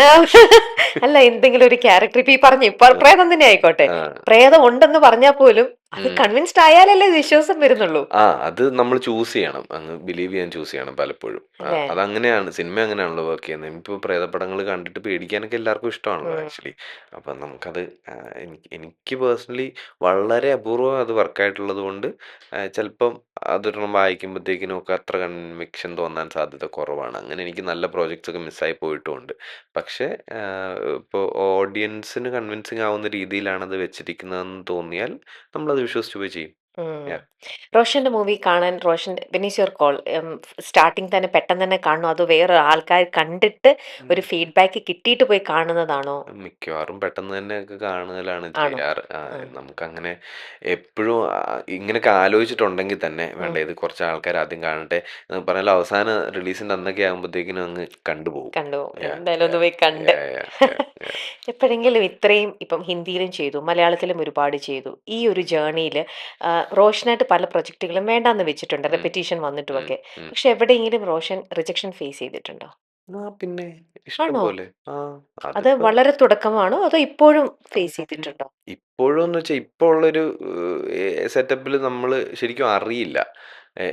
S2: അല്ല, എന്തെങ്കിലും ഒരു ക്യാരക്ടർ ഇപ്പൊ ഈ പറഞ്ഞു, ഇപ്പൊ പ്രേതം തന്നെ ആയിക്കോട്ടെ,
S1: ആ.
S2: പ്രേതം ഉണ്ടെന്ന് പറഞ്ഞാൽ പോലും അത്
S1: ഉം.
S2: കൺവിൻസ്ഡ് ആയാലല്ലേ വിശ്വാസം വരുന്നുള്ളൂ.
S1: അത് നമ്മൾ ചൂസ് ചെയ്യണം. അങ്ങ് ബിലീവ് ചെയ്യാൻ ചൂസ് ചെയ്യണം പലപ്പോഴും.
S2: അല്ലേ?
S1: അതങ്ങനെയാണ്. സിനിമ അങ്ങനെയാണല്ലോ വർക്ക് ചെയ്യുന്നത്. ഇപ്പോൾ പ്രേതപ്പടങ്ങൾ കണ്ടിട്ട് പേടിക്കാനൊക്കെ എല്ലാവർക്കും ഇഷ്ടമാണല്ലോ
S2: ഉം.
S1: ആക്ച്വലി. അപ്പം നമുക്കത് എനിക്ക് പേഴ്സണലി വളരെ അപൂർവം അത് വർക്കായിട്ടുള്ളത് കൊണ്ട് ചിലപ്പം അതൊരെണ്ണം വായിക്കുമ്പോഴത്തേക്കിനും ഒക്കെ അത്ര കൺവിക്ഷൻ തോന്നാൻ സാധ്യത കുറവാണ്. അങ്ങനെ എനിക്ക് നല്ല പ്രോജക്ട്സ് ഒക്കെ മിസ്സായി പോയിട്ടുമുണ്ട്. പക്ഷേ ഇപ്പോൾ ഓഡിയൻസിന് കൺവിൻസിങ് ആവുന്ന രീതിയിലാണത് വെച്ചിരിക്കുന്നതെന്ന് തോന്നിയാൽ നമ്മളത് വിശ്വസിച്ച് പോയി ചെയ്യും.
S2: ഉം.
S1: യാ.
S2: റോഷന്റെ മൂവി കാണാൻ when is your call? Starting തന്നെ പെട്ടെന്ന് തന്നെ കാണണോ, അതോ വേറെ ആൾക്കാർ കണ്ടിട്ട് ഒരു ഫീഡ്ബാക്ക് കിട്ടിയിട്ട് പോയി കാണുന്നതാണോ?
S1: മിക്കവാറും പെട്ടെന്ന് തന്നെ ഒക്കെ കാണലാണ്
S2: ആണോ?
S1: ചെയ്യാറ്.
S2: ആ.
S1: നമുക്കങ്ങനെ എപ്പോഴും ഇങ്ങനെയൊക്കെ ആലോചിച്ചിട്ടുണ്ടെങ്കിൽ തന്നെ വേണ്ട
S2: ഉം.
S1: ഇത് കുറച്ച് ആൾക്കാർ ആദ്യം കാണട്ടെ എന്ന് പറഞ്ഞാൽ അവസാന റിലീസിൻ്റെ അന്നൊക്കെ ആകുമ്പോഴത്തേക്കിനും അങ്ങ് കണ്ടുപോകും.
S2: കണ്ടു.
S1: യാ,
S2: എന്തായാലും
S1: യാ,
S2: ഒന്ന് പോയി കണ്ട്.
S1: യാ, യാ, യാ, യാ.
S2: എപ്പോഴെങ്കിലും ഇത്രയും ഇപ്പം ഹിന്ദിയിലും ചെയ്തു, മലയാളത്തിലും ഒരുപാട് ചെയ്തു. ഈ ഒരു ജേർണിയിൽ റോഷനായിട്ട് പല പ്രൊജക്റ്റുകളും വേണ്ടാന്ന് വെച്ചിട്ടുണ്ട്,
S1: ഉം,
S2: റെപ്പിറ്റീഷൻ
S1: ഉം,
S2: വന്നിട്ടുമൊക്കെ.
S1: ഉം.
S2: പക്ഷെ എവിടെയെങ്കിലും റോഷൻ റിജക്ഷൻ ഫേസ് ചെയ്തിട്ടുണ്ടോ?
S1: പിന്നെ ഇഷ്ടം
S2: ആണോ?
S1: പോലെ.
S2: അത്
S1: അതിപ്പോ
S2: വളരെ തുടക്കമാണോ, അതോ ഇപ്പോഴും ഫേസ് ചെയ്തിട്ടുണ്ടോ?
S1: ഇപ്പോഴുംന്ന് വെച്ചാൽ ഇപ്പോൾ ഉള്ളൊരു സെറ്റപ്പിൽ നമ്മൾ ശരിക്കും അറിയില്ല.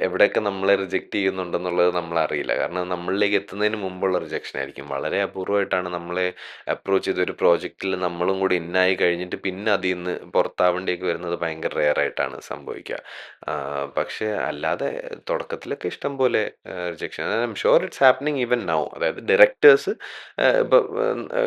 S1: എവിടെയൊക്കെ നമ്മളെ റിജക്റ്റ് ചെയ്യുന്നുണ്ടെന്നുള്ളത് നമ്മളറിയില്ല. കാരണം നമ്മളിലേക്ക് എത്തുന്നതിന് മുമ്പുള്ള റിജക്ഷൻ ആയിരിക്കും. വളരെ അപൂർവമായിട്ടാണ് നമ്മളെ അപ്രോച്ച് ചെയ്ത ഒരു പ്രോജക്റ്റിൽ നമ്മളും കൂടി ഇന്നായി കഴിഞ്ഞിട്ട് പിന്നെ അതിൽ നിന്ന് പുറത്താവേണ്ടിയൊക്കെ വരുന്നത് ഭയങ്കര റെയർ ആയിട്ടാണ് സംഭവിക്കുക. പക്ഷേ അല്ലാതെ തുടക്കത്തിലൊക്കെ ഇഷ്ടം പോലെ rejection I am sure it's happening even now. അതായത് ഡയറക്ടേഴ്സ്
S2: ഉം.
S1: ഇപ്പം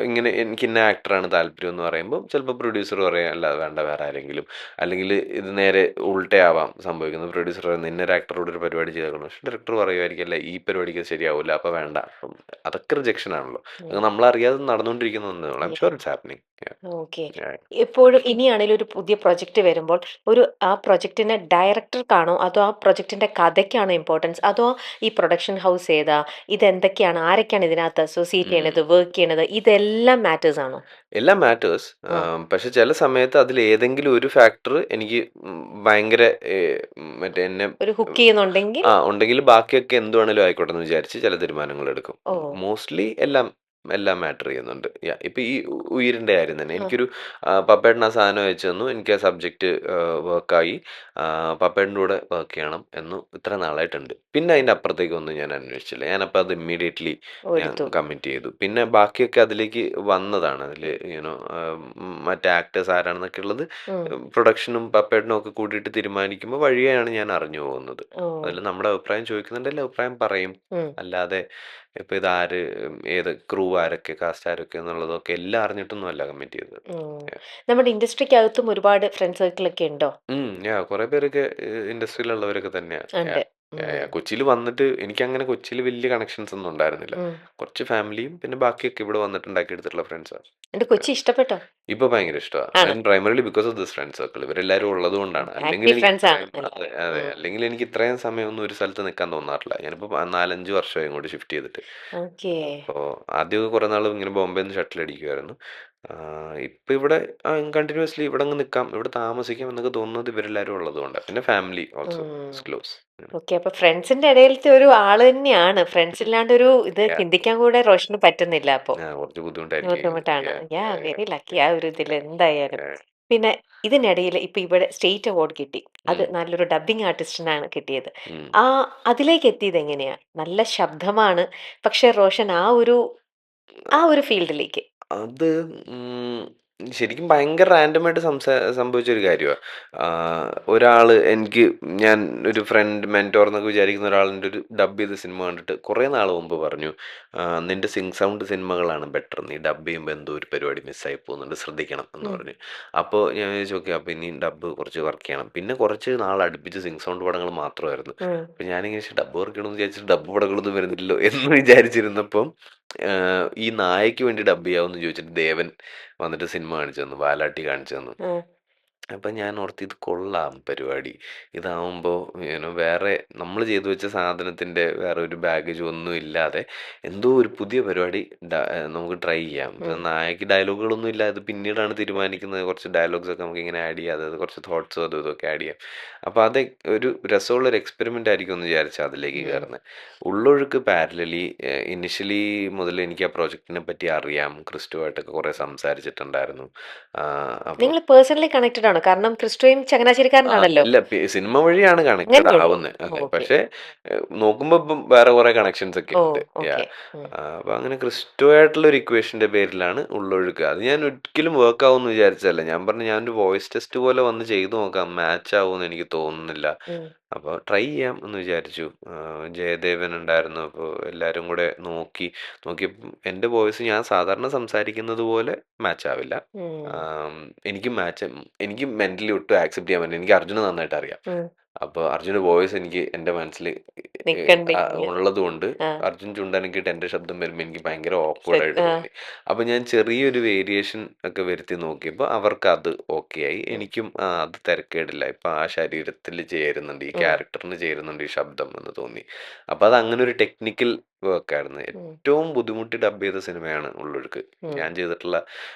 S1: ഇങ്ങനെ എനിക്ക് ഇന്ന ആക്ടറാണ് താല്പര്യം എന്ന് പറയുമ്പോൾ ചിലപ്പോൾ പ്രൊഡ്യൂസർ പറയാം അല്ല വേണ്ട വേറെ ആരെങ്കിലും. അല്ലെങ്കിൽ ഇത് നേരെ ഉൾട്ടയാവാം സംഭവിക്കുന്നത്. പ്രൊഡ്യൂസർ പറയുന്നത് ഇന്നൊരു ആക്ടറോട് ഒരു പരിപാടി ചെയ്തേക്കണം. പക്ഷേ ഡയറക്ടർ പറയുമായിരിക്കും അല്ല ഈ പരിപാടിക്ക് അത് ശരിയാവില്ല അപ്പോൾ വേണ്ട. അപ്പം അതൊക്കെ റിജക്ഷൻ ആണല്ലോ. അത്
S2: ഉം.
S1: നമ്മളറിയാതെ നടന്നുകൊണ്ടിരിക്കുന്ന ഒന്നാണ്. I am sure it's happening.
S2: Okay. എപ്പോഴും ഇനിയാണേലും ഒരു പുതിയ പ്രൊജക്റ്റ് വരുമ്പോൾ ആ പ്രൊജക്റ്റിന് ഡയറക്ടർക്കാണോ, അതോ ആ പ്രൊജക്റ്റിന്റെ കഥയ്ക്കാണോ ഇമ്പോർട്ടൻസ്, അതോ ഈ പ്രൊഡക്ഷൻ ഹൗസ് ഏതാ, ഇതെന്തൊക്കെയാണ്, ആരൊക്കെയാണ് ഇതിനകത്ത് അസോസിയേറ്റ് ചെയ്യണത്, വർക്ക് ചെയ്യണത്, ഇതെല്ലാം മാറ്റേഴ്സ് ആണോ?
S1: എല്ലാം മാറ്റേഴ്സ്.
S2: ആ.
S1: പക്ഷെ ചില സമയത്ത് അതിൽ ഏതെങ്കിലും ഒരു ഫാക്ടർ എനിക്ക് ഭയങ്കര മറ്റേ എന്നെ
S2: ഒരു ഹുക്ക് ചെയ്യുന്നുണ്ടെങ്കിൽ.
S1: ഉണ്ടെങ്കിൽ ബാക്കിയൊക്കെ എന്ത് വേണേലും ആയിക്കോട്ടെ എന്ന് വിചാരിച്ച് ചില തീരുമാനങ്ങൾ എടുക്കും.
S2: ഓ.
S1: മോസ്റ്റ്ലി എല്ലാം എല്ലാം മാറ്റർ ചെയ്യുന്നുണ്ട്. ഇപ്പൊ ഈ ഉയിരിന്റെ കാര്യം തന്നെ
S2: ആ.
S1: എനിക്കൊരു പപ്പേട്ടൻ ആ സാധനം അയച്ചു തന്നു. എനിക്ക് ആ സബ്ജക്റ്റ് വർക്കായി. പപ്പേട്ടൻ്റെ കൂടെ വർക്ക് ചെയ്യണം എന്ന് ഇത്ര നാളായിട്ടുണ്ട്. പിന്നെ അതിൻ്റെ അപ്പുറത്തേക്കൊന്നും ഞാൻ അന്വേഷിച്ചില്ല. ഞാനപ്പോൾ അത് ഇമ്മീഡിയറ്റ്ലി ഞാൻ
S2: എടുത്തു.
S1: കമ്മിറ്റ് ചെയ്തു. പിന്നെ ബാക്കിയൊക്കെ അതിലേക്ക് വന്നതാണ്. അതിൽ യുനോ മറ്റേ ആക്ടേഴ്സ് ആരാണെന്നൊക്കെ ഉള്ളത്
S2: ഉം.
S1: പ്രൊഡക്ഷനും പപ്പേട്ടനും ഒക്കെ കൂടിയിട്ട് തീരുമാനിക്കുമ്പോൾ വഴിയാണ് ഞാൻ അറിഞ്ഞു പോകുന്നത്.
S2: ഓ.
S1: അതിൽ നമ്മുടെ അഭിപ്രായം ചോദിക്കുന്നുണ്ടെങ്കിൽ അഭിപ്രായം പറയും.
S2: ഉം.
S1: അല്ലാതെ ഇപ്പം ഇതാര്, ഏത് ക്രൂ ആരൊക്കെ, കാസ്റ്റ് ആരൊക്കെ എന്നുള്ളതൊക്കെ എല്ലാം അറിഞ്ഞിട്ടൊന്നും അല്ല കമ്മിറ്റ് ചെയ്തത്.
S2: ഉം. നമ്മുടെ ഇൻഡസ്ട്രിക്കകത്തും ഒരുപാട് ഫ്രണ്ട് സർക്കിൾ ഒക്കെ ഉണ്ടോ?
S1: കുറേ പേരൊക്കെ ഇൻഡസ്ട്രിയിലുള്ളവരൊക്കെ തന്നെയാണ്.
S2: ഉണ്ട്. ഉം.
S1: കൊച്ചിയിൽ വന്നിട്ട് എനിക്കങ്ങനെ കൊച്ചിയിൽ വലിയ കണക്ഷൻസ് ഒന്നും ഉണ്ടായിരുന്നില്ല.
S2: ഉം.
S1: കുറച്ച് ഫാമിലിയും പിന്നെ ബാക്കിയൊക്കെ ഇവിടെ വന്നിട്ട് ഉണ്ടാക്കിയെടുത്തിട്ടുള്ള ഫ്രണ്ട്സാണ്.
S2: എന്റെ കൊച്ചി ഇഷ്ടപ്പെട്ടോ?
S1: ഇപ്പൊ ഭയങ്കര ഇഷ്ടമാണ്.
S2: ആണ്.
S1: And primarily because of this friend circle. ഇവരെല്ലാവരും ഉള്ളത് കൊണ്ടാണ്. അല്ലെങ്കിൽ
S2: ആക്റ്റീവ്
S1: എനിക്ക്
S2: ഫ്രണ്ട്സ് ആണ്
S1: ഇത്രയും അതെ
S2: എല്ലാവരും.
S1: അതെ അല്ലെങ്കിൽ എനിക്ക് ഇത്രയും സമയമൊന്നും ഒരു സ്ഥലത്ത് നിൽക്കാൻ തോന്നാറില്ല. ഞാനിപ്പോൾ 4-5 വർഷമായി ഇങ്ങോട്ട് ഷിഫ്റ്റ് ചെയ്തിട്ട്.
S2: ഓക്കേ.
S1: അപ്പോൾ ആദ്യമൊക്കെ കുറേ നാൾ ഇങ്ങനെ ബോംബെയിൽ നിന്ന് ഷട്ടിൽ അടിക്കുമായിരുന്നു. ഇപ്പം ഇവിടെ കണ്ടിന്യൂസ്ലി ഇവിടെ അങ്ങ് നിൽക്കാം, ഇവിടെ താമസിക്കാം എന്നൊക്കെ തോന്നുന്നത് ഇവരെല്ലാവരും ഉള്ളത് കൊണ്ടാണ്. പിന്നെ ഫാമിലി ഓൾസോ
S2: ഉം.
S1: Is close.
S2: ഓക്കെ. അപ്പൊ ഫ്രണ്ട്സിന്റെ ഇടയിലത്തെ ഒരു ആള് തന്നെയാണ്. ഫ്രണ്ട്സ് ഇല്ലാണ്ട് ഒരു ഇത് ചിന്തിക്കാൻ കൂടെ റോഷന് പറ്റുന്നില്ല അപ്പൊ.
S1: കുറച്ച് ബുദ്ധിമുട്ടായിരിക്കും.
S2: ബുദ്ധിമുട്ടാണ്.
S1: Yeah,
S2: യാ,
S1: yeah, yeah,
S2: വെരി ലക്കി ആ ഒരു ഇതിൽ എന്തായാലും.
S1: yeah.
S2: പിന്നെ ഇതിനിടയിൽ ഇപ്പൊ ഇവിടെ സ്റ്റേറ്റ് അവാർഡ് കിട്ടി. അത്
S1: ഉം,
S2: നല്ലൊരു ഡബ്ബിംഗ് ആർട്ടിസ്റ്റിനാണ് കിട്ടിയത്.
S1: ഉം.
S2: ആ, അതിലേക്ക് എത്തിയത് എങ്ങനെയാ? നല്ല ശബ്ദമാണ്. പക്ഷെ റോഷൻ ആ ഒരു ഫീൽഡിലേക്ക്.
S1: അത് ഉം, ശരിക്കും ഭയങ്കര റാൻഡമായിട്ട് സംഭവിച്ചൊരു കാര്യമാണ്. ഒരാള് എനിക്ക് ഞാൻ ഒരു ഫ്രണ്ട് മെൻറ്റോർ എന്നൊക്കെ വിചാരിക്കുന്ന ഒരാളിൻ്റെ ഒരു ഡബ് ചെയ്ത സിനിമ കണ്ടിട്ട് കുറേ നാൾ മുമ്പ് പറഞ്ഞു, നിന്റെ സിങ് സൗണ്ട് സിനിമകളാണ് ബെറ്റർ, നീ ഡബ് ചെയ്യുമ്പോൾ എന്തോ ഒരു പരിപാടി മിസ്സായി പോകുന്നുണ്ട്, ശ്രദ്ധിക്കണം എന്ന്
S2: ഉം.
S1: പറഞ്ഞു. അപ്പോൾ ഞാൻ വിചാരിച്ചു ഓക്കെ, അപ്പോൾ ഇനി ഡബ് കുറച്ച് വർക്ക് ചെയ്യണം. പിന്നെ കുറച്ച് നാൾ അടുപ്പിച്ച് സിങ് സൗണ്ട് പടങ്ങൾ മാത്രമായിരുന്നു.
S2: ഉം.
S1: അപ്പം ഞാനിങ്ങനെ ഡബ് വർക്ക് ചെയ്യണമെന്ന് വിചാരിച്ചിട്ട് ഡബ് പടങ്ങളൊന്നും വരുന്നില്ലല്ലോ എന്ന് വിചാരിച്ചിരുന്നപ്പം ഈ നായയ്ക്ക് വേണ്ടി ഡബ് ചെയ്യാമെന്ന് ചോദിച്ചിട്ട് ദേവൻ വന്നിട്ട് സിനിമ കാണിച്ചു തന്നു, വാലാട്ടി കാണിച്ചു തന്നു.
S2: ഉം.
S1: അപ്പം ഞാൻ ഓർത്ത് ഇത് കൊള്ളാം പരിപാടി. ഇതാവുമ്പോൾ വേറെ നമ്മൾ ചെയ്തു വെച്ച സാധനത്തിൻ്റെ വേറെ ഒരു ബാഗേജും ഒന്നും ഇല്ലാതെ എന്തോ ഒരു പുതിയ പരിപാടി നമുക്ക് ട്രൈ ചെയ്യാം.
S2: ഉം.
S1: നായക്ക് ഡയലോഗുകളൊന്നും ഇല്ല, അത് പിന്നീടാണ് തീരുമാനിക്കുന്നത്. കുറച്ച് ഡയലോഗ്സ് ഒക്കെ നമുക്ക് ഇങ്ങനെ ആഡ് ചെയ്യാതെ കുറച്ച് തോട്ട്സും അതും ഇതൊക്കെ ആഡ് ചെയ്യാം. അപ്പോൾ അത് ഒരു രസമുള്ളൊരു എക്സ്പെരിമെൻ്റ് ആയിരിക്കും എന്ന് വിചാരിച്ചാൽ അതിലേക്ക്
S2: ഉം.
S1: കയറുന്നത്. ഉള്ളൊഴുക്ക് പാരലലി ഇനിഷ്യലി മുതൽ എനിക്ക് ആ പ്രോജക്റ്റിനെ പറ്റി അറിയാം, ക്രിസ്റ്റുവായിട്ടൊക്കെ കുറേ സംസാരിച്ചിട്ടുണ്ടായിരുന്നു. അപ്പോൾ
S2: നിങ്ങൾ പേഴ്സണലി കണക്റ്റഡ് ആണോ? കാരണം ക്രിസ്റ്റോയും ചങ്ങനാശ്ശേരിക്കാരനാണല്ലോ.
S1: ഇല്ല, സിനിമ വഴിയാണ് കണക്റ്റഡ്
S2: അങ്ങനെയുള്ളൂ.
S1: ആവുന്നത്. അതെ.
S2: ഓക്കെ.
S1: പക്ഷേ നോക്കുമ്പോ ഇപ്പം വേറെ കുറെ കണക്ഷൻസ് ഒക്കെ
S2: ഓ,
S1: ഉണ്ട്. യാ.
S2: ഓക്കെ. ഉം.
S1: അപ്പൊ അങ്ങനെ ക്രിസ്റ്റോ ആയിട്ടുള്ള ഒരു ഇക്വേഷന്റെ പേരിലാണ് ഉള്ളൊഴുക്ക്. അത് ഞാൻ ഒരിക്കലും വർക്ക് ആവുമെന്ന് വിചാരിച്ചതല്ല. ഞാൻ പറഞ്ഞു ഞാനൊരു വോയിസ് ടെസ്റ്റ് പോലെ വന്ന് ചെയ്തു നോക്കാം, മാച്ച് ആവുമെന്ന് എനിക്ക് തോന്നുന്നില്ല.
S2: ഉം.
S1: അപ്പോൾ ട്രൈ ചെയ്യാം എന്ന് വിചാരിച്ചു. ജയദേവൻ ഉണ്ടായിരുന്നു. അപ്പോൾ എല്ലാവരും കൂടെ നോക്കിയപ്പം എൻ്റെ വോയിസ് ഞാൻ സാധാരണ സംസാരിക്കുന്നത് പോലെ മാച്ച് ആവില്ല.
S2: ഉം.
S1: ആം, എനിക്ക് മെന്റലി ഒട്ടും ആക്സെപ്റ്റ് ചെയ്യാൻ പറ്റില്ല. എനിക്ക് അർജുനെ നന്നായിട്ട് അറിയാം.
S2: ഉം.
S1: അപ്പോൾ അർജുൻ്റെ വോയിസ് എനിക്ക് എൻ്റെ മനസ്സിൽ
S2: നിക്കണ്ടിങ്ങനെ.
S1: ഉള്ളത് കൊണ്ട്
S2: ആ.
S1: അർജുൻ ചുണ്ടനക്കിയിട്ട് എൻ്റെ ശബ്ദം വരുമ്പോൾ എനിക്ക് ഭയങ്കര
S2: സെറ്റ്.
S1: ഓക്വേർഡായിട്ട്
S2: ആ.
S1: തോന്നി. അപ്പോൾ ഞാൻ ചെറിയൊരു വേരിയേഷൻ ഒക്കെ വരുത്തി നോക്കിയപ്പോൾ അവർക്ക് അത് ഓക്കെ ആയി.
S2: ഉം.
S1: എനിക്കും അത് തിരക്കേടില്ല. ഇപ്പം ആ ശരീരത്തിൽ ചേരുന്നുണ്ട്, ഈ
S2: ഉം.
S1: ക്യാരക്ടറിന് ചേരുന്നുണ്ട് ഈ ശബ്ദം എന്ന് തോന്നി. അപ്പോൾ അത് അങ്ങനെ ഒരു ടെക്നിക്കൽ വർക്കായിരുന്നു.
S2: ഉം.
S1: ഏറ്റവും ബുദ്ധിമുട്ടി ഡബ് ചെയ്ത സിനിമയാണ് ഉള്ളൊഴുക്ക്.
S2: ഉം.
S1: ഞാൻ ചെയ്തിട്ടുള്ള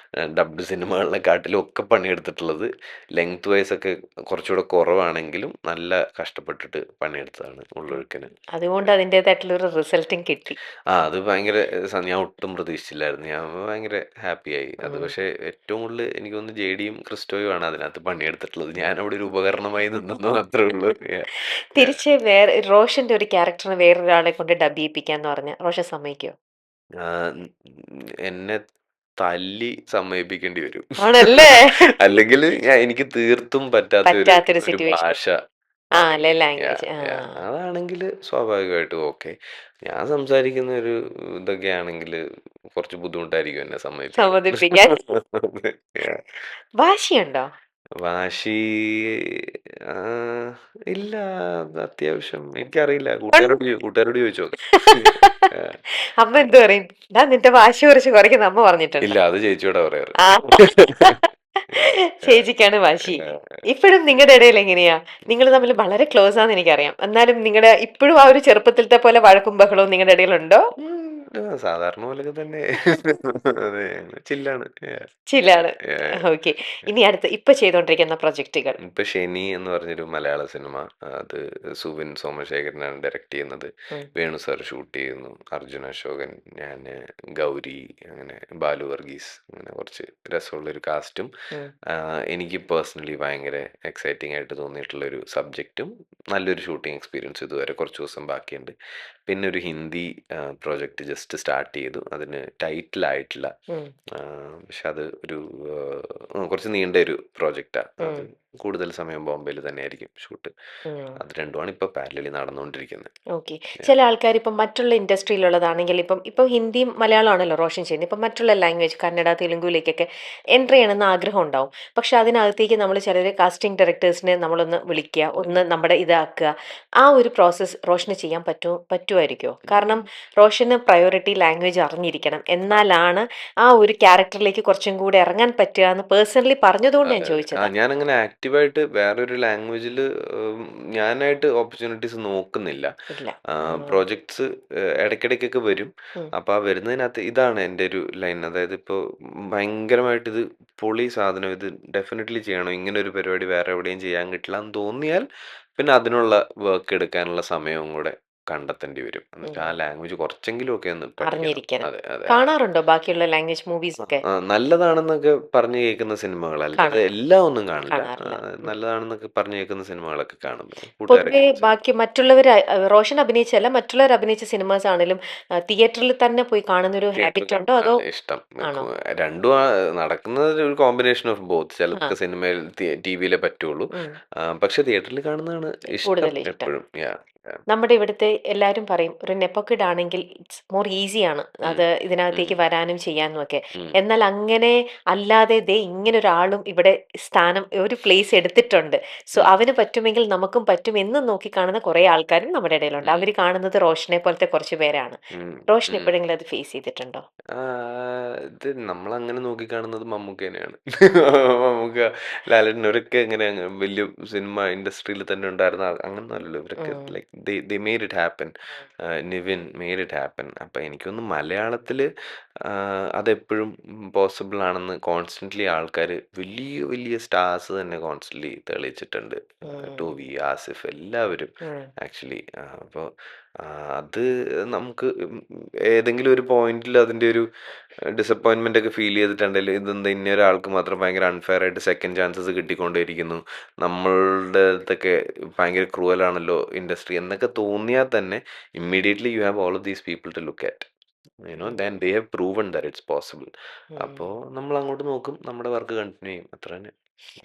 S1: ഡബ്ഡ് സിനിമകളെക്കാട്ടിലും ഒക്കെ പണിയെടുത്തിട്ടുള്ളത് ലെങ്ത് വൈസ് ഒക്കെ കുറച്ചുകൂടെ കുറവാണെങ്കിലും നല്ല കഷ്ടപ്പെട്ടിട്ട് പണിയെടുത്തതാണ്
S2: ഉം.
S1: ഉള്ളൊഴുക്കിന്.
S2: അതുകൊണ്ട് അതിൻ്റെതായിട്ടുള്ള ഒരു റിസൾട്ടും കിട്ടി.
S1: അത് ഭയങ്കര ഞാൻ ഒട്ടും പ്രതീക്ഷിച്ചില്ലായിരുന്നു. ഞാൻ ഭയങ്കര ഹാപ്പിയായി. അത്
S2: ഉം.
S1: പക്ഷേ ഏറ്റവും കൂടുതൽ എനിക്ക് തോന്നുന്നു ജെഡിയും ക്രിസ്റ്റോയും ആണ് അതിനകത്ത് പണിയെടുത്തിട്ടുള്ളത്. ഞാനവിടെ ഒരു ഉപകരണമായി നിന്നെന്ന് മാത്രമേ ഉള്ളൂ. Yeah.
S2: തിരിച്ച് വേറെ റോഷന്റെ ഒരു ക്യാരക്ടറിനെ വേറൊരാളെ കൊണ്ട് ഡബ് ചെയ്യിപ്പിക്കാന്ന് പറഞ്ഞ റോഷൻ സമ്മതിക്കോ?
S1: ആ, എന്നെ തല്ലി സമ്മതിപ്പിക്കേണ്ടി വരും.
S2: ആണല്ലേ?
S1: അല്ലെങ്കിൽ എനിക്ക് തീർത്തും പറ്റാത്ത ഒരു
S2: പറ്റാത്തൊരു
S1: ഒരു
S2: സിറ്റുവേഷൻ.
S1: ഭാഷ
S2: ആ, അല്ലെ
S1: ആണെങ്കിൽ
S2: ലാംഗ്വേജ്. ആ.
S1: അതാണെങ്കിൽ സ്വാഭാവികമായിട്ടും ഓക്കെ. ഞാൻ സംസാരിക്കുന്ന ഒരു ഇതൊക്കെ ആണെങ്കിൽ കുറച്ച് ബുദ്ധിമുട്ടായിരിക്കും എന്നെ സമ്മതിപ്പിക്കാൻ.
S2: സമ്മതിപ്പിക്കാൻ.
S1: Yeah.
S2: വാശിയുണ്ടോ?
S1: വാശി ആ, ഇല്ല. അത് അത്യാവശ്യം എനിക്കറിയില്ല. കൂട്ടുകാരോട് ചോദിച്ചു നോക്കാം.
S2: അമ്മ എന്ത് പറയും? "ദാ നിന്റെ വാശി കുറച്ച് കുറയ്ക്കുന്ന അമ്മ പറഞ്ഞിട്ടുണ്ട്."
S1: ഇല്ല, അത് ചേച്ചിയോടാ പറയാറ്.
S2: ആ. ചേച്ചിക്കാണ് വാശി.
S1: ഏഹ്
S2: ഇപ്പോഴും നിങ്ങളുടെ ഇടയിൽ എങ്ങനെയാ? നിങ്ങൾ തമ്മിൽ വളരെ ക്ലോസ് ആണെന്ന് എനിക്കറിയാം. എന്നാലും നിങ്ങളുടെ ഇപ്പോഴും ആ ഒരു ചെറുപ്പത്തിലത്തെ പോലെ വഴക്കും ബഹളവും നിങ്ങളുടെ ഇടയിലുണ്ടോ?
S1: സാധാരണ പോലൊക്കെ തന്നെ. അതെ, ചില്ലാണ്.
S2: ചില്ലാണ്. ഓക്കെ. ഇനി അടുത്ത ഇപ്പൊ ചെയ്തുകൊണ്ടിരിക്കുന്ന പ്രൊജക്ടുകൾ.
S1: ഇപ്പൊ ശനി എന്ന് പറഞ്ഞൊരു മലയാള സിനിമ. അത് സുബിൻ സോമശേഖരനാണ് ഡയറക്റ്റ് ചെയ്യുന്നത്.
S2: ഉം.
S1: വേണു സാർ ഷൂട്ട് ചെയ്യുന്നു. അർജുൻ അശോകൻ, ഞാൻ, ഗൗരി, അങ്ങനെ ബാലു വർഗീസ്, അങ്ങനെ കുറച്ച് രസമുള്ളൊരു കാസ്റ്റും
S2: ഉം.
S1: എനിക്ക് പേഴ്സണലി ഭയങ്കര എക്സൈറ്റിംഗ് ആയിട്ട് തോന്നിയിട്ടുള്ള ഒരു സബ്ജക്റ്റും നല്ലൊരു ഷൂട്ടിംഗ് എക്സ്പീരിയൻസ് ഇതുവരെ കുറച്ച് ദിവസം ബാക്കിയുണ്ട്. പിന്നെ ഒരു ഹിന്ദി പ്രോജക്റ്റ് ജസ്റ്റ് സ്റ്റാർട്ട് ചെയ്തു. അതിന് ടൈറ്റിൽ ആയിട്ടില്ല.
S2: ഉം.
S1: പക്ഷെ അത് ഒരു കുറച്ച് നീണ്ട ഒരു പ്രോജക്റ്റാണ്. അത്
S2: ഉം.
S1: കൂടുതൽ സമയം ബോംബെയിൽ തന്നെയായിരിക്കും ഷൂട്ട്.
S2: ഉം.
S1: അത് രണ്ടുമാണ് ഇപ്പോൾ പാരലലി നടന്നുകൊണ്ടിരിക്കുന്നത്.
S2: ഓക്കെ. ചില ആൾക്കാർ ഇപ്പം മറ്റുള്ള ഇൻഡസ്ട്രിയിലുള്ളതാണെങ്കിൽ ഇപ്പം ഇപ്പം ഹിന്ദിയും മലയാളമാണല്ലോ റോഷൻ ചെയ്യുന്നത്. ഇപ്പം മറ്റുള്ള ലാംഗ്വേജ് കന്നഡ, തെലുങ്കിലേക്കൊക്കെ എൻ്റർ ചെയ്യണമെന്ന് ആഗ്രഹം ഉണ്ടാവും. പക്ഷെ അതിനകത്തേക്ക് നമ്മൾ ചിലർ കാസ്റ്റിംഗ് ഡയറക്ടേഴ്സിനെ നമ്മളൊന്ന് വിളിക്കുക, ഒന്ന് നമ്മുടെ ഇതാക്കുക. ആ ഒരു പ്രോസസ്സ് റോഷന് ചെയ്യാൻ പറ്റുമായിരിക്കുമോ? കാരണം റോഷന് പ്രയോറിറ്റി ലാംഗ്വേജ് അറിഞ്ഞിരിക്കണം. എന്നാലാണ് ആ ഒരു ക്യാരക്ടറിലേക്ക് കുറച്ചും കൂടെ ഇറങ്ങാൻ പറ്റുക എന്ന് പേഴ്സണലി പറഞ്ഞതുകൊണ്ട് ഞാൻ ചോദിച്ചതാ.
S1: ഞാനങ്ങനെ ആക്റ്റീവായിട്ട് വേറൊരു ലാംഗ്വേജിൽ ഞാനായിട്ട് ഓപ്പർച്യൂണിറ്റീസ് നോക്കുന്നില്ല.
S2: ഇല്ല.
S1: പ്രോജക്ട്സ് ഇടയ്ക്കിടയ്ക്കൊക്കെ വരും.
S2: ഉം.
S1: അപ്പോൾ ആ വരുന്നതിനകത്ത് ഇതാണ് എൻ്റെ ഒരു ലൈൻ. അതായത് ഇപ്പോൾ ഭയങ്കരമായിട്ട് ഇത് പൊളി സാധനം, ഇത് ഡെഫിനറ്റ്ലി ചെയ്യണം, ഇങ്ങനെ ഒരു പരിപാടി വേറെ എവിടെയും ചെയ്യാൻ കിട്ടില്ല എന്ന് തോന്നിയാൽ പിന്നെ അതിനുള്ള വർക്ക് എടുക്കാനുള്ള സമയവും കൂടെ കണ്ടെത്തേണ്ടി വരും. എന്നിട്ട് ആ
S2: ഉം.
S1: ലാംഗ്വേജ് കുറച്ചെങ്കിലും ഒക്കെ ഒന്ന് പഠിക്കണം.
S2: അറിഞ്ഞിരിക്കണം.
S1: അതെ, അതെ.
S2: കാണാറുണ്ടോ ബാക്കിയുള്ള ലാംഗ്വേജ് മൂവീസ് ഒക്കെ?
S1: നല്ലതാണെന്നൊക്കെ പറഞ്ഞു കേൾക്കുന്ന സിനിമകൾ, അല്ലാതെ
S2: കാണാറ്
S1: എല്ലാം ഒന്നും കാണില്ല.
S2: കാണാറില്ല. ഉം.
S1: നല്ലതാണെന്നൊക്കെ പറഞ്ഞു കേൾക്കുന്ന സിനിമകളൊക്കെ കാണും.
S2: പൊതുവേ
S1: കൂട്ടുകാരൊക്കെ വെച്ച്.
S2: ബാക്കി മറ്റുള്ളവര് റോഷൻ അഭിനയിച്ചല്ല, മറ്റുള്ളവർ അഭിനയിച്ച സിനിമാസ് ആണെങ്കിലും തിയേറ്ററിൽ തന്നെ പോയി കാണുന്നൊരു
S1: തിയേറ്ററിൽ
S2: ഹാബിറ്റ് ഉണ്ടോ? അതോ
S1: കാണാനാണ് ഇഷ്ടം.
S2: ആണോ?
S1: രണ്ടും നടക്കുന്നത് ഒരു കോമ്പിനേഷൻ ഓഫ് ബോത്ത്.
S2: ആ.
S1: ചിലതൊക്കെ സിനിമയിൽ ടിവിയിലേ പറ്റുള്ളൂ.
S2: ഉം.
S1: പക്ഷെ തിയേറ്ററിൽ കാണുന്നതാണ് ഇഷ്ടം
S2: കൂടുതൽ ഇഷ്ടം.
S1: എപ്പോഴും.
S2: നമ്മുടെ ഇവിടുത്തെ എല്ലാവരും പറയും ഒരു നെപ്പോ കിഡ് ആണെങ്കിൽ ഇറ്റ്സ് മോർ ഈസിയാണ്
S1: ഉം,
S2: അത്
S1: ഉം,
S2: ഇതിനകത്തേക്ക് വരാനും ചെയ്യാനും ഒക്കെ.
S1: ഉം,
S2: എന്നാൽ അങ്ങനെ അല്ലാതെ ദേ ഇങ്ങനെ ഒരാളും ഇവിടെ സ്ഥാനം ഒരു പ്ലേസ് എടുത്തിട്ടുണ്ട്. സോ
S1: ഉം,
S2: അവന് പറ്റുമെങ്കിൽ നമുക്കും പറ്റും എന്ന് നോക്കി കാണുന്ന കുറെ ആൾക്കാരും നമ്മുടെ ഇടയിലുണ്ട്.
S1: ഉം,
S2: അവർ കാണുന്നത് റോഷനെ പോലത്തെ കുറച്ച് പേരാണ്.
S1: ഉം,
S2: റോഷൻ
S1: ഉം.
S2: എപ്പോഴെങ്കിലും അത് ഫേസ് ചെയ്തിട്ടുണ്ടോ?
S1: ഇത് നമ്മളങ്ങനെ നോക്കിക്കാണുന്നത് മമ്മൂക്കേനെയാണ്. മമ്മൂക്ക, ലാലേട്ടൻ ഇങ്ങനെ വലിയ സിനിമ ഇൻഡസ്ട്രിയിൽ തന്നെ ഉണ്ടായിരുന്ന അങ്ങനൊന്നുമല്ലല്ലോ. ഇവരൊക്കെ
S2: ഉം.
S1: Like they made it happen. Nivin made it happen. അപ്പം എനിക്കൊന്ന് മലയാളത്തിൽ അതെപ്പോഴും പോസിബിൾ ആണെന്ന് കോൺസ്റ്റൻ്റ്ലി ആൾക്കാർ, വലിയ വലിയ സ്റ്റാർസ് തന്നെ കോൺസ്റ്റൻ്റ്ലി തെളിയിച്ചിട്ടുണ്ട്.
S2: ഉം.
S1: ടോവി, ആസിഫ്, എല്ലാവരും
S2: ഉം.
S1: ആക്ച്വലി. അപ്പോൾ അത് നമുക്ക് ഏതെങ്കിലും ഒരു പോയിന്റിൽ അതിൻ്റെ ഒരു ഡിസപ്പോയിൻമെൻ്റ് ഒക്കെ ഫീൽ ചെയ്തിട്ടുണ്ടെങ്കിൽ, ഇതെന്താ ഇന്ന ഒരാൾക്ക് മാത്രം ഭയങ്കര അൺഫെയർ ആയിട്ട് സെക്കൻഡ് ചാൻസസ് കിട്ടിക്കൊണ്ടേയിരിക്കുന്നു, നമ്മളുടെ അടുത്തൊക്കെ ഭയങ്കര ക്രൂവലാണല്ലോ ഇൻഡസ്ട്രി എന്നൊക്കെ തോന്നിയാൽ തന്നെ, immediately you have all of these people to look at, then they have proven that it's possible.
S2: ഉം.
S1: അപ്പോൾ നമ്മൾ അങ്ങോട്ട് നോക്കും, നമ്മുടെ വർക്ക് കണ്ടിന്യൂ ചെയ്യും, അത്ര തന്നെ.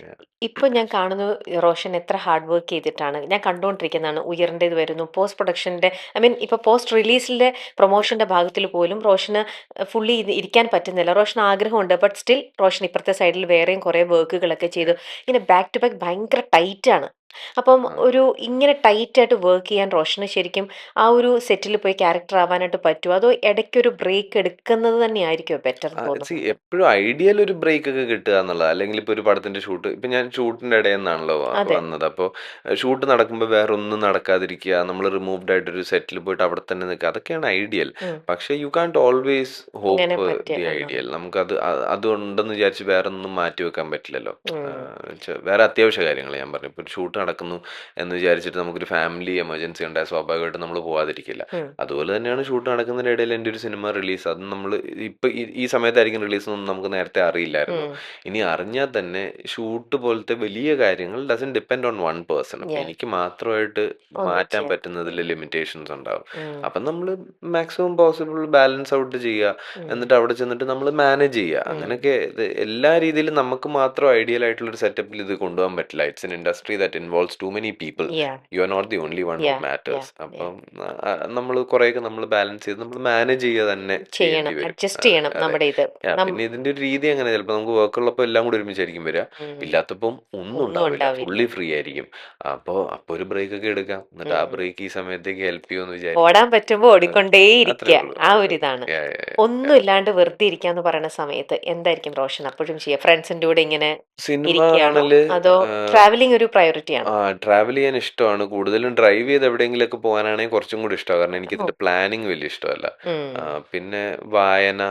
S1: Yeah.
S2: ഇപ്പൊ ഞാൻ കാണുന്നു റോഷൻ എത്ര ഹാർഡ് വർക്ക് ചെയ്തിട്ടാണ് ഞാൻ കണ്ടുകൊണ്ടിരിക്കുന്നതാണ്. ഉയരേണ്ടത് വരുന്നു, പോസ്റ്റ് പ്രൊഡക്ഷന്റെ ഐ മീൻ ഇപ്പൊ പോസ്റ്റ് റിലീസിന്റെ പ്രൊമോഷന്റെ ഭാഗത്തിൽ പോലും റോഷന് ഫുള്ളി ഇരിക്കാൻ പറ്റുന്നില്ല. റോഷൻ ആഗ്രഹമുണ്ട്, ബട്ട് സ്റ്റിൽ റോഷൻ ഇപ്പുറത്തെ സൈഡിൽ വേറെയും കുറെ വർക്കുകളൊക്കെ ചെയ്തു. ഇങ്ങനെ ബാക്ക് ടു ബാക്ക് ഭയങ്കര ടൈറ്റ് ആണ്. അപ്പം
S1: ആ.
S2: ഒരു ഇങ്ങനെ ടൈറ്റ് ആയിട്ട് വർക്ക് ചെയ്യാൻ റോഷന് ശരിക്കും ആ ഒരു സെറ്റിൽ പോയി ക്യാരക്ടർ ആവാനായിട്ട് പറ്റുമോ? അതോ ഇടയ്ക്കൊരു ബ്രേക്ക് എടുക്കുന്നത് തന്നെയായിരിക്കുമോ ബെറ്റർ തോന്നുന്നത്?
S1: എപ്പോഴും ഐഡിയൽ ഒരു ബ്രേക്ക് ഒക്കെ കിട്ടുക എന്നുള്ളത്, അല്ലെങ്കിൽ ഇപ്പോൾ ഒരു പടത്തിന്റെ ഷൂട്ട്, ഇപ്പം ഞാൻ ഷൂട്ടിന്റെ ഇടയിൽ നിന്നാണല്ലോ
S2: അതെ.
S1: വന്നത്. അപ്പോൾ ഷൂട്ട് നടക്കുമ്പോൾ വേറെ ഒന്നും നടക്കാതിരിക്കുക, നമ്മൾ റിമൂവ്ഡ് ആയിട്ടൊരു സെറ്റിൽ പോയിട്ട് അവിടെ തന്നെ നിൽക്കുക, അതൊക്കെയാണ് ഐഡിയൽ.
S2: ഉം.
S1: പക്ഷേ യു കാൺട്ട് ഓൾവേസ്
S2: ഇങ്ങനെ
S1: ഹോപ്പ്
S2: പറ്റിയ
S1: ദി ഐഡിയൽ. നമുക്കത് അതുണ്ടെന്ന് വിചാരിച്ച് വേറെ ഒന്നും മാറ്റി വെക്കാൻ പറ്റില്ലല്ലോ. വേറെ അത്യാവശ്യ കാര്യങ്ങൾ ഞാൻ പറഞ്ഞു, ഇപ്പോൾ ഒരു ഷൂട്ട് നടക്കുന്നു എന്ന് വിചാരിച്ചിട്ട് നമുക്കൊരു ഫാമിലി എമർജൻസി ഉണ്ടായാൽ സ്വാഭാവികമായിട്ടും നമ്മൾ പോകാതിരിക്കില്ല. അതുപോലെ തന്നെയാണ് ഷൂട്ട് നടക്കുന്നതിനിടയിൽ എൻ്റെ ഒരു സിനിമ റിലീസ്, അത് നമ്മൾ ഇപ്പം ഈ സമയത്തായിരിക്കും റിലീസ് എന്നൊന്നും നമുക്ക് നേരത്തെ അറിയില്ലായിരുന്നു. ഇനി അറിഞ്ഞാൽ തന്നെ ഷൂട്ട് പോലത്തെ വലിയ കാര്യങ്ങൾ doesn't depend on one person. അപ്പം എനിക്ക് മാത്രമായിട്ട്
S2: ഒന്നും
S1: മാറ്റാൻ
S2: ചെയ്യാൻ
S1: പറ്റുന്നതിൽ ലിമിറ്റേഷൻസ് ഉണ്ടാവും.
S2: ഉം.
S1: അപ്പം നമ്മൾ മാക്സിമം പോസിബിൾ ബാലൻസ് ഔട്ട് ചെയ്യുക,
S2: ഉം.
S1: എന്നിട്ട് അവിടെ ചെന്നിട്ട് നമ്മൾ മാനേജ് ചെയ്യുക.
S2: ഉം.
S1: അങ്ങനെയൊക്കെ എല്ലാ രീതിയിലും നമുക്ക് മാത്രം ഐഡിയൽ ആയിട്ടുള്ള ഒരു സെറ്റപ്പിൽ ഇത് കൊണ്ടുപോകാൻ പറ്റില്ല. It's an industry that involves too many people.
S2: Yeah,
S1: you are not the only one who
S2: yeah, yeah,
S1: matters.
S2: yeah.
S1: അപ്പം നമ്മൾ കുറേയൊക്കെ നമ്മൾ ബാലൻസ് ചെയ്ത് നമ്മൾ മാനേജ് ചെയ്യുക തന്നെ ചെയ്യേണ്ടി
S2: ചെയ്യണം,
S1: വരും.
S2: അഡ്ജസ്റ്റ് ചെയ്യണം
S1: അതെ.
S2: നമ്മുടെ ഇത്.
S1: പിന്നെ ഇതിന്റെ ഒരു രീതി അങ്ങനെ, ചിലപ്പോൾ നമുക്ക് വർക്കുള്ളപ്പോൾ എല്ലാം കൂടി ഒരുമിച്ചായിരിക്കും വരിക,
S2: ഉം.
S1: ഇല്ലാത്തപ്പം ഒന്നും
S2: ഒന്നും
S1: ഉണ്ടാവില്ല,
S2: ഉണ്ടാവില്ല.
S1: ഫുള്ളി ഫ്രീ ആയിരിക്കും. അപ്പോൾ ഒരു ബ്രേക്ക് ഒക്കെ എടുക്കാം, എന്നിട്ട് ആ ബ്രേക്ക് ഈ സമയത്തേക്ക് ഹെൽപ്പ് ചെയ്യുമെന്ന് വിചാരിക്കും.
S2: ഓടാൻ പറ്റുമ്പോ
S1: അത്രേ
S2: ഓടിക്കൊണ്ടേയിരിക്കുക,
S1: ഉള്ളൂ,
S2: ആ
S1: അത്രേ
S2: ഒരു
S1: ഉള്ളൂ.
S2: ഇതാണ്.
S1: Yeah, yeah, yeah,
S2: ഒന്നും
S1: yeah.
S2: ഇല്ലാണ്ട് വെറുതെ ഇരിക്കാന്ന് പറയുന്ന സമയത്ത് എന്തായിരിക്കും റോഷൻ അപ്പോഴും ചെയ്യുക? ഫ്രണ്ട്സിന്റെ കൂടെ ഇങ്ങനെ
S1: സിനിമ
S2: ഇരിക്കുകയാണോ?
S1: കാണല്,
S2: അതോ ട്രാവലിംഗ് ഒരു പ്രയോറിറ്റി ആണോ?
S1: ട്രാവൽ ചെയ്യാൻ ഇഷ്ടമാണ്. കൂടുതലും ഡ്രൈവ് ചെയ്ത് എവിടെയെങ്കിലുമൊക്കെ പോകാനാണെങ്കിൽ കുറച്ചും കൂടി ഇഷ്ടമാണ്, കാരണം
S2: ഓ.
S1: എനിക്കിതിന്റെ പ്ലാനിങ് വലിയ ഇഷ്ടമല്ല.
S2: ഉം.
S1: പിന്നെ വായന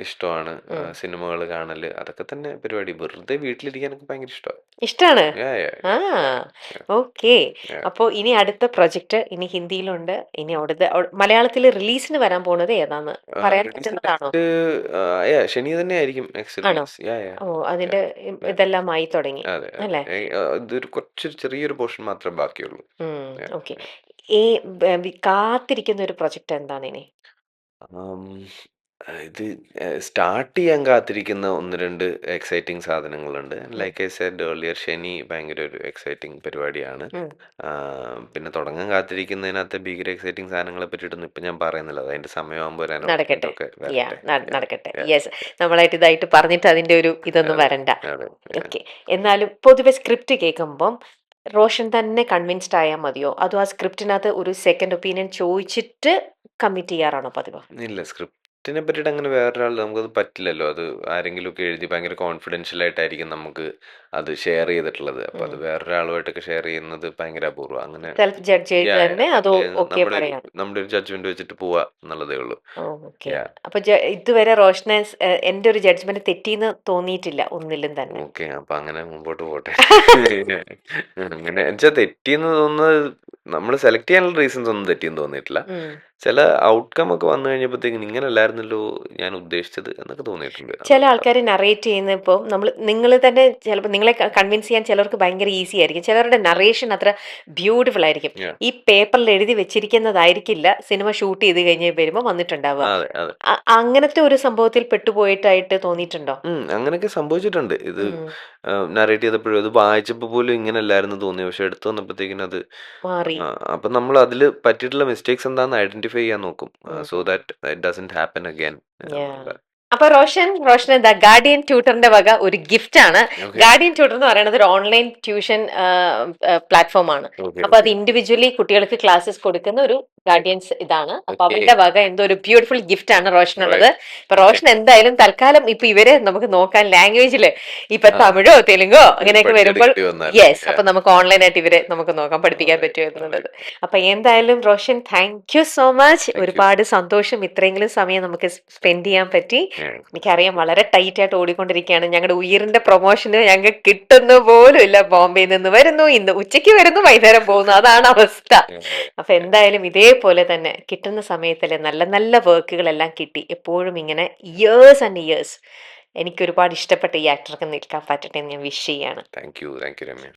S1: ഇഷ്ടമാണ്.
S2: ഉം.
S1: സിനിമകൾ കാണല്, അതൊക്കെ തന്നെ പരിപാടി. വെറുതെ വീട്ടിലിരിക്കാനൊക്കെ ഭയങ്കര ഇഷ്ടമാണ്.
S2: ഇഷ്ടാണ്.
S1: Yeah, yeah,
S2: ആ,
S1: yeah, yeah,
S2: ഓക്കെ.
S1: yeah.
S2: അപ്പോ ഇനി അടുത്ത പ്രൊജക്ട് ഇനി ഹിന്ദിയിലുണ്ട്, ഇനി അവിടുത്തെ മലയാളത്തിൽ റിലീസിന് വരാൻ പോണത് ഏതാന്ന് പറയാൻ
S1: റിലീസ്
S2: പറ്റുന്നതാണോ?
S1: നെക്സ്റ്റ് ശനി തന്നെ ആയിരിക്കും നെക്സ്റ്റ്
S2: ആണോ?
S1: റിലീസ്.
S2: ഓ, അതിന്റെ ഇതെല്ലാം ആയി തുടങ്ങി
S1: അതെ, അതെ.
S2: അല്ലേ?
S1: ഇതൊരു കുറച്ചൊരു ചെറിയൊരു പോർഷൻ മാത്രമേ ബാക്കിയുള്ളൂ. Yeah,
S2: okay.
S1: yeah.
S2: ഈ കാത്തിരിക്കുന്ന ഒരു പ്രൊജക്ട് എന്താണ് ഇനി?
S1: ആം, ഇത് സ്റ്റാർട്ട് ചെയ്യാൻ കാത്തിരിക്കുന്ന ഒന്ന് രണ്ട് എക്സൈറ്റിംഗ് സാധനങ്ങളുണ്ട്.
S2: ഉം.
S1: ലൈക്ക് ഐ സെഡ് ഏർലിയർ, ശനി ഭയങ്കര ഒരു എക്സൈറ്റിംഗ് പരിപാടിയാണ്.
S2: ഉം.
S1: പിന്നെ തുടങ്ങാൻ കാത്തിരിക്കുന്നതിനകത്ത് ഭീകര എക്സൈറ്റിംഗ് സാധനങ്ങളെ പറ്റിയിട്ടൊന്നും ഇപ്പം ഞാൻ പറയുന്നില്ല, അത് അതിൻ്റെ സമയമാകുമ്പോൾ ഒരു
S2: നടക്കട്ടെ.
S1: അനൗൺസ്മെന്റ് ഒക്കെ വരട്ടെ.
S2: നടക്കട്ടെ.
S1: Yeah,
S2: yes. നമ്മളായിട്ട് ഇതായിട്ട് പറഞ്ഞിട്ട് അതിന്റെ ഒരു ഇതൊന്നും
S1: അതെ,
S2: വരണ്ട.
S1: അതെ.
S2: ഓക്കെ. എന്നാലും പൊതുവെ സ്ക്രിപ്റ്റ് കേൾക്കുമ്പം റോഷൻ തന്നെ കൺവിൻസ്ഡ് ആയാൽ മതിയോ? അതോ ആ സ്ക്രിപ്റ്റിനകത്ത് ഒരു സെക്കൻഡ് ഒപ്പീനിയൻ ചോദിച്ചിട്ട് കമ്മിറ്റ് ചെയ്യാറാണോ പതിവ്?
S1: ഇല്ല, സ്ക്രിപ്റ്റിനെ പറ്റിയിട്ട് അങ്ങനെ വേറൊരാൾ, നമുക്കത് പറ്റില്ലല്ലോ. അത് ആരെങ്കിലുമൊക്കെ എഴുതി ഭയങ്കര കോൺഫിഡൻഷ്യൽ ആയിട്ടായിരിക്കും നമുക്ക് അത് ഷെയർ ചെയ്തിട്ടുള്ളത്. അപ്പോൾ അത് വേറൊരാളുമായിട്ടൊക്കെ ഷെയർ ചെയ്യുന്നത് ഭയങ്കര അപൂർവം. അങ്ങനെ
S2: സെൽഫ് ജഡ്ജ് ചെയ്ത് തന്നെ അതോ ഓക്കെ പറയാം?
S1: നമ്മുടെ ഒരു ജഡ്ജ്മെന്റ് വെച്ചിട്ട് പോവാ എന്നുള്ളതേ ഉള്ളൂ.
S2: ഓക്കെ.
S1: യാ.
S2: അപ്പൊ ഇതുവരെ റോഷനെ എന്റെ ഒരു ജഡ്ജ്മെന്റ് തെറ്റിന്ന് തോന്നിയിട്ടില്ല ഒന്നിലും തന്നെ.
S1: ഓക്കെ, അപ്പൊ അങ്ങനെ മുമ്പോട്ട് പോട്ടെ. അങ്ങനെ എന്നുവെച്ചാൽ തെറ്റിയെന്ന് തോന്നുന്നത് നമ്മൾ സെലക്ട് ചെയ്യാനുള്ള റീസൺസ് ഒന്നും തെറ്റിയെന്ന് തോന്നിയിട്ടില്ല.
S2: ഉം.
S1: ചില ഔട്ട്കം ഒക്കെ വന്നു കഴിഞ്ഞപ്പോഴത്തേക്കും ഇങ്ങനല്ലായിരുന്നല്ലോ ഞാൻ ഉദ്ദേശിച്ചത് എന്നൊക്കെ തോന്നിയിട്ടുണ്ട്.
S2: ചില ആൾക്കാർ നറേറ്റ് ചെയ്യുന്ന ഇപ്പോൾ നിങ്ങൾ തന്നെ ചിലപ്പോൾ നിങ്ങളെ കൺവിൻസ് ചെയ്യാൻ ചിലർക്ക് ഭയങ്കര ഈസി ആയിരിക്കും, ചിലരുടെ നറേഷൻ അത്ര ബ്യൂട്ടിഫുൾ ആയിരിക്കും.
S1: Yeah.
S2: ഈ പേപ്പറിൽ എഴുതി വെച്ചിരിക്കുന്നതായിരിക്കില്ല സിനിമ ഷൂട്ട് ചെയ്ത് കഴിഞ്ഞ് വരുമ്പോൾ വന്നിട്ടുണ്ടാവുക.
S1: അതെ, അതെ.
S2: അങ്ങനത്തെ ഒരു സംഭവത്തിൽ പെട്ടുപോയിട്ടായിട്ട് തോന്നിയിട്ടുണ്ടോ?
S1: അങ്ങനെയൊക്കെ സംഭവിച്ചിട്ടുണ്ട്. ഇത്
S2: ഉം.
S1: നറേറ്റ് ചെയ്തപ്പോഴും അത് വായിച്ചപ്പോൾ പോലും ഇങ്ങനെയല്ലായിരുന്നു തോന്നിയത്. പക്ഷെ എടുത്തു വന്നപ്പോഴത്തേക്കിനും അത്
S2: മാറി.
S1: അപ്പം നമ്മൾ അതിൽ പറ്റിയിട്ടുള്ള മിസ്റ്റേക്സ് എന്താണെന്ന് ഐഡന്റിഫൈ ചെയ്യാൻ നോക്കും. So that it doesn't happen again.
S2: അപ്പൊ റോഷൻ എന്താ ഗാർഡിയൻ ട്യൂട്ടറിന്റെ വക ഒരു ഗിഫ്റ്റ് ആണ്.
S1: ഓക്കെ,
S2: ഗാർഡിയൻ ട്യൂട്ടർ എന്ന് പറയുന്നത് ഒരു ഓൺലൈൻ ട്യൂഷൻ പ്ലാറ്റ്ഫോം ആണ്.
S1: ഓക്കെ,
S2: അപ്പൊ അത്
S1: ഓക്കെ.
S2: ഇൻഡിവിജ്വലി കുട്ടികൾക്ക് ക്ലാസ്സസ് കൊടുക്കുന്ന ഒരു ഗാർഡിയൻസ് ഇതാണ്. അപ്പൊ
S1: ഓക്കെ.
S2: അവരുടെ വക എന്തോ ഒരു ബ്യൂട്ടിഫുൾ ഗിഫ്റ്റ് ആണ് റോഷനുള്ളത്.
S1: Alright.
S2: ഇപ്പൊ റോഷൻ എന്തായാലും തൽക്കാലം ഇപ്പൊ ഇവരെ നമുക്ക് നോക്കാൻ ലാംഗ്വേജില് ഇപ്പൊ
S1: ആ.
S2: തമിഴോ തെലുങ്കോ അങ്ങനെയൊക്കെ വരുമ്പോൾ
S1: പഠിച്ചെടുക്കേണ്ടി വന്നാല്.
S2: യെസ്, അപ്പൊ നമുക്ക് ഓൺലൈനായിട്ട് ഇവരെ നമുക്ക് നോക്കാം, പഠിപ്പിക്കാൻ
S1: Alright,
S2: പറ്റുമോ എന്നുള്ളത്.
S1: alright.
S2: അപ്പൊ എന്തായാലും Roshan thank you so much.
S1: Thank you.
S2: ഒരുപാട് സന്തോഷം ഇത്രയെങ്കിലും സമയം നമുക്ക് സ്പെൻഡ് ചെയ്യാൻ പറ്റി.
S1: Yeah.
S2: എനിക്കറിയാം വളരെ ടൈറ്റ് ആയിട്ട് ഓടിക്കൊണ്ടിരിക്കുകയാണ്. ഞങ്ങളുടെ ഉയരിന്റെ പ്രൊമോഷന് ഞങ്ങൾക്ക് കിട്ടുന്ന പോലും ഇല്ല. ബോംബെയിൽ നിന്ന് വരുന്നു, ഇന്ന് ഉച്ചയ്ക്ക് വരുന്നു, വൈകുന്നേരം പോകുന്നു, അതാണ് അവസ്ഥ.
S1: Yeah.
S2: അപ്പൊ എന്തായാലും ഇതേപോലെ തന്നെ കിട്ടുന്ന സമയത്തല്ലേ നല്ല നല്ല വർക്കുകളെല്ലാം കിട്ടി എപ്പോഴും ഇങ്ങനെ ഇയേഴ്സ് ആൻഡ് ഇയേഴ്സ് എനിക്ക് ഒരുപാട് ഇഷ്ടപ്പെട്ട ഈ ആക്ടർക്ക് നിൽക്കാൻ പറ്റട്ടെ എന്ന് ഞാൻ വിഷ് ചെയ്യാണ്.
S1: Thank you, Ramya.